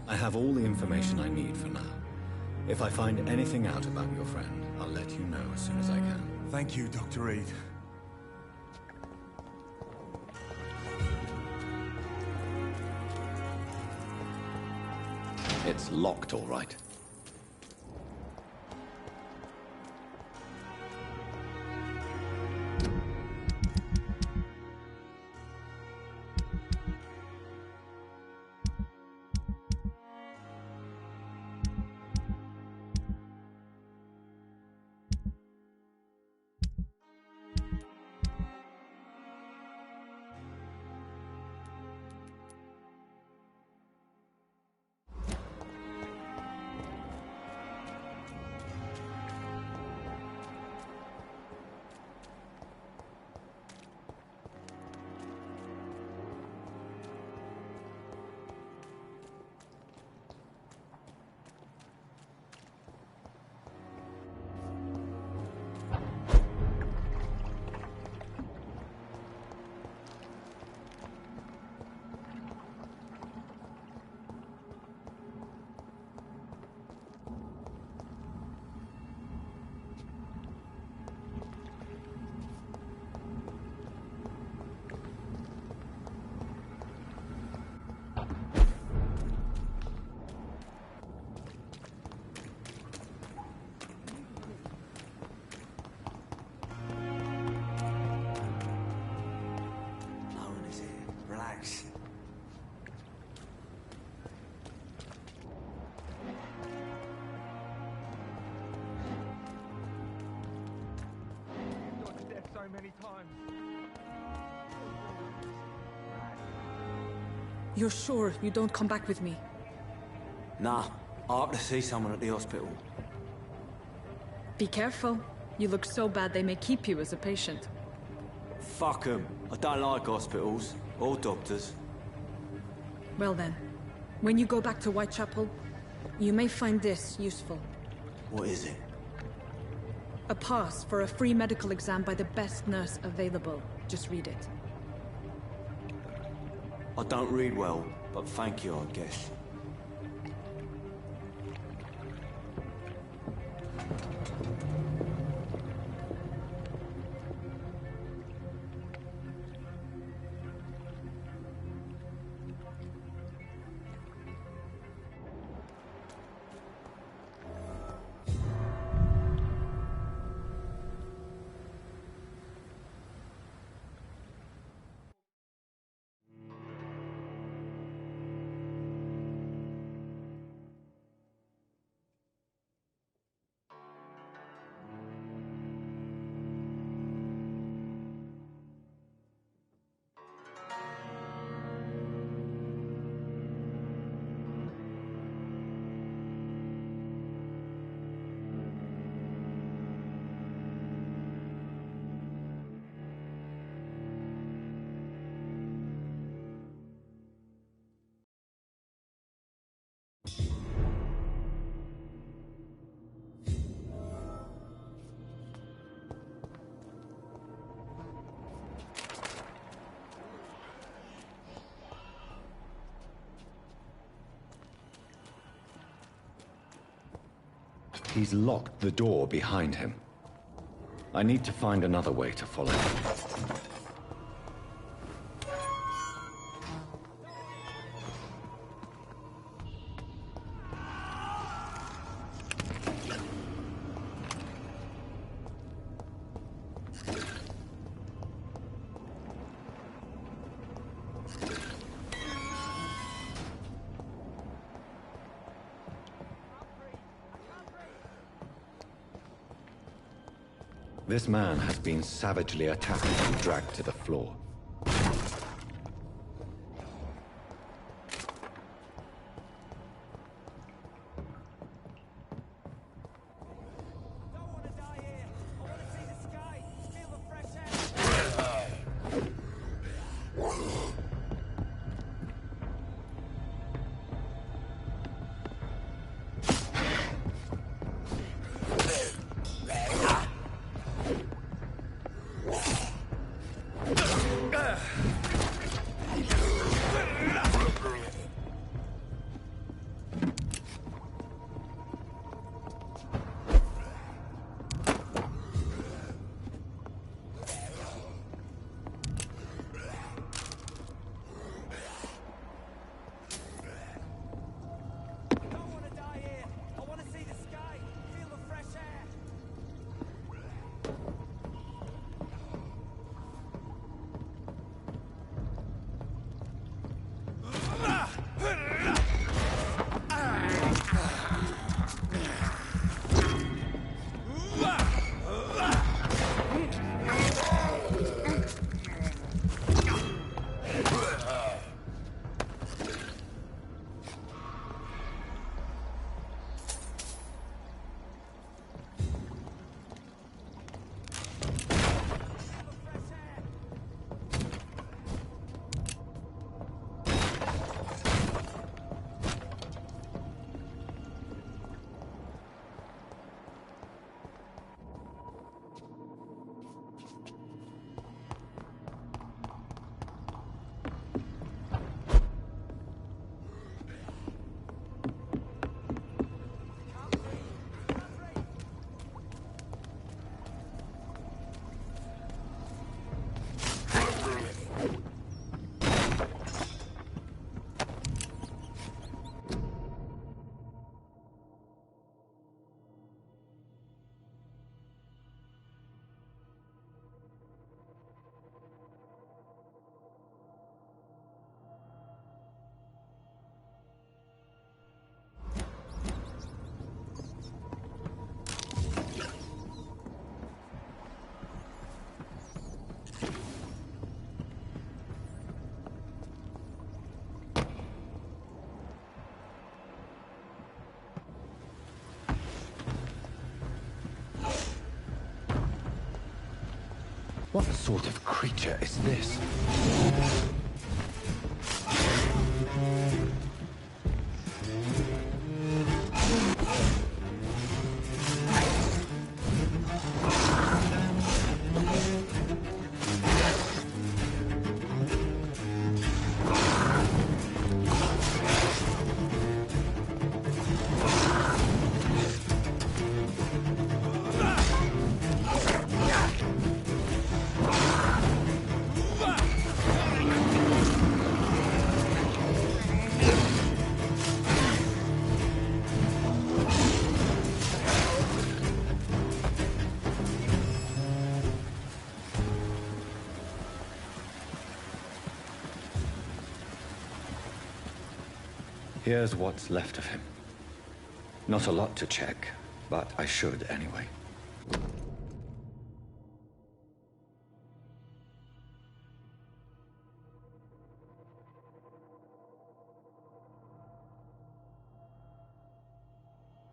I have all the information I need for now. If I find anything out about your friend, I'll let you know as soon as I can. Thank you, Dr. Reed. It's locked, all right. You're sure you don't come back with me? Nah, I have to see someone at the hospital. Be careful. You look so bad they may keep you as a patient. Fuck 'em. I don't like hospitals. Or doctors. Well then, when you go back to Whitechapel, You may find this useful. What is it? A pass for a free medical exam by the best nurse available. Just read it. I don't read well, but thank you, I guess. He's locked the door behind him. I need to find another way to follow him. This man has been savagely attacked and dragged to the floor. What sort of creature is this? Here's what's left of him. Not a lot to check, but I should anyway.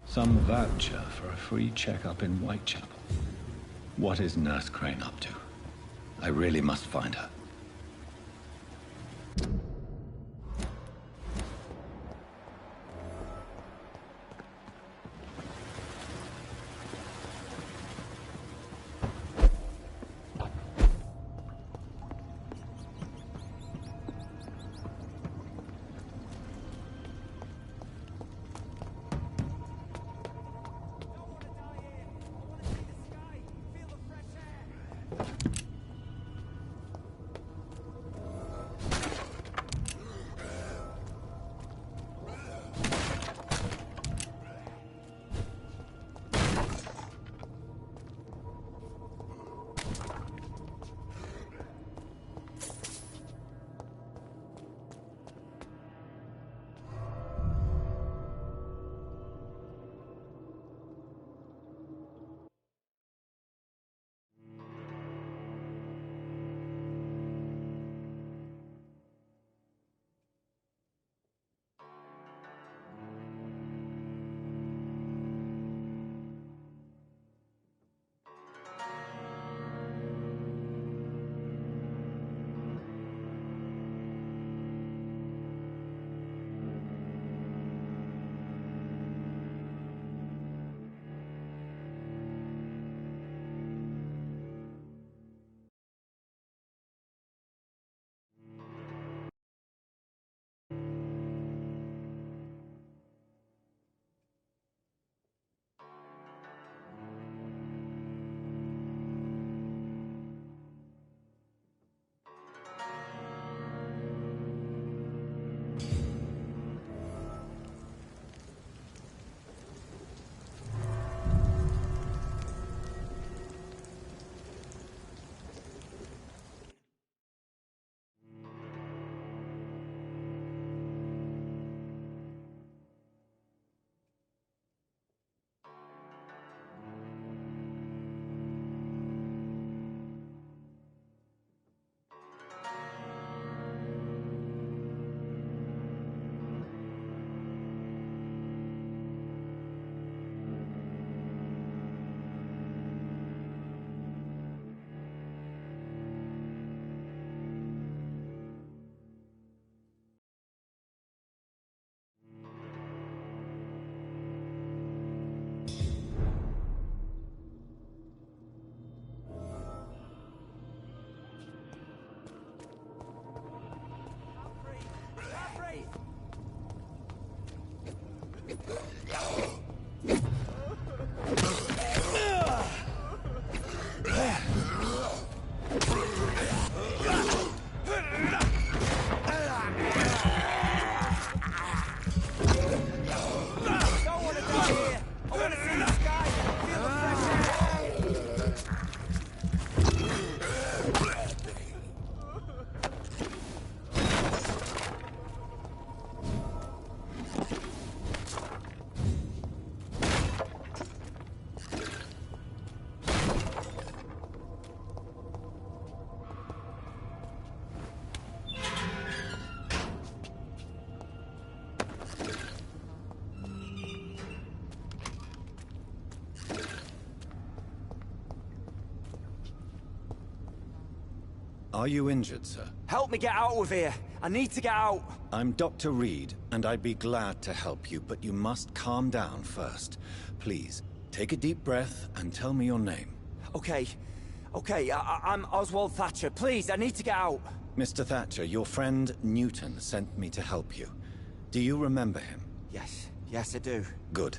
Some voucher for a free checkup in Whitechapel. What is Nurse Crane up to? I really must find her. Are you injured, sir? Help me get out of here. I need to get out. I'm Dr. Reed, and I'd be glad to help you, but you must calm down first. Please, take a deep breath and tell me your name. Okay. I'm Oswald Thatcher. Please, I need to get out. Mr. Thatcher, your friend Newton sent me to help you. Do you remember him? Yes, I do. Good.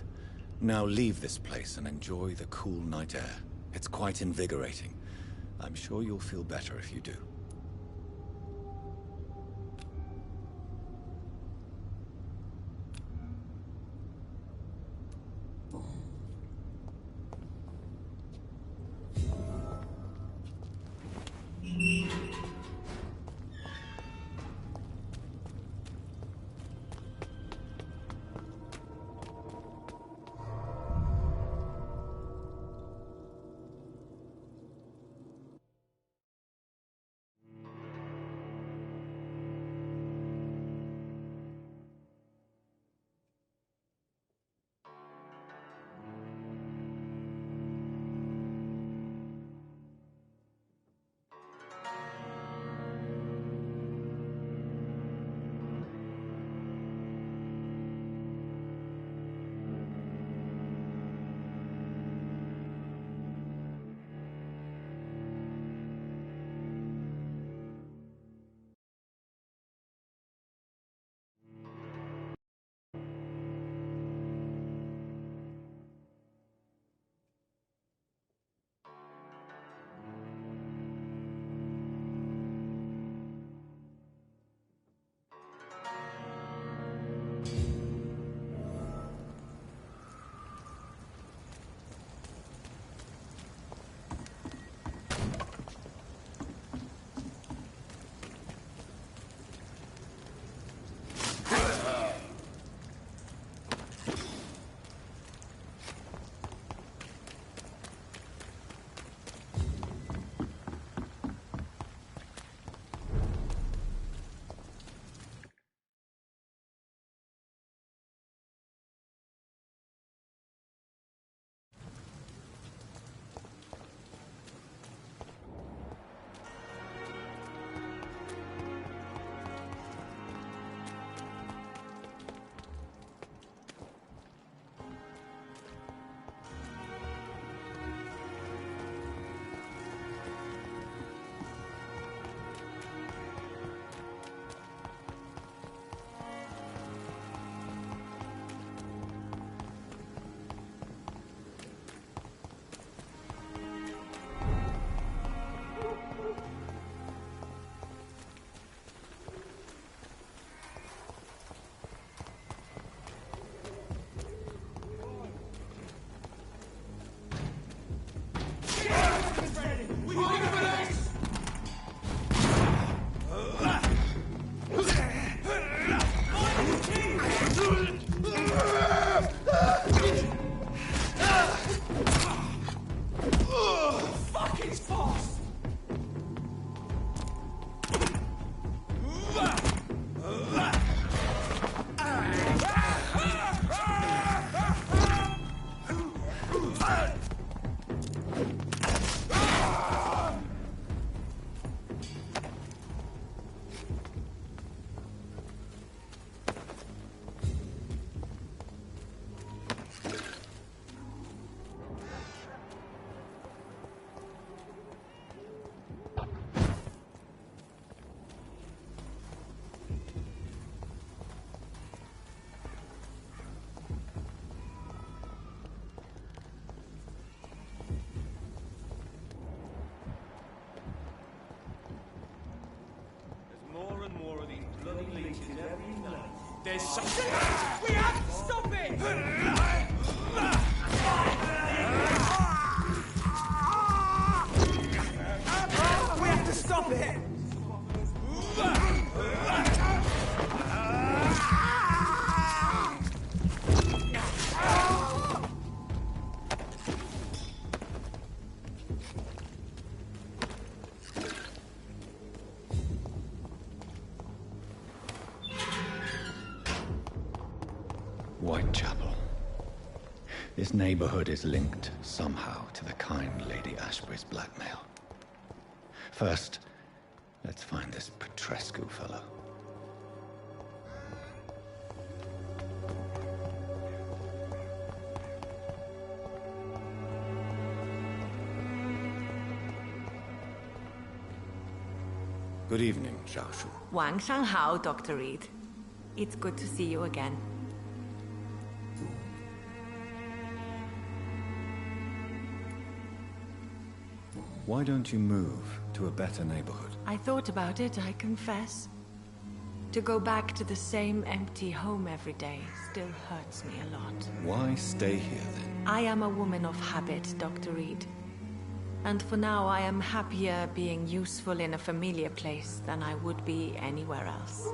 Now leave this place and enjoy the cool night air. It's quite invigorating. I'm sure you'll feel better if you do. There's something. We have to stop it! We have to stop it! Whitechapel. This neighborhood is linked somehow to the kind Lady Ashbury's blackmail. First, let's find this Petrescu fellow. Good evening, Xiaoshu. 晚上好, Dr. Reed. It's good to see you again. Why don't you move to a better neighborhood? I thought about it, I confess. To go back to the same empty home every day still hurts me a lot. Why stay here then? I am a woman of habit, Dr. Reed. And for now, I am happier being useful in a familiar place than I would be anywhere else.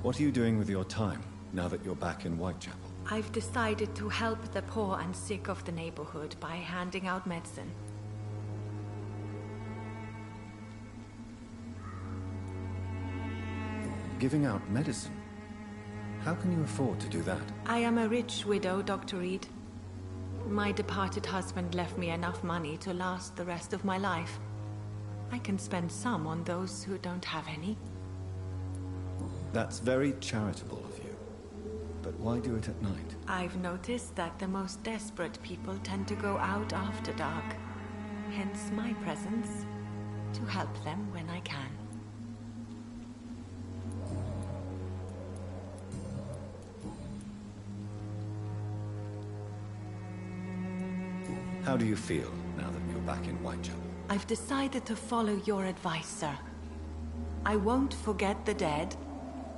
What are you doing with your time, now that you're back in Whitechapel? I've decided to help the poor and sick of the neighborhood by handing out medicine. Giving out medicine? How can you afford to do that? I am a rich widow, Dr. Reed. My departed husband left me enough money to last the rest of my life. I can spend some on those who don't have any. That's very charitable of you. But why do it at night? I've noticed that the most desperate people tend to go out after dark. Hence my presence, to help them when I can. How do you feel now that you're back in Whitechapel? I've decided to follow your advice, sir. I won't forget the dead,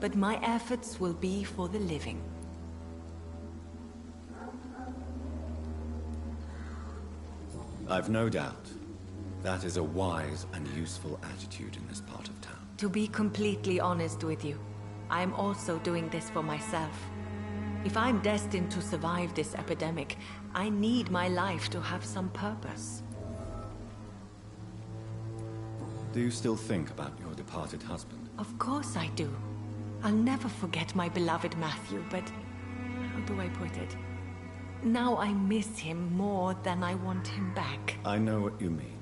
but my efforts will be for the living. I've no doubt. That is a wise and useful attitude in this part of town. To be completely honest with you, I am also doing this for myself. If I'm destined to survive this epidemic, I need my life to have some purpose. Do you still think about your departed husband? Of course I do. I'll never forget my beloved Matthew, but how do I put it? Now I miss him more than I want him back. I know what you mean.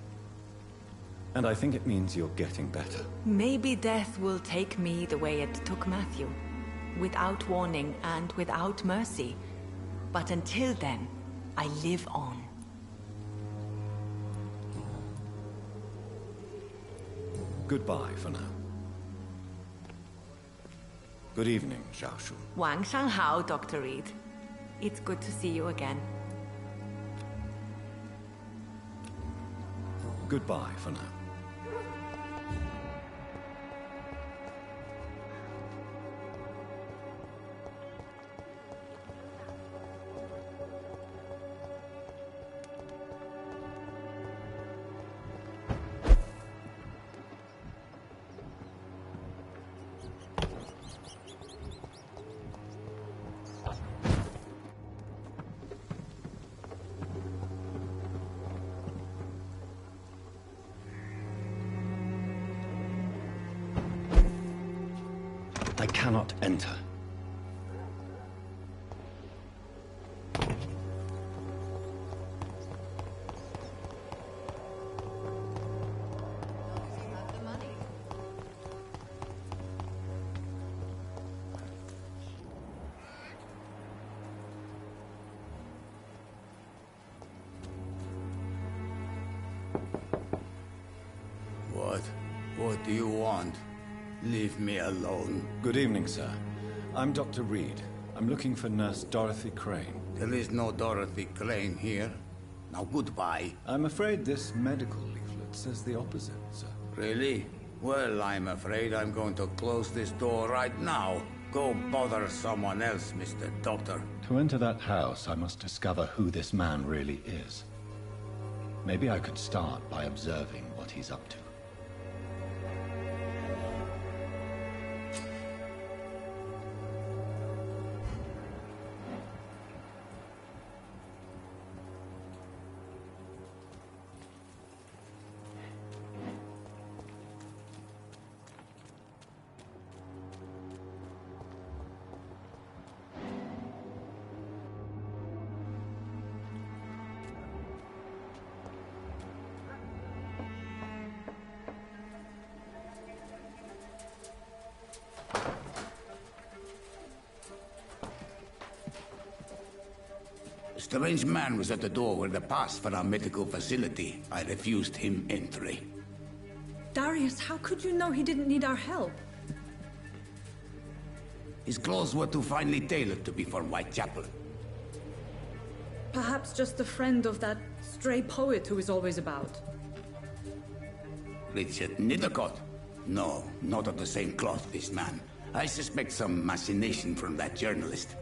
And I think it means you're getting better. Maybe death will take me the way it took Matthew. Without warning and without mercy. But until then, I live on. Goodbye for now. Good evening, Xiaoshu. 晚上好, Dr. Reed. It's good to see you again. Goodbye for now. I cannot enter. What do you want? Leave me alone. Good evening, sir. I'm Dr. Reed. I'm looking for Nurse Dorothy Crane. There is no Dorothy Crane here. Now goodbye. I'm afraid this medical leaflet says the opposite, sir. Really? Well, I'm afraid I'm going to close this door right now. Go bother someone else, Mr. Doctor. To enter that house, I must discover who this man really is. Maybe I could start by observing what he's up to. A strange man was at the door with a pass for our medical facility. I refused him entry. Darius, how could you know he didn't need our help? His clothes were too finely tailored to be for Whitechapel. Perhaps just a friend of that stray poet who is always about. Richard Nithercott? No, not of the same cloth, this man. I suspect some machination from that journalist.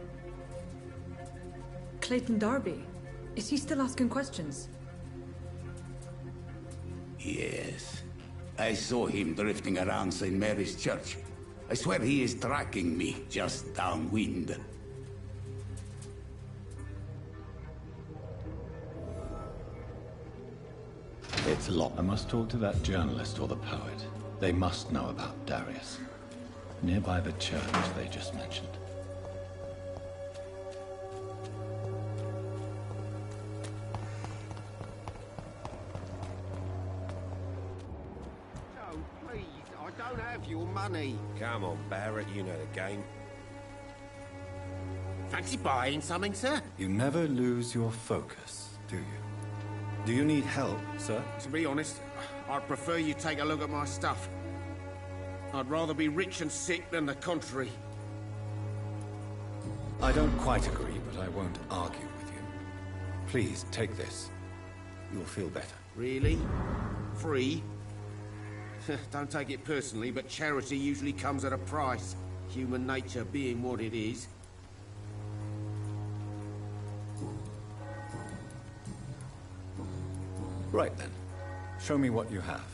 Clayton Darby. Is he still asking questions? Yes. I saw him drifting around St. Mary's Church. I swear he is tracking me just downwind. It's locked. I must talk to that journalist or the poet. They must know about Darius. Nearby the church they just mentioned. Joe, please, I don't have your money. Come on, Barrett, you know the game. Fancy buying something, sir? You never lose your focus, do you? Do you need help, sir? To be honest, I'd prefer you take a look at my stuff. I'd rather be rich and sick than the contrary. I don't quite agree, but I won't argue with you. Please, take this. You'll feel better. Really? Free? Don't take it personally, but charity usually comes at a price. Human nature being what it is. Right then. Show me what you have.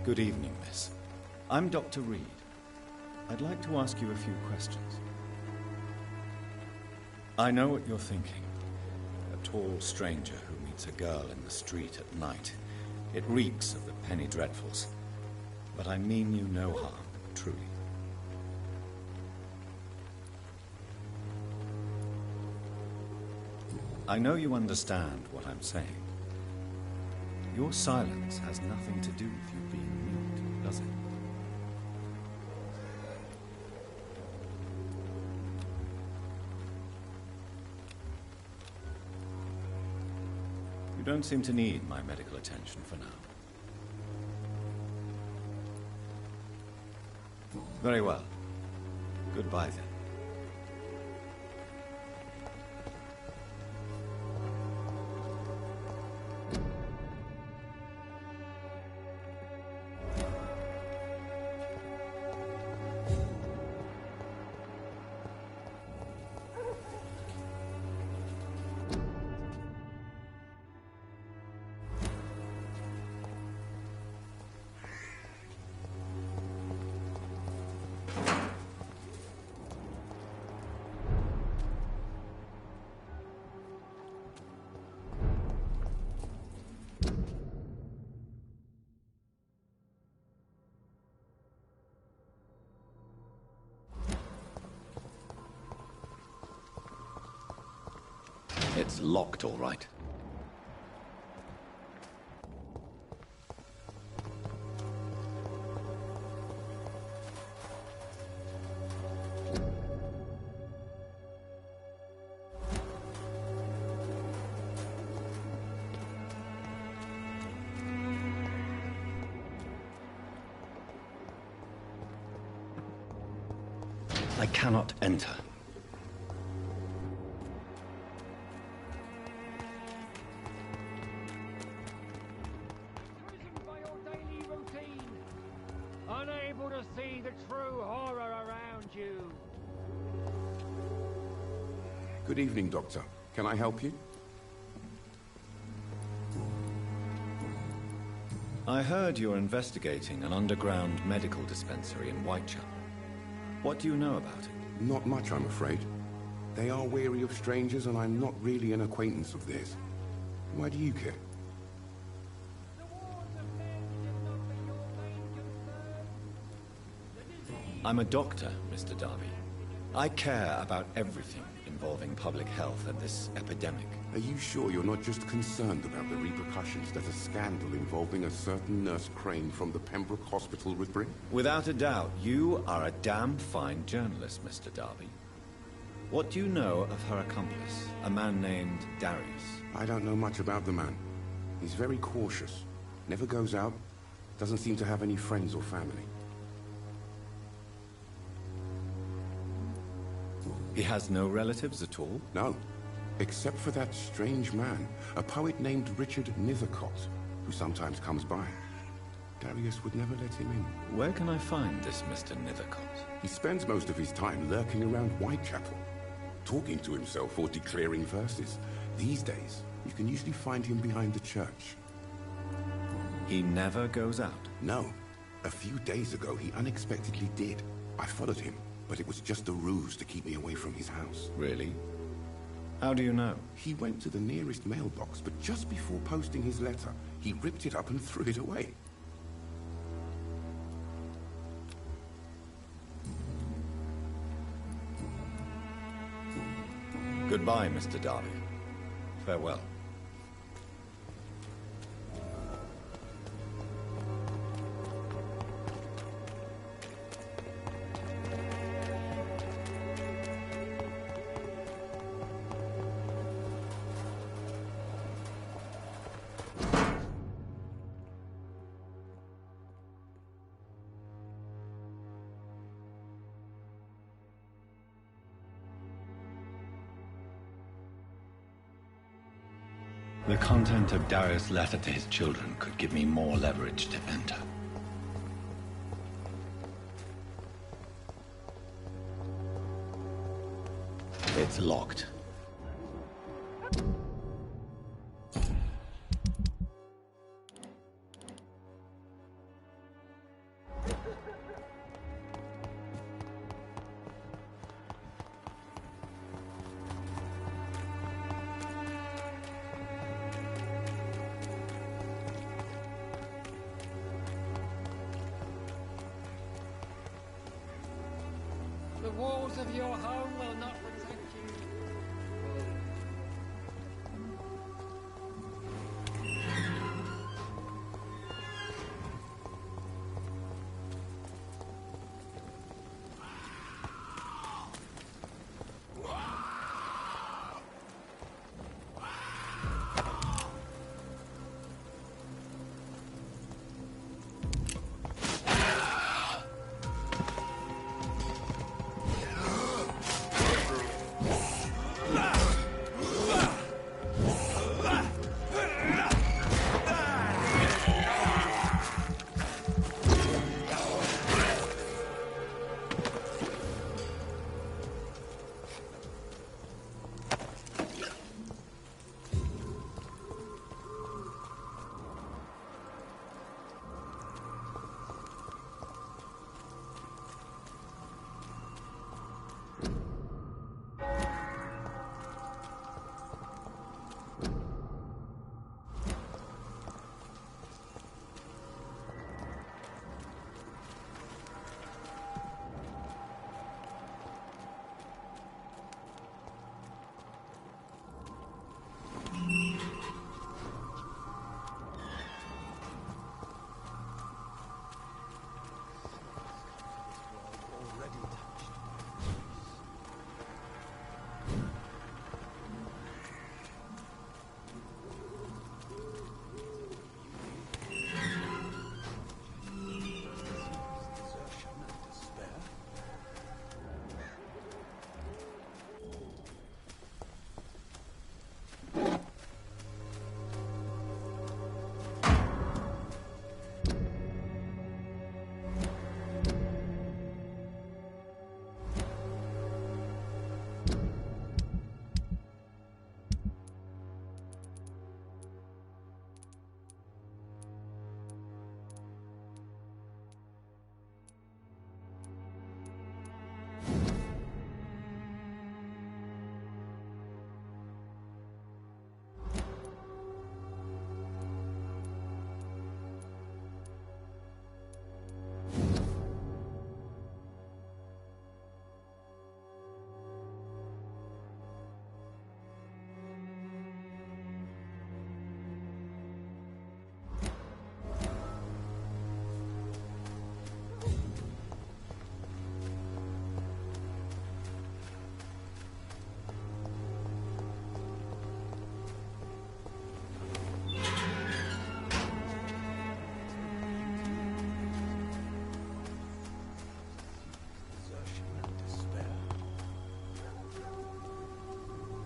Good evening, miss. I'm Dr. Reed. I'd like to ask you a few questions. I know what you're thinking. A tall stranger who meets a girl in the street at night. It reeks of the penny dreadfuls. But I mean you no harm, truly. I know you understand what I'm saying. Your silence has nothing to do with you being mute, does it? You don't seem to need my medical attention for now. Very well. Goodbye then. It's locked, all right. I cannot enter. Unable to see the true horror around you. Good evening, Doctor. Can I help you? I heard you're investigating an underground medical dispensary in Whitechapel. What do you know about it? Not much, I'm afraid. They are wary of strangers, and I'm not really an acquaintance of theirs. Why do you care? I'm a doctor, Mr. Darby. I care about everything involving public health and this epidemic. Are you sure you're not just concerned about the repercussions that a scandal involving a certain Nurse Crane from the Pembroke Hospital would bring? Without a doubt, you are a damn fine journalist, Mr. Darby. What do you know of her accomplice, a man named Darius? I don't know much about the man. He's very cautious. Never goes out. Doesn't seem to have any friends or family. He has no relatives at all? No. Except for that strange man, a poet named Richard Nethercott, who sometimes comes by. Darius would never let him in. Where can I find this Mr. Nethercott? He spends most of his time lurking around Whitechapel, talking to himself or declaring verses. These days, you can usually find him behind the church. He never goes out? No. A few days ago, he unexpectedly did. I followed him, but it was just a ruse to keep me away from his house. Really? How do you know? He went to the nearest mailbox, but just before posting his letter, he ripped it up and threw it away. Goodbye, Mr. Darby. Farewell. The content of Darius' letter to his children could give me more leverage to enter. It's locked. The walls of your home will not protect you.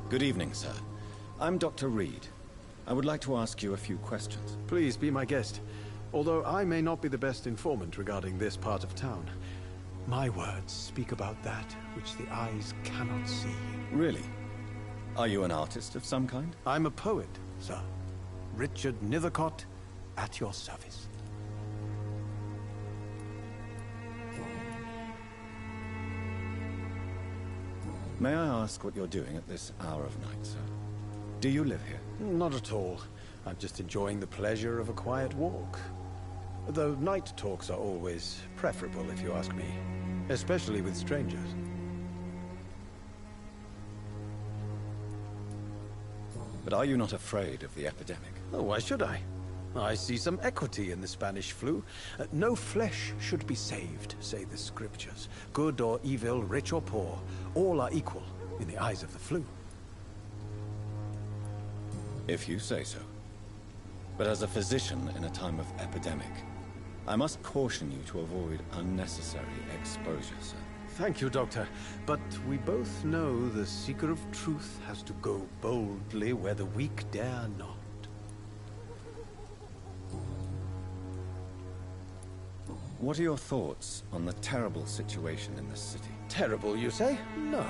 Good evening, sir. I'm Dr. Reed. I would like to ask you a few questions. Please be my guest. Although I may not be the best informant regarding this part of town, my words speak about that which the eyes cannot see. Really? Are you an artist of some kind? I'm a poet, sir. Richard Nethercott, at your service. May I ask what you're doing at this hour of night, sir? Do you live here? Not at all. I'm just enjoying the pleasure of a quiet walk. Though night talks are always preferable, if you ask me. Especially with strangers. But are you not afraid of the epidemic? Oh, why should I? I see some equity in the Spanish flu. No flesh should be saved, say the scriptures. Good or evil, rich or poor, all are equal in the eyes of the flu. If you say so. But as a physician in a time of epidemic, I must caution you to avoid unnecessary exposure, sir. Thank you, Doctor. But we both know the seeker of truth has to go boldly where the weak dare not. What are your thoughts on the terrible situation in this city? Terrible, you say? No.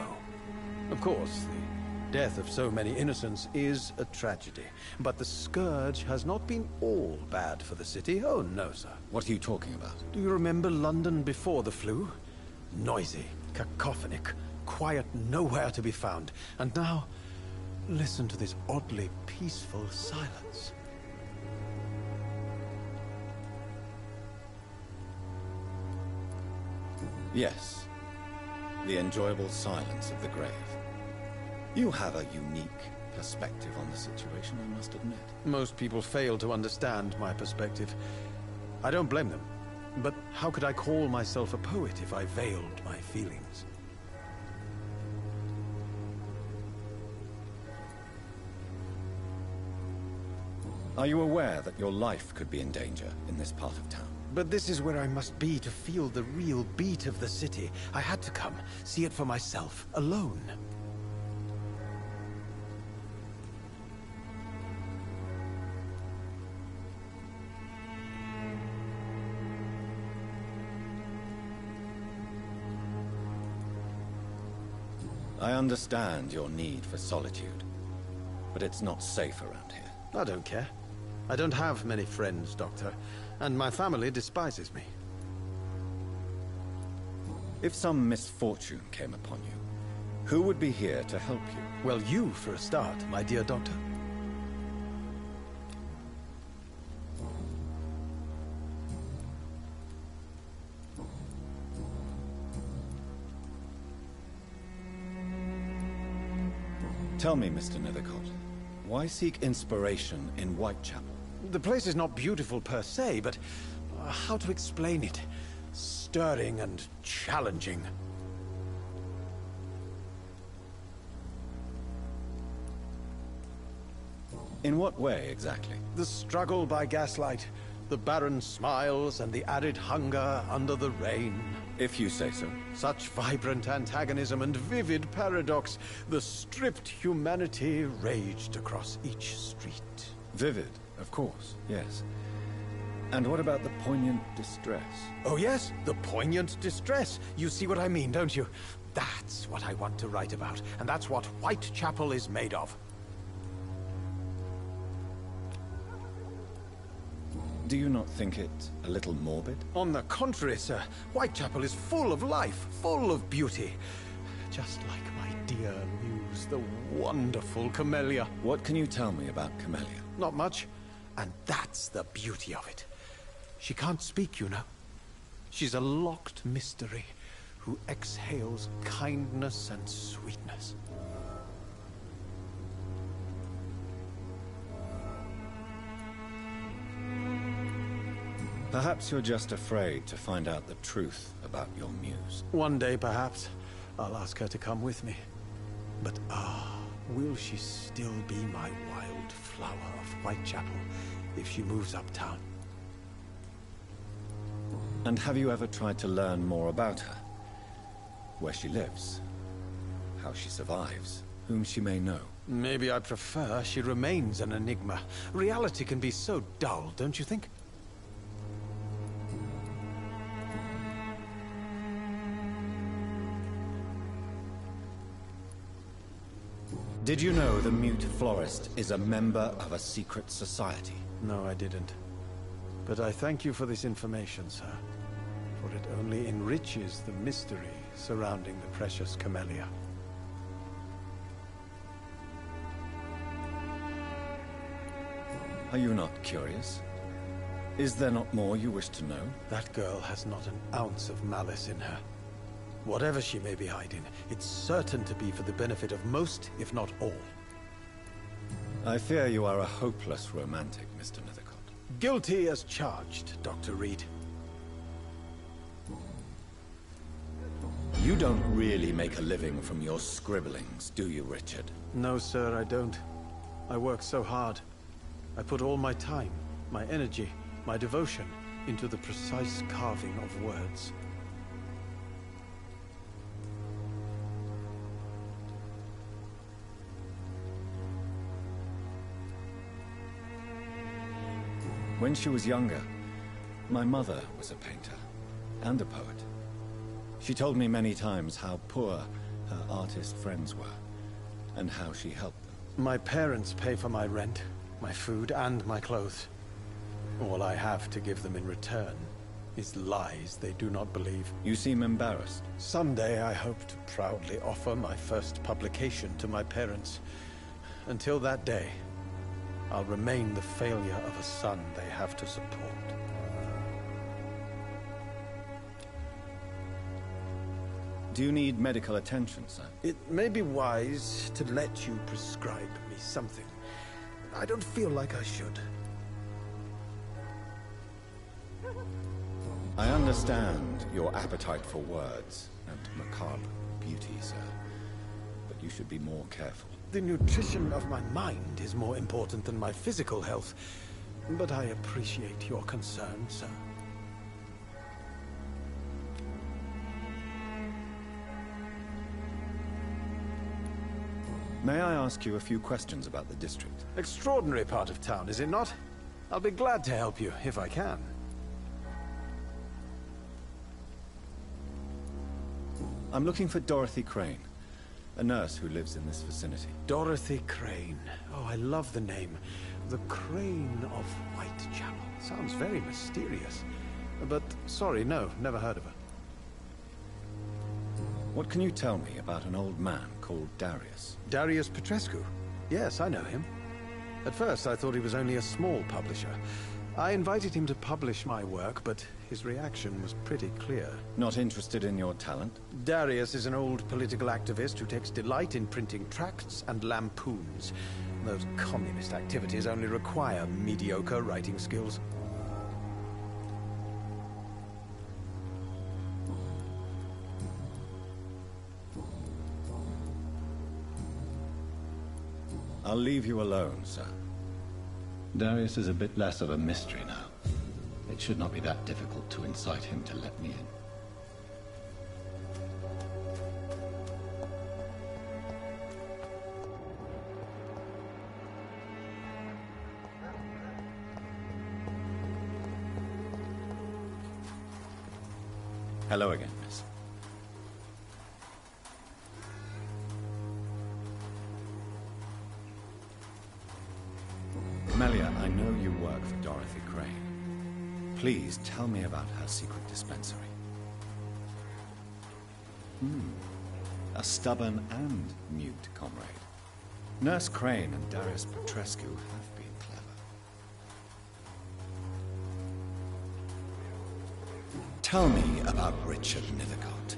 Of course, the death of so many innocents is a tragedy. But the scourge has not been all bad for the city. Oh, no, sir. What are you talking about? Do you remember London before the flu? Noisy, cacophonic, quiet nowhere to be found. And now, listen to this oddly peaceful silence. Yes. The enjoyable silence of the grave. You have a unique perspective on the situation, I must admit. Most people fail to understand my perspective. I don't blame them. But how could I call myself a poet if I veiled my feelings? Are you aware that your life could be in danger in this part of town? But this is where I must be to feel the real beat of the city. I had to come, see it for myself, alone. I understand your need for solitude, but it's not safe around here. I don't care. I don't have many friends, Doctor, and my family despises me. If some misfortune came upon you, who would be here to help you? Well, you for a start, my dear Doctor. Tell me, Mr. Nethercott, why seek inspiration in Whitechapel? The place is not beautiful per se, but how to explain it? Stirring and challenging. In what way, exactly? The struggle by gaslight, the barren smiles and the arid hunger under the rain. If you say so. Such vibrant antagonism and vivid paradox. The stripped humanity raged across each street. Vivid, of course, yes. And what about the poignant distress? Oh yes, the poignant distress. You see what I mean, don't you? That's what I want to write about, and that's what Whitechapel is made of. Do you not think it a little morbid? On the contrary, sir. Whitechapel is full of life, full of beauty. Just like my dear muse, the wonderful Camellia. What can you tell me about Camellia? Not much. And that's the beauty of it. She can't speak, you know. She's a locked mystery who exhales kindness and sweetness. Perhaps you're just afraid to find out the truth about your muse. One day, perhaps, I'll ask her to come with me. But will she still be my wild flower of Whitechapel if she moves uptown? And have you ever tried to learn more about her? Where she lives? How she survives? whom she may know. Maybe I prefer she remains an enigma. Reality can be so dull, don't you think? Did you know the mute florist is a member of a secret society? No, I didn't. But I thank you for this information, sir. For it only enriches the mystery surrounding the precious camellia. Are you not curious? Is there not more you wish to know? That girl has not an ounce of malice in her. Whatever she may be hiding, it's certain to be for the benefit of most, if not all. I fear you are a hopeless romantic, Mr. Nethercott. Guilty as charged, Dr. Reed. You don't really make a living from your scribblings, do you, Richard? No, sir, I don't. I work so hard. I put all my time, my energy, my devotion into the precise carving of words. When she was younger, my mother was a painter and a poet. She told me many times how poor her artist friends were, and how she helped them. My parents pay for my rent, my food, and my clothes. All I have to give them in return is lies they do not believe. You seem embarrassed. Someday I hope to proudly offer my first publication to my parents. Until that day, I'll remain the failure of a son they have to support. Do you need medical attention, sir? It may be wise to let you prescribe me something. I don't feel like I should. I understand your appetite for words and macabre beauty, sir. But you should be more careful. The nutrition of my mind is more important than my physical health. But I appreciate your concern, sir. May I ask you a few questions about the district? Extraordinary part of town, is it not? I'll be glad to help you, if I can. I'm looking for Dorothy Crane, a nurse who lives in this vicinity. Dorothy Crane. Oh, I love the name. The Crane of Whitechapel. Sounds very mysterious. But, sorry, no, never heard of her. What can you tell me about an old man called Darius? Darius Petrescu? Yes, I know him. At first, I thought he was only a small publisher. I invited him to publish my work, but his reaction was pretty clear. Not interested in your talent? Darius is an old political activist who takes delight in printing tracts and lampoons. Those communist activities only require mediocre writing skills. I'll leave you alone, sir. Darius is a bit less of a mystery now. It should not be that difficult to incite him to let me in. Hello again, miss. Melia, I know you work for Dorothy Crane. Please tell me about her secret dispensary. A stubborn and mute comrade. Nurse Crane and Darius Petrescu have been clever. Tell me about Richard Nethercott.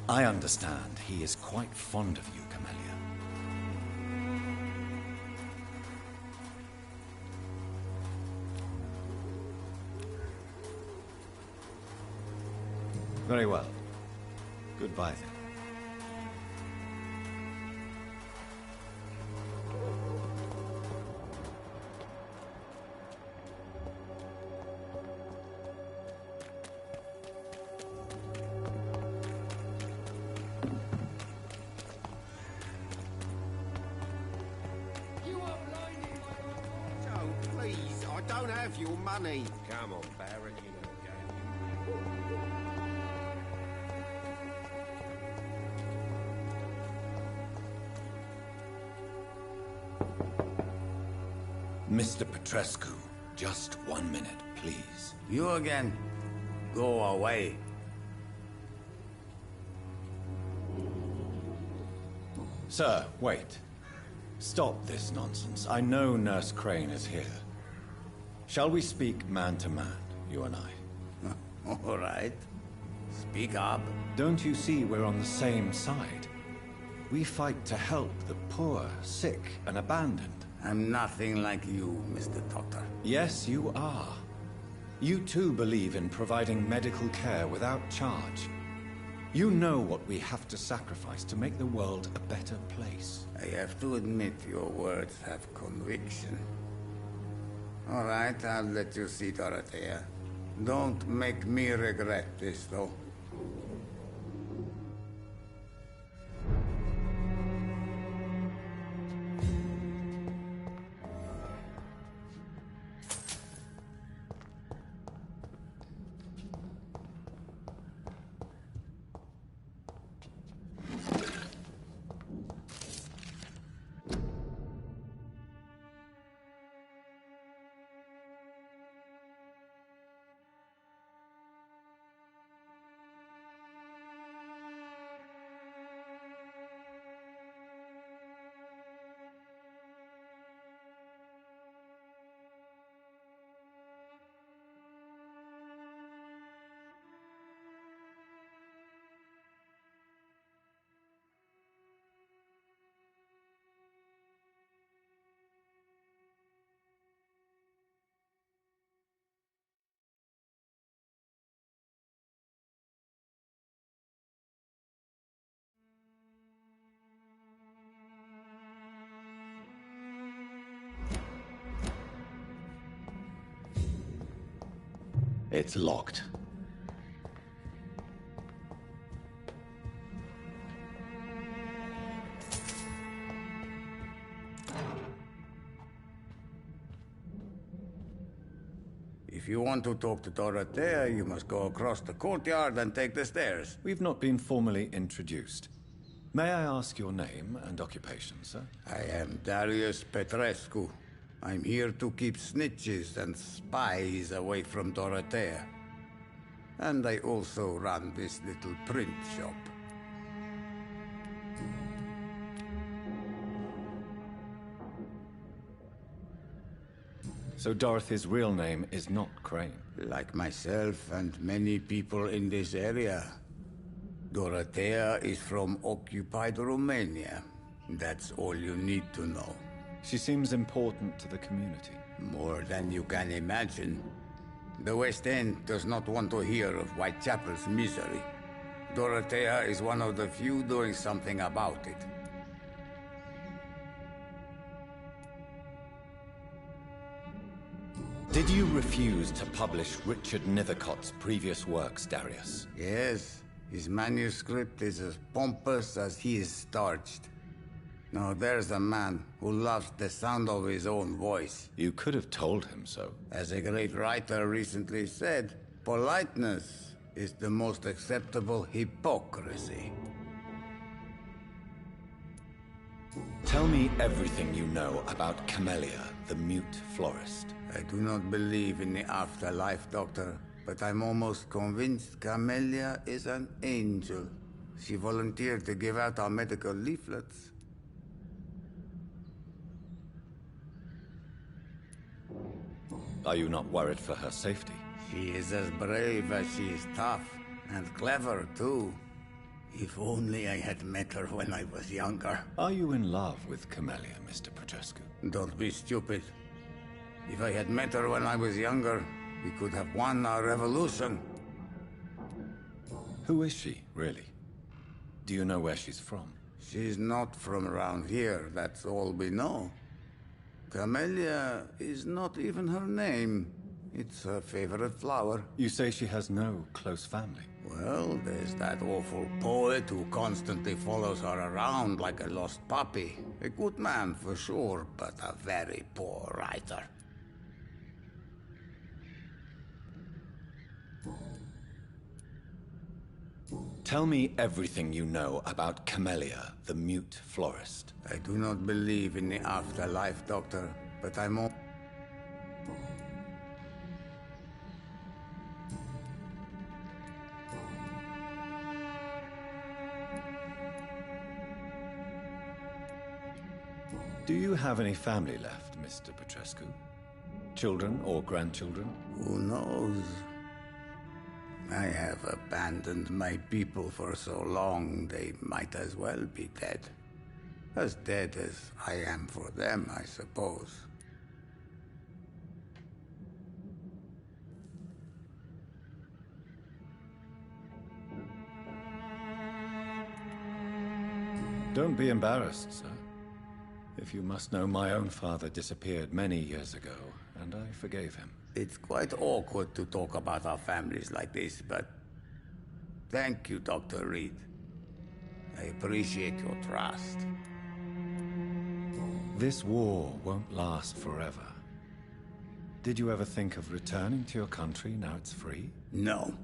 I understand he is quite fond of you, Camellia. Very well. Goodbye, then. your money. Come on, Barrett, you know the Mr. Petrescu, just 1 minute, please. You again? Go away. Sir, wait. Stop this nonsense. I know Nurse Crane is here. Shall we speak man to man, you and I? All right. Speak up. Don't you see we're on the same side? We fight to help the poor, sick, and abandoned. I'm nothing like you, Mr. Doctor. Yes, you are. You too believe in providing medical care without charge. You know what we have to sacrifice to make the world a better place. I have to admit your words have conviction. All right, I'll let you see Dorothea. Don't make me regret this, though. It's locked. If you want to talk to Dorothea, you must go across the courtyard and take the stairs. We've not been formally introduced. May I ask your name and occupation, sir? I am Darius Petrescu. I'm here to keep snitches and spies away from Dorothea. And I also run this little print shop. So Dorothy's real name is not Crane? Like myself and many people in this area. Dorothea is from occupied Romania. That's all you need to know. She seems important to the community. More than you can imagine. The West End does not want to hear of Whitechapel's misery. Dorothea is one of the few doing something about it. Did you refuse to publish Richard Nethercott's previous works, Darius? Yes. His manuscript is as pompous as he is starched. Now there's a man who loves the sound of his own voice. You could have told him so. As a great writer recently said, politeness is the most acceptable hypocrisy. Tell me everything you know about Camellia, the mute florist. I do not believe in the afterlife, Doctor, but I'm almost convinced Camellia is an angel. She volunteered to give out our medical leaflets. Are you not worried for her safety? She is as brave as she is tough, and clever, too. If only I had met her when I was younger. Are you in love with Camellia, Mr. Petrescu? Don't be stupid. If I had met her when I was younger, we could have won our revolution. Who is she, really? Do you know where she's from? She's not from around here, that's all we know. Camellia is not even her name. It's her favorite flower. You say she has no close family? Well, there's that awful poet who constantly follows her around like a lost puppy. A good man for sure, but a very poor writer. Tell me everything you know about Camellia, the mute florist. I do not believe in the afterlife, Doctor, but I'm all... Do you have any family left, Mr. Petrescu? Children or grandchildren? Who knows? I have abandoned my people for so long, they might as well be dead. As dead as I am for them, I suppose. Don't be embarrassed, sir. If you must know, my own father disappeared many years ago, and I forgave him. It's quite awkward to talk about our families like this, but... Thank you, Dr. Reed. I appreciate your trust. This war won't last forever. Did you ever think of returning to your country now it's free? No.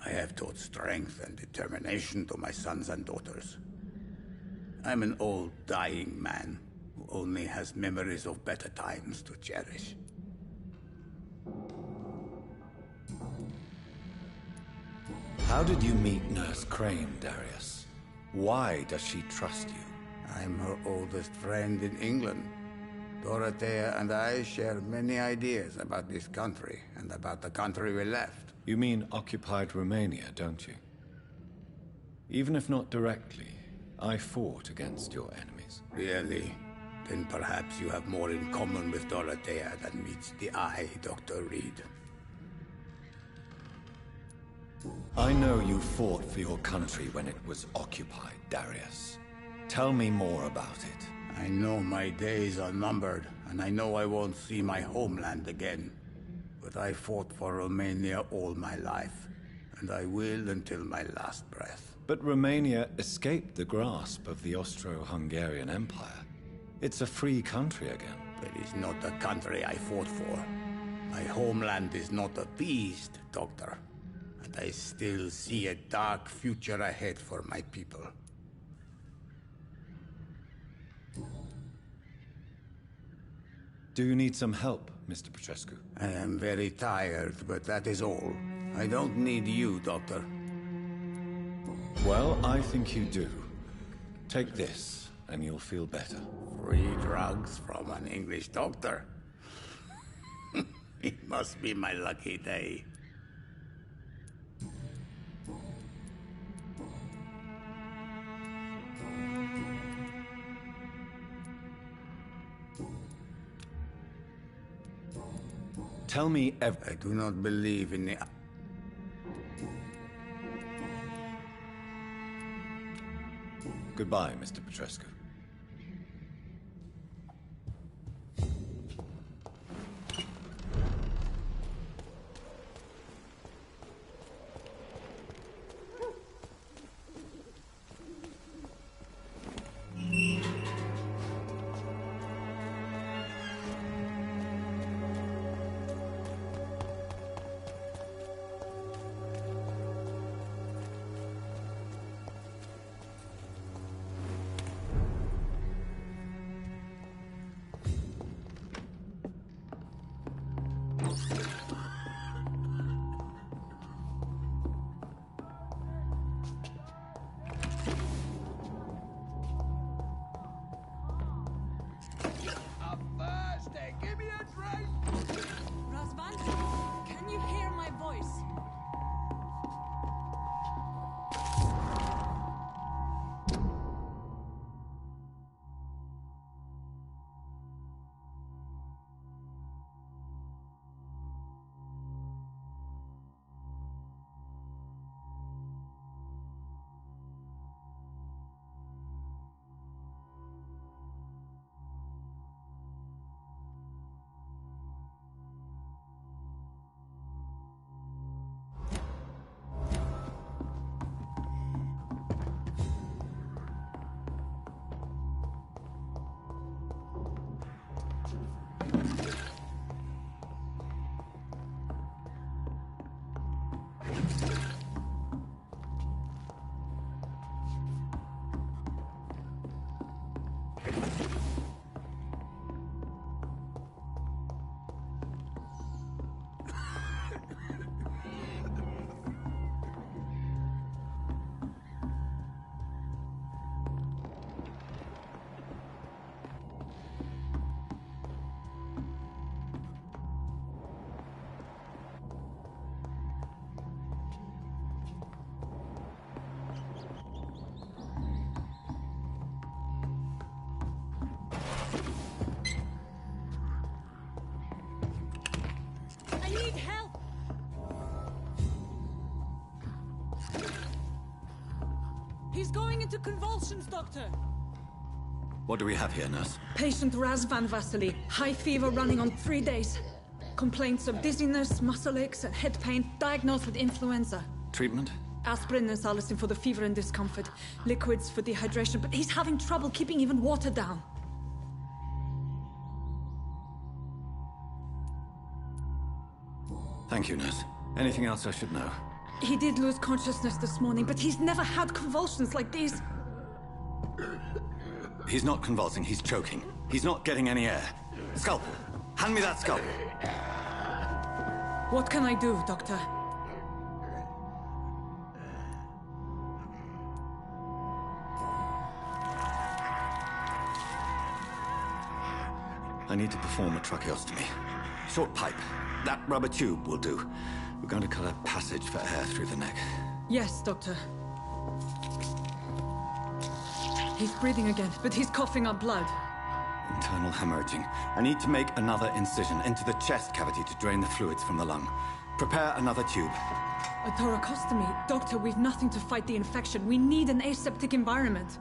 I have taught strength and determination to my sons and daughters. I'm an old, dying man who only has memories of better times to cherish. How did you meet Nurse Crane, Darius? Why does she trust you? I'm her oldest friend in England. Dorothea and I share many ideas about this country and about the country we left. You mean occupied Romania, don't you? Even if not directly, I fought against your enemies. Really? Then perhaps you have more in common with Dorothea than meets the eye, Dr. Reed. I know you fought for your country when it was occupied, Darius. Tell me more about it. I know my days are numbered, and I know I won't see my homeland again. But I fought for Romania all my life, and I will until my last breath. But Romania escaped the grasp of the Austro-Hungarian Empire. It's a free country again. It is not the country I fought for. My homeland is not appeased, Doctor. And I still see a dark future ahead for my people. Do you need some help, Mr. Petrescu? I am very tired, but that is all. I don't need you, Doctor. Well, I think you do. Take this, and you'll feel better. Free drugs from an English doctor? It must be my lucky day. Tell me I do not believe in the... Goodbye, Mr. Petrescu. into convulsions, Doctor. What do we have here, nurse? Patient Raz Van Vasily. High fever running on 3 days. Complaints of dizziness, muscle aches, and head pain. Diagnosed with influenza. Treatment? Aspirin and salicin for the fever and discomfort. Liquids for dehydration, but he's having trouble keeping even water down. Thank you, nurse. Anything else I should know? He did lose consciousness this morning, but he's never had convulsions like these. He's not convulsing, he's choking. He's not getting any air. Scalpel! Hand me that scalpel! What can I do, Doctor? I need to perform a tracheostomy. Short pipe. That rubber tube will do. We're going to cut a passage for air through the neck. Yes, Doctor. He's breathing again, but he's coughing up blood. Internal hemorrhaging. I need to make another incision into the chest cavity to drain the fluids from the lung. Prepare another tube. A thoracostomy? Doctor, we've nothing to fight the infection. We need an aseptic environment.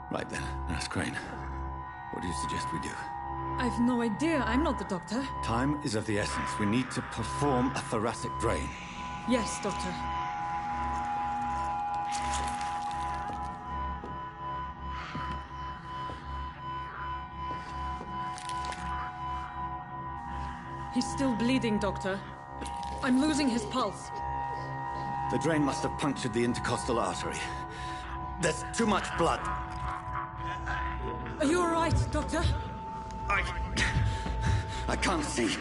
Right then, Nurse Crane. What do you suggest we do? I've no idea. I'm not the doctor. Time is of the essence. We need to perform a thoracic drain. Yes, Doctor. He's still bleeding, Doctor. I'm losing his pulse. The drain must have punctured the intercostal artery. There's too much blood. Are you all right, Doctor? I can't see.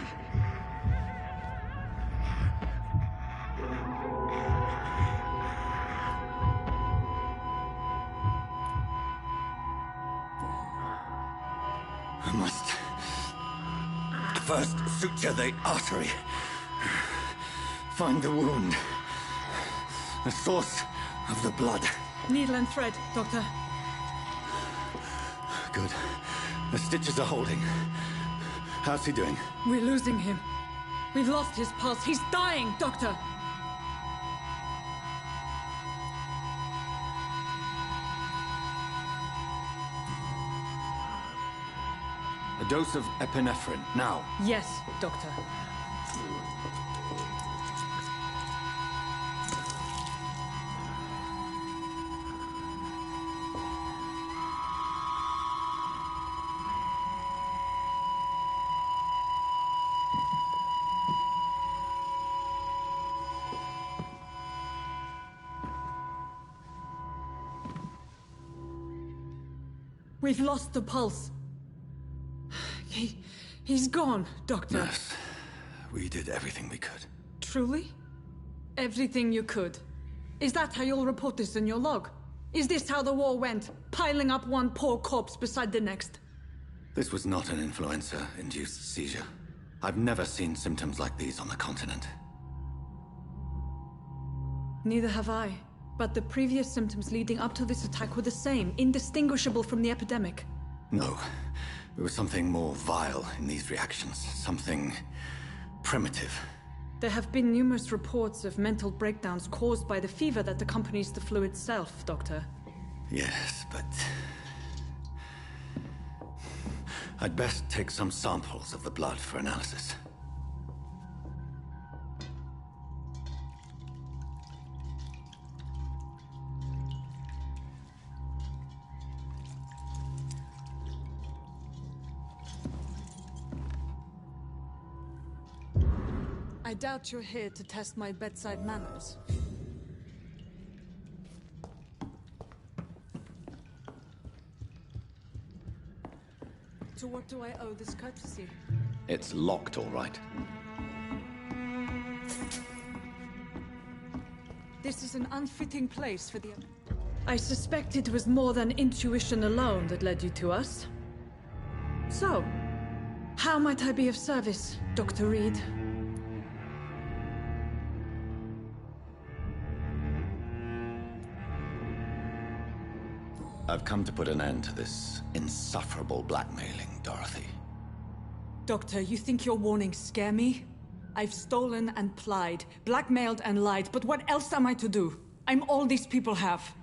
I must first suture the artery. Find the wound. The source of the blood. Needle and thread, Doctor. Good. The stitches are holding. How's he doing? We're losing him. We've lost his pulse. He's dying, Doctor! A dose of epinephrine, now. Yes, Doctor. We've lost the pulse. He's gone, Doctor. Nurse, we did everything we could. Truly? Everything you could? Is that how you'll report this in your log? Is this how the war went? Piling up one poor corpse beside the next? This was not an influenza-induced seizure. I've never seen symptoms like these on the continent. Neither have I. But the previous symptoms leading up to this attack were the same, indistinguishable from the epidemic. No. There was something more vile in these reactions. Something primitive. There have been numerous reports of mental breakdowns caused by the fever that accompanies the flu itself, Doctor. Yes, but... I'd best take some samples of the blood for analysis. I doubt you're here to test my bedside manners. To what do I owe this courtesy? It's locked, all right. This is an unfitting place for the... I suspect it was more than intuition alone that led you to us. So, how might I be of service, Dr. Reed? I've come to put an end to this insufferable blackmailing, Dorothy. Doctor, you think your warnings scare me? I've stolen and plied, blackmailed and lied, but what else am I to do? I'm all these people have.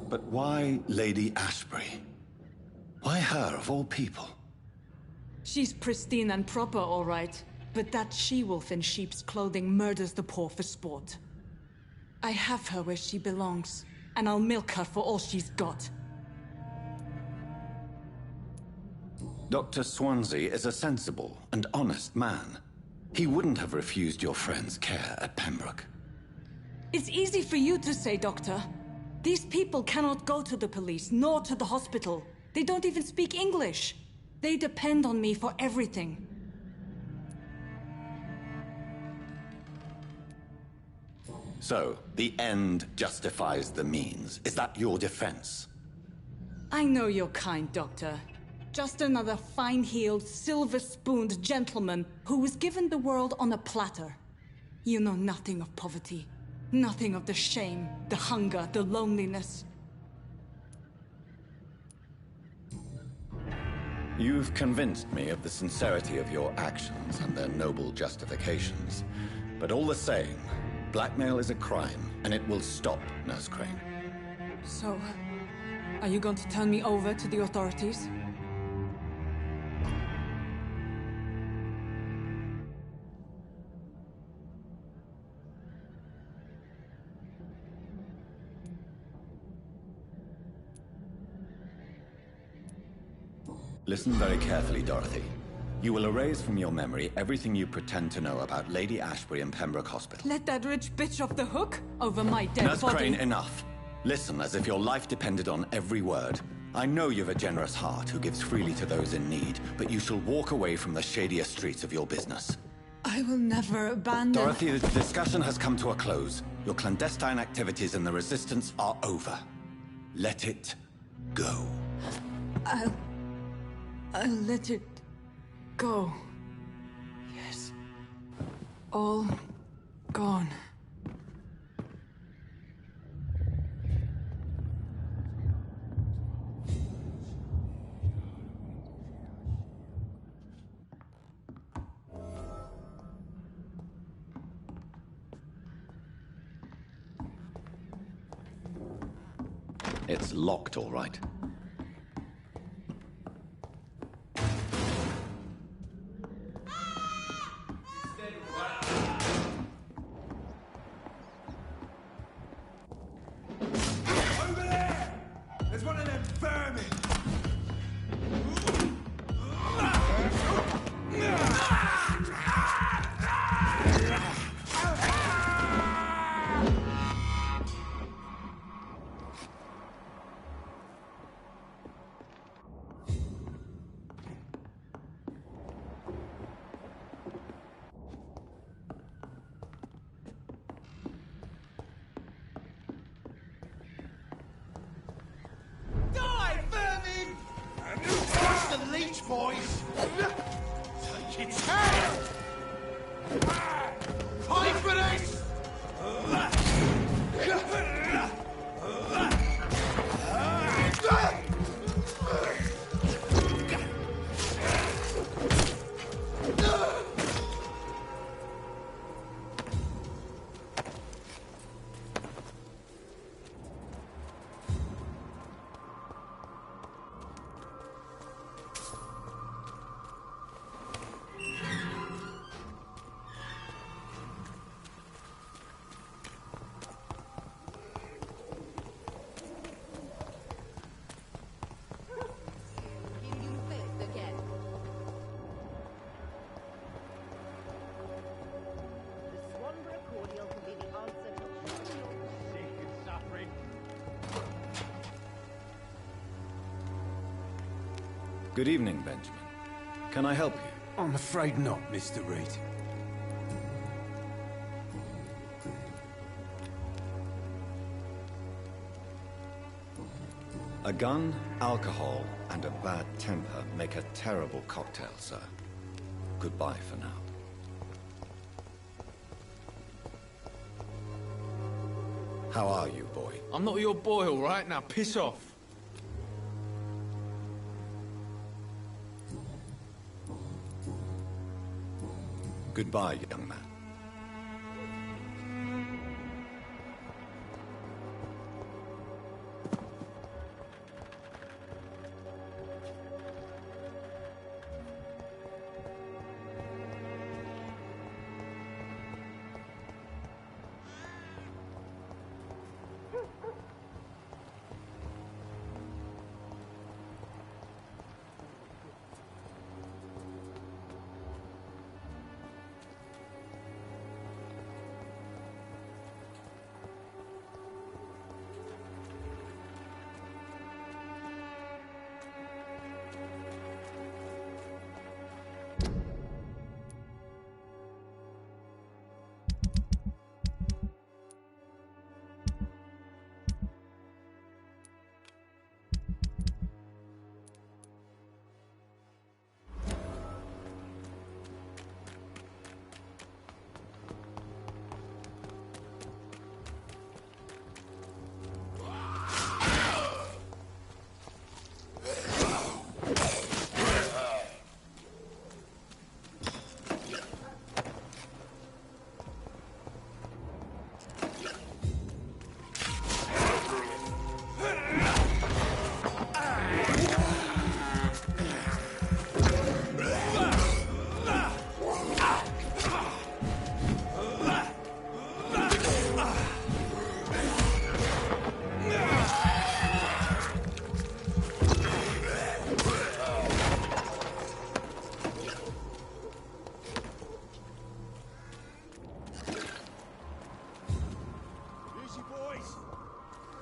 But why Lady Ashbury? Why her, of all people? She's pristine and proper, all right. But that she-wolf in sheep's clothing murders the poor for sport. I have her where she belongs, and I'll milk her for all she's got. Dr. Swansea is a sensible and honest man. He wouldn't have refused your friend's care at Pembroke. It's easy for you to say, Doctor. These people cannot go to the police, nor to the hospital. They don't even speak English. They depend on me for everything. So, the end justifies the means. Is that your defense? I know you're kind, Doctor. Just another fine-heeled, silver-spooned gentleman who was given the world on a platter. You know nothing of poverty. Nothing of the shame, the hunger, the loneliness. You've convinced me of the sincerity of your actions and their noble justifications. But all the same, blackmail is a crime, and it will stop, Nurse Crane. So, are you going to turn me over to the authorities? Listen very carefully, Dorothy. You will erase from your memory everything you pretend to know about Lady Ashbury and Pembroke Hospital. Let that rich bitch off the hook over my dead Nurse body. Crane, enough. Listen as if your life depended on every word. I know you've a generous heart who gives freely to those in need, but you shall walk away from the shadier streets of your business. I will never abandon... Dorothy, the discussion has come to a close. Your clandestine activities in the Resistance are over. Let it go. I'll let it go. Yes. All gone. It's locked, all right. Boys! Take its head! Fight for this! Good evening, Benjamin. Can I help you? I'm afraid not, Mr. Reed. A gun, alcohol, and a bad temper make a terrible cocktail, sir. Goodbye for now. How are you, boy? I'm not your boy, all right? Now piss off. Goodbye, young man.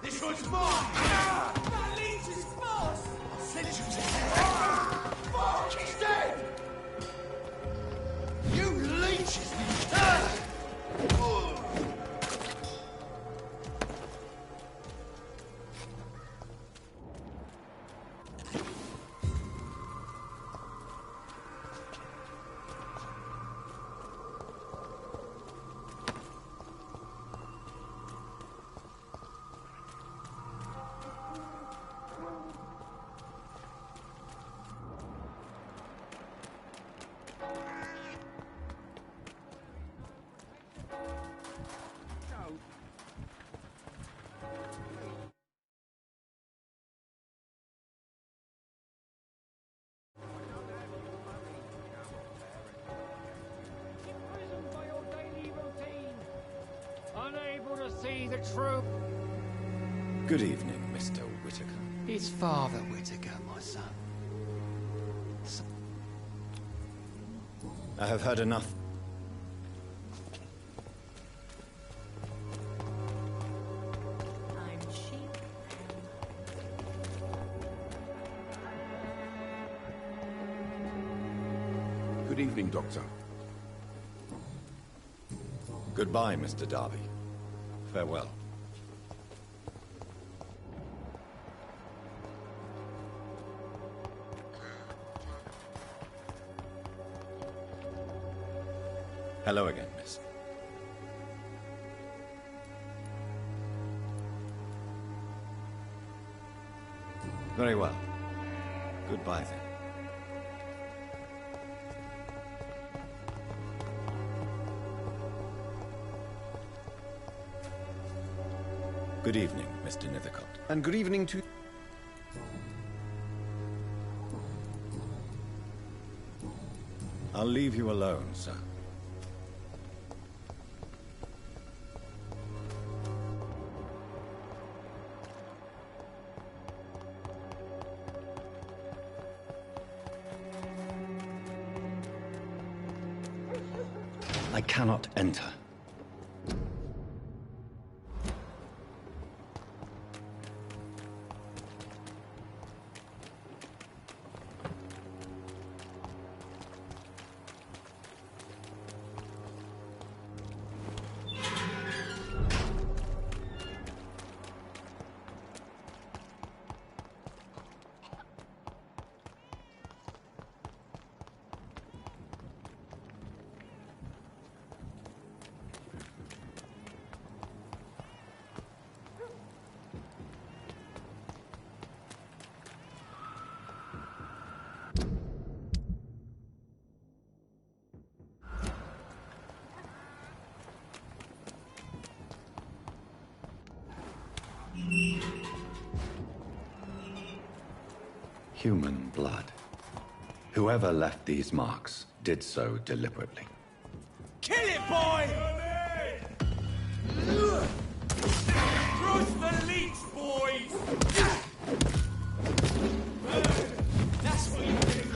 This one's mine! That leech is false! I'll send you to hell! Fuck! He's dead! You leeches need dead! Unable to see the truth. Good evening, Mr. Whitaker. It's Father Whitaker, my son. I have heard enough. I'm sheep. Good evening, Doctor. Goodbye, Mr. Darby. Farewell. Hello again, miss. Very well. Goodbye, then. Good evening, Mr. Nethercott. And good evening to... I'll leave you alone, sir. I cannot enter. Human blood. Whoever left these marks did so deliberately. Kill it, boy! Cross the leech, boys! That's what you do.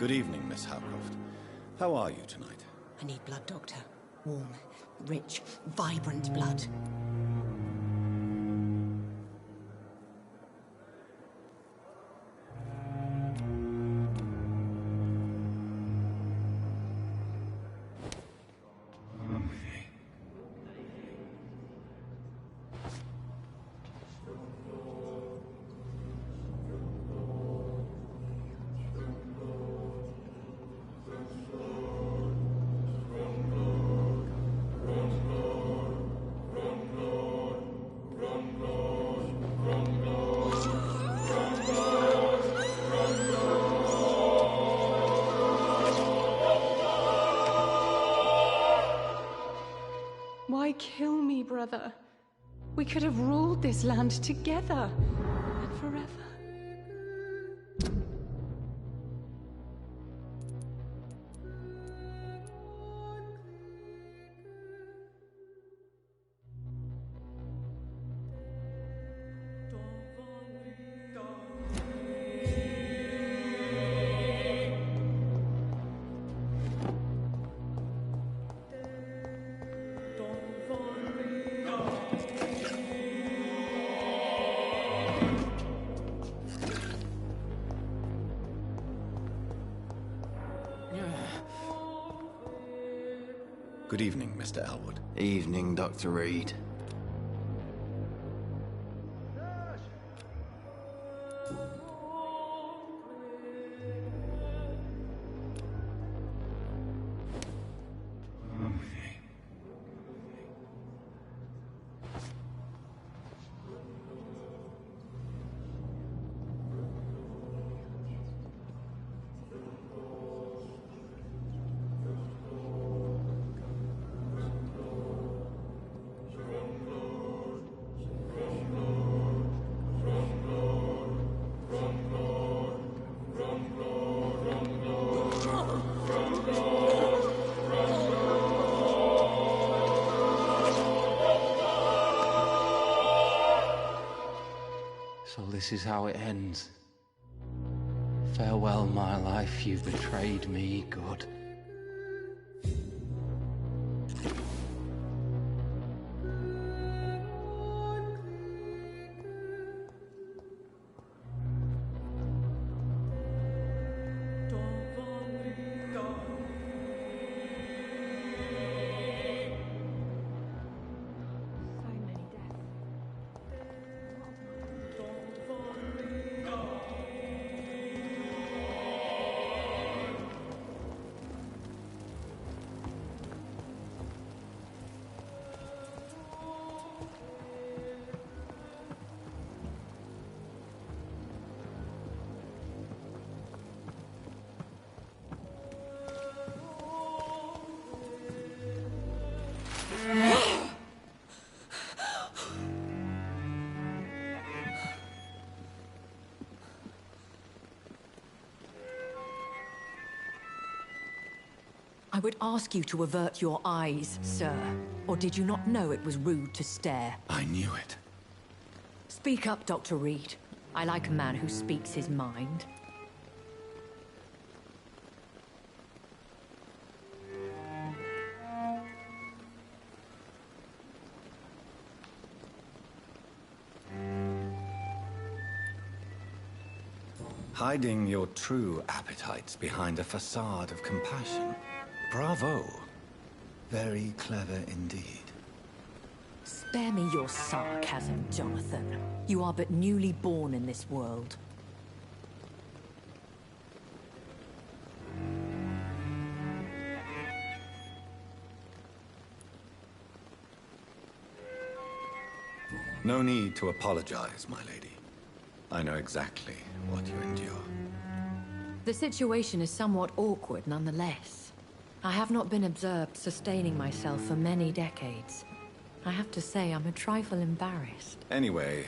Good evening, Miss Howcroft. How are you tonight? I need blood, Doctor. Warm, rich, vibrant blood. brother. We could have ruled this land together and forever. Good evening, Mr. Elwood. Evening, Dr. Reed. So this is how it ends. Farewell, my life, you've betrayed me, good. I would ask you to avert your eyes, sir. Or did you not know it was rude to stare? I knew it. Speak up, Dr. Reed. I like a man who speaks his mind. Hiding your true appetites behind a facade of compassion. Bravo. Very clever indeed. Spare me your sarcasm, Jonathan. You are but newly born in this world. No need to apologize, my lady. I know exactly what you endure. The situation is somewhat awkward nonetheless. I have not been observed sustaining myself for many decades. I have to say I'm a trifle embarrassed. Anyway,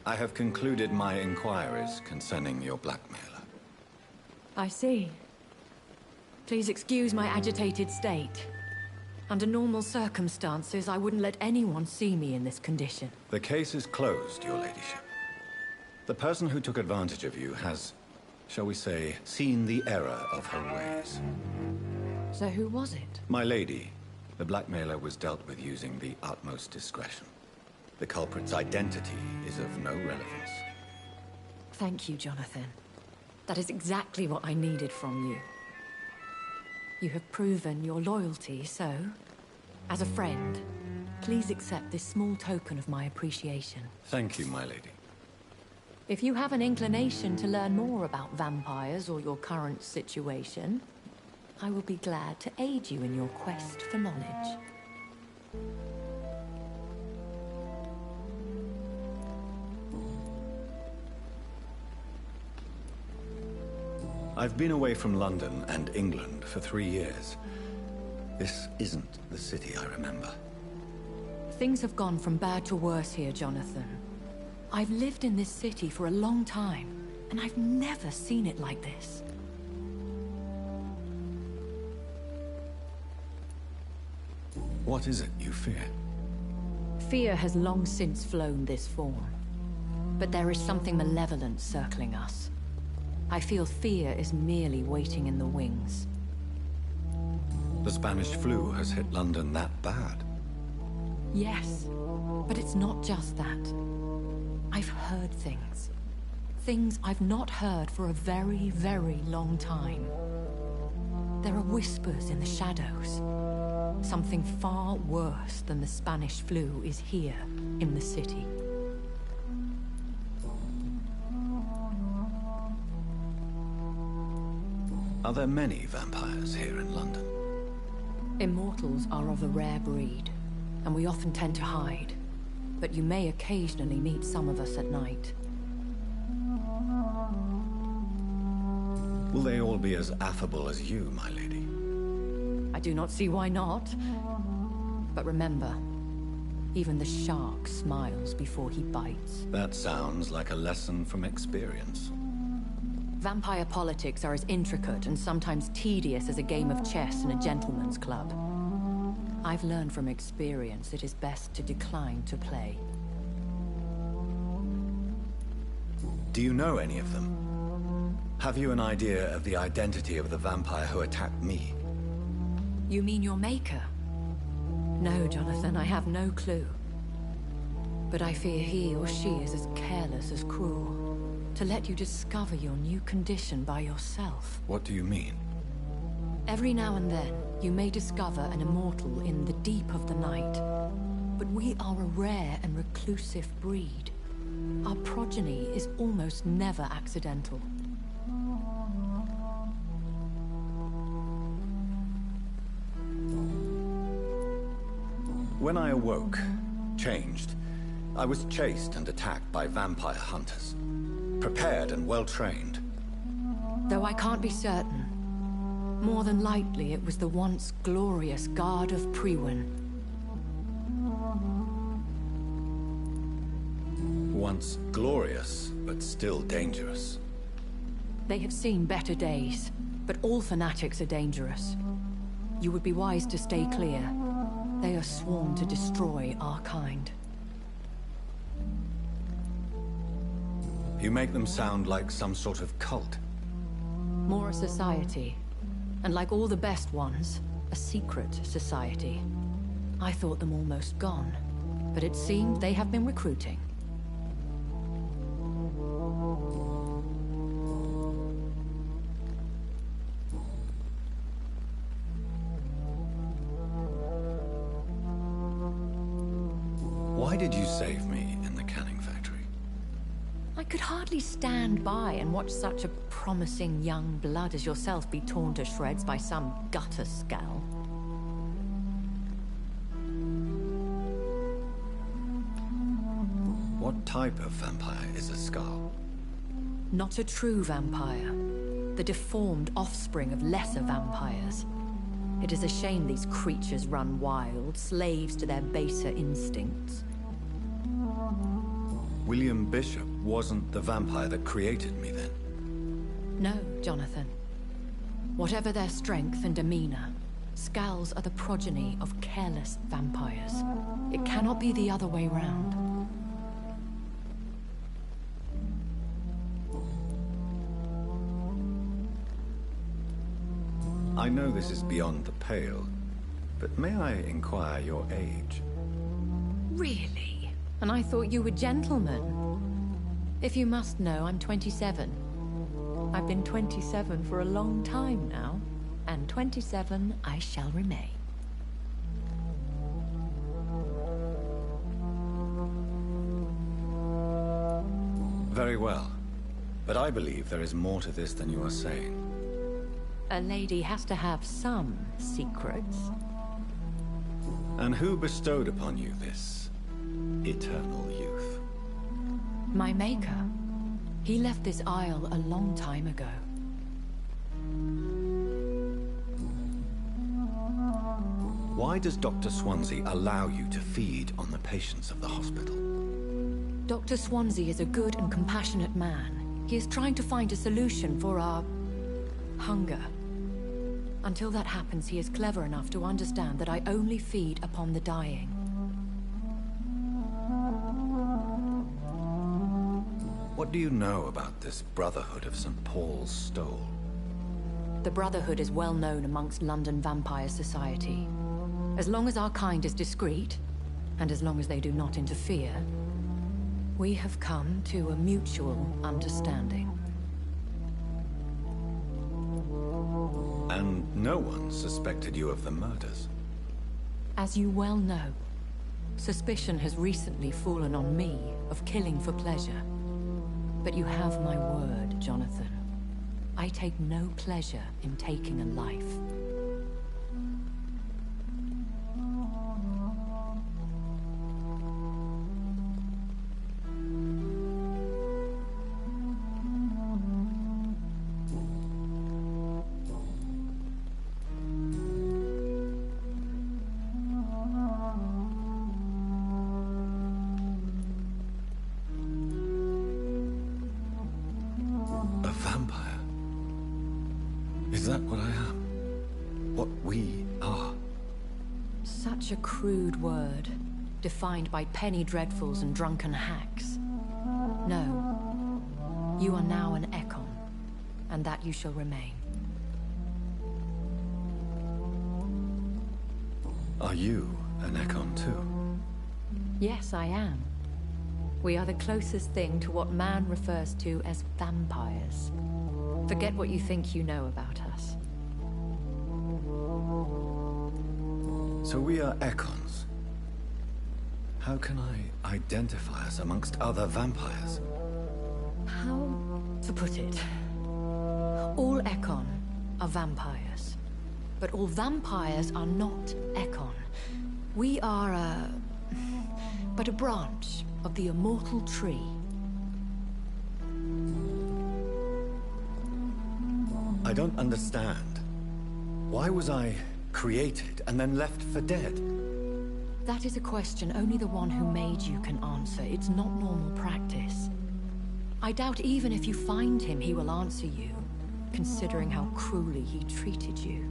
I have concluded my inquiries concerning your blackmailer. I see. Please excuse my agitated state. Under normal circumstances, I wouldn't let anyone see me in this condition. The case is closed, your ladyship. The person who took advantage of you has, shall we say, seen the error of her ways. So who was it? My lady, the blackmailer was dealt with using the utmost discretion. The culprit's identity is of no relevance. Thank you, Jonathan. That is exactly what I needed from you. You have proven your loyalty, so, as a friend, please accept this small token of my appreciation. Thank you, my lady. If you have an inclination to learn more about vampires or your current situation, I will be glad to aid you in your quest for knowledge. I've been away from London and England for 3 years. This isn't the city I remember. Things have gone from bad to worse here, Jonathan. I've lived in this city for a long time, and I've never seen it like this. What is it you fear? Fear has long since flown this form. But there is something malevolent circling us. I feel fear is merely waiting in the wings. The Spanish flu has hit London that bad. Yes, but it's not just that. I've heard things. Things I've not heard for a very, very long time. There are whispers in the shadows. Something far worse than the Spanish flu is here in the city. Are there many vampires here in London? Immortals are of a rare breed, and we often tend to hide. But you may occasionally meet some of us at night. Will they all be as affable as you, my lady? I do not see why not. But remember, even the shark smiles before he bites. That sounds like a lesson from experience. Vampire politics are as intricate and sometimes tedious as a game of chess in a gentleman's club. I've learned from experience it is best to decline to play. Do you know any of them? Have you an idea of the identity of the vampire who attacked me? You mean your maker? No, Jonathan, I have no clue. But I fear he or she is as careless as cruel. To let you discover your new condition by yourself. What do you mean? Every now and then, you may discover an immortal in the deep of the night. But we are a rare and reclusive breed. Our progeny is almost never accidental. When I awoke, changed, I was chased and attacked by vampire hunters. Prepared and well-trained. Though I can't be certain. More than likely, it was the once glorious Guard of Priwen. Once glorious, but still dangerous. They have seen better days, but all fanatics are dangerous. You would be wise to stay clear. They are sworn to destroy our kind. You make them sound like some sort of cult. More a society. And like all the best ones, a secret society. I thought them almost gone, but it seemed they have been recruiting. Why did you save me in the canning factory? I could hardly stand by and watch such a promising young blood as yourself be torn to shreds by some gutter scowl. What type of vampire is a Scarl? Not a true vampire. The deformed offspring of lesser vampires. It is a shame these creatures run wild, slaves to their baser instincts. William Bishop wasn't the vampire that created me, then? No, Jonathan. Whatever their strength and demeanor, Scowls are the progeny of careless vampires. It cannot be the other way round. I know this is beyond the pale, but may I inquire your age? Really? And I thought you were gentlemen. If you must know, I'm 27. I've been 27 for a long time now, and 27 I shall remain. Very well. But I believe there is more to this than you are saying. A lady has to have some secrets. And who bestowed upon you this eternal youth? My maker. He left this isle a long time ago. Why does Dr. Swansea allow you to feed on the patients of the hospital? Dr. Swansea is a good and compassionate man. He is trying to find a solution for our hunger. Until that happens, he is clever enough to understand that I only feed upon the dying. What do you know about this Brotherhood of St. Paul's Stole? The Brotherhood is well known amongst London Vampire Society. As long as our kind is discreet, and as long as they do not interfere, we have come to a mutual understanding. And no one suspected you of the murders? As you well know, suspicion has recently fallen on me of killing for pleasure. But you have my word, Jonathan. I take no pleasure in taking a life. Is that what I am? What we are? Such a crude word, defined by penny dreadfuls and drunken hacks. No. You are now an Ekon, and that you shall remain. Are you an Ekon too? Yes, I am. We are the closest thing to what man refers to as vampires. Forget what you think you know about us. So we are Ekons. How can I identify us amongst other vampires? How to put it? All Ekon are vampires. But all vampires are not Ekon. We are but a branch of the immortal tree. I don't understand. Why was I created and then left for dead? That is a question only the one who made you can answer. It's not normal practice. I doubt even if you find him, he will answer you, considering how cruelly he treated you.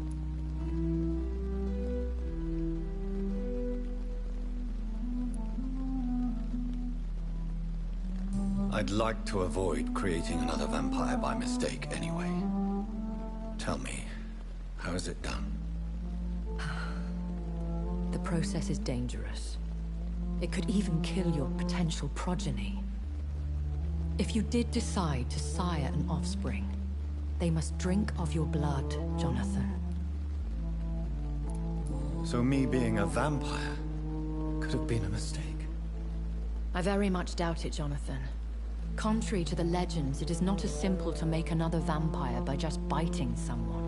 I'd like to avoid creating another vampire by mistake anyway. Tell me, how is it done? The process is dangerous. It could even kill your potential progeny. If you did decide to sire an offspring, they must drink of your blood, Jonathan. So me being a vampire could have been a mistake? I very much doubt it, Jonathan. Contrary to the legends, it is not as simple to make another vampire by just biting someone.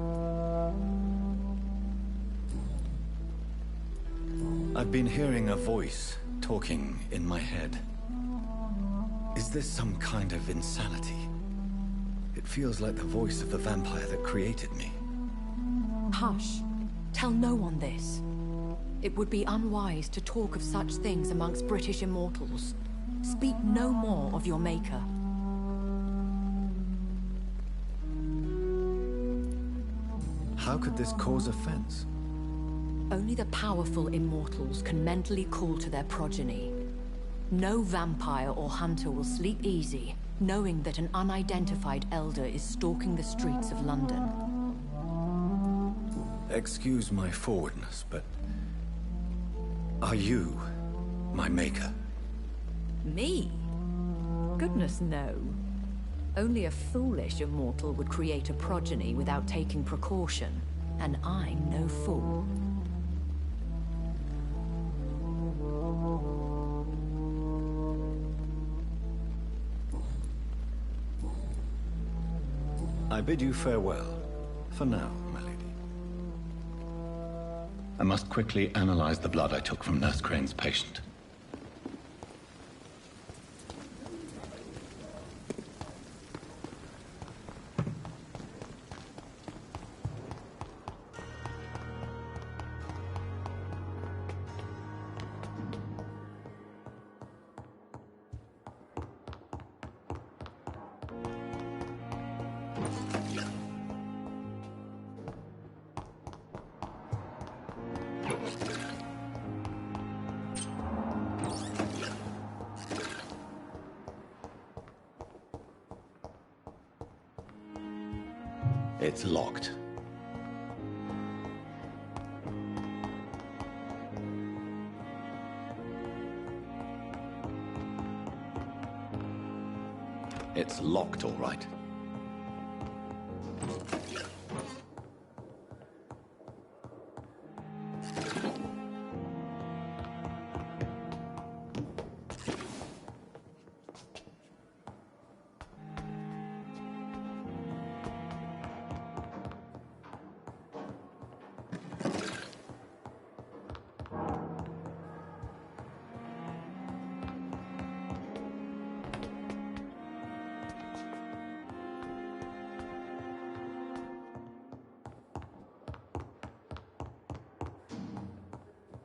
I've been hearing a voice talking in my head. Is this some kind of insanity? It feels like the voice of the vampire that created me. Hush. Tell no one this. It would be unwise to talk of such things amongst British immortals. Speak no more of your maker. How could this cause offense? Only the powerful immortals can mentally call to their progeny. No vampire or hunter will sleep easy, knowing that an unidentified elder is stalking the streets of London. Excuse my forwardness, but... are you my maker? Me? Goodness, no. Only a foolish immortal would create a progeny without taking precaution, and I'm no fool. I bid you farewell, for now, my lady. I must quickly analyze the blood I took from Nurse Crane's patient. It's locked. It's locked, all right.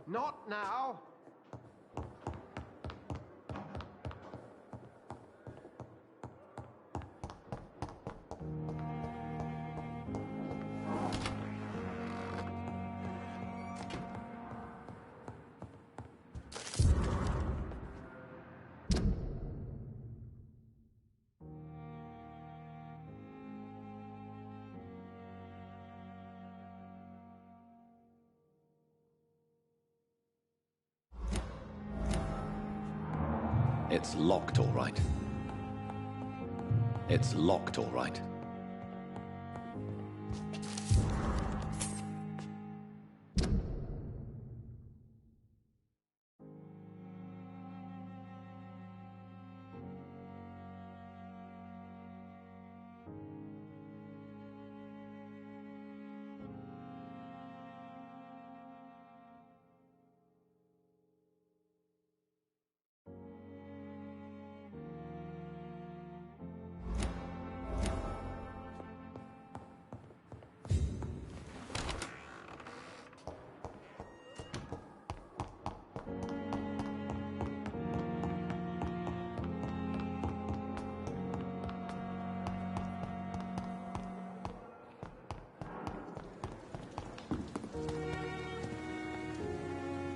Not now! It's locked, all right. It's locked, all right.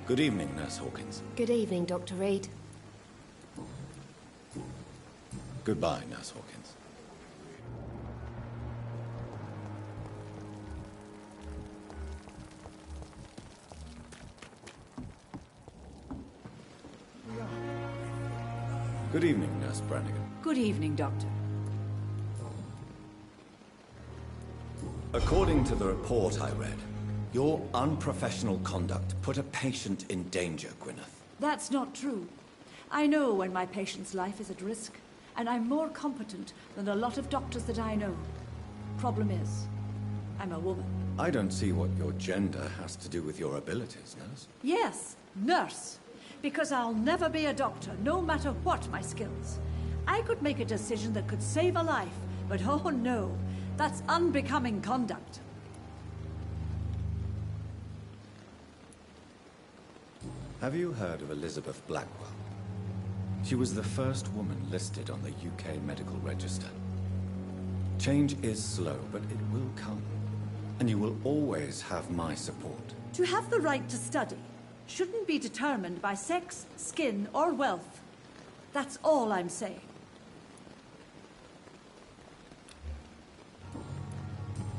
Good evening, Nurse Hawkins. Good evening, Dr. Reed. Goodbye, Nurse Hawkins. Good evening, Nurse Brannigan. Good evening, Doctor. According to the report I read, your unprofessional conduct put a patient in danger, Gwyneth. That's not true. I know when my patient's life is at risk, and I'm more competent than a lot of doctors that I know. Problem is, I'm a woman. I don't see what your gender has to do with your abilities, Nurse. Yes, nurse. Because I'll never be a doctor, no matter what my skills. I could make a decision that could save a life, but oh no, that's unbecoming conduct. Have you heard of Elizabeth Blackwell? She was the first woman listed on the UK Medical Register. Change is slow, but it will come. And you will always have my support. To have the right to study shouldn't be determined by sex, skin, or wealth. That's all I'm saying.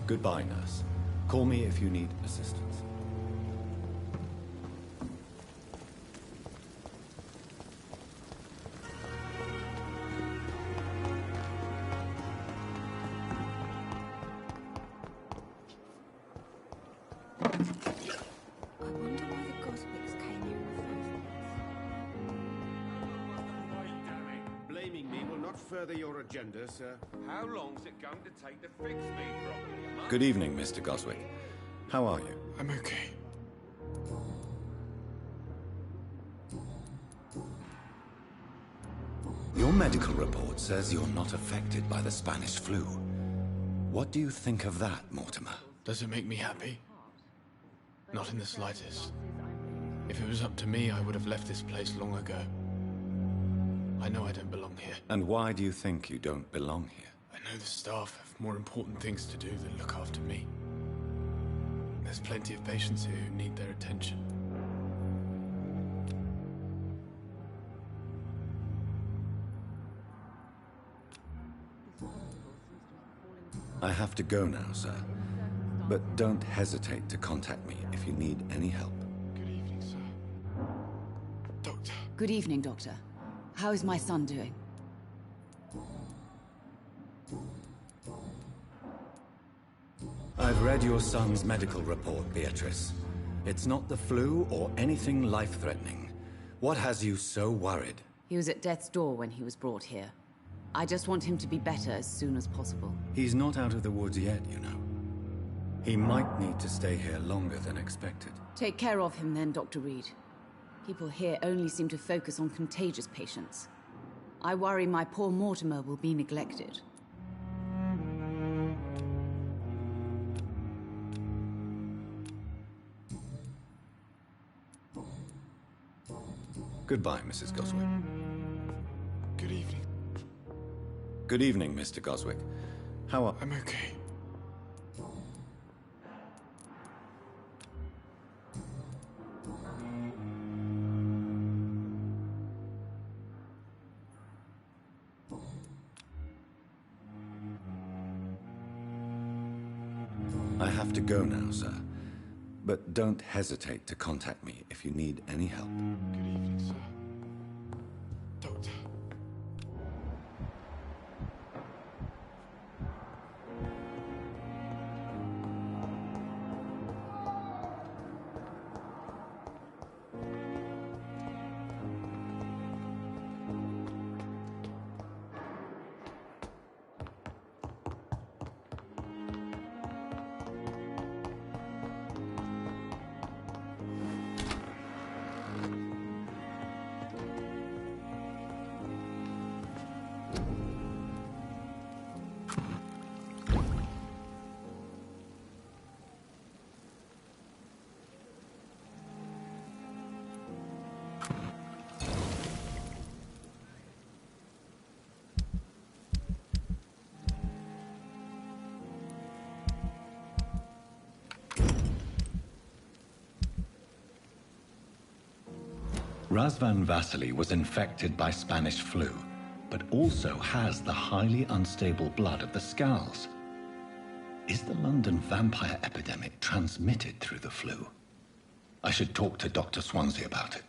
Goodbye, nurse. Call me if you need assistance. Further your agenda, sir. How long's it going to take to fix me properly? Good evening, Mr. Goswick. How are you? I'm okay. Your medical report says you're not affected by the Spanish flu. What do you think of that, Mortimer? Does it make me happy? Not in the slightest. If it was up to me, I would have left this place long ago. I know I don't belong here. And why do you think you don't belong here? I know the staff have more important things to do than look after me. There's plenty of patients here who need their attention. I have to go now, sir. But don't hesitate to contact me if you need any help. Good evening, sir. Doctor. Good evening, Doctor. How is my son doing? I've read your son's medical report, Beatrice. It's not the flu or anything life-threatening. What has you so worried? He was at death's door when he was brought here. I just want him to be better as soon as possible. He's not out of the woods yet, you know. He might need to stay here longer than expected. Take care of him then, Dr. Reed. People here only seem to focus on contagious patients. I worry my poor Mortimer will be neglected. Goodbye, Mrs. Goswick. Good evening. Good evening, Mr. Goswick. How are... I'm okay. I have to go now, sir. But don't hesitate to contact me if you need any help. Good evening, sir. Doctor. Razvan Vasily was infected by Spanish flu, but also has the highly unstable blood of the Skulls. Is the London vampire epidemic transmitted through the flu? I should talk to Dr. Swansea about it.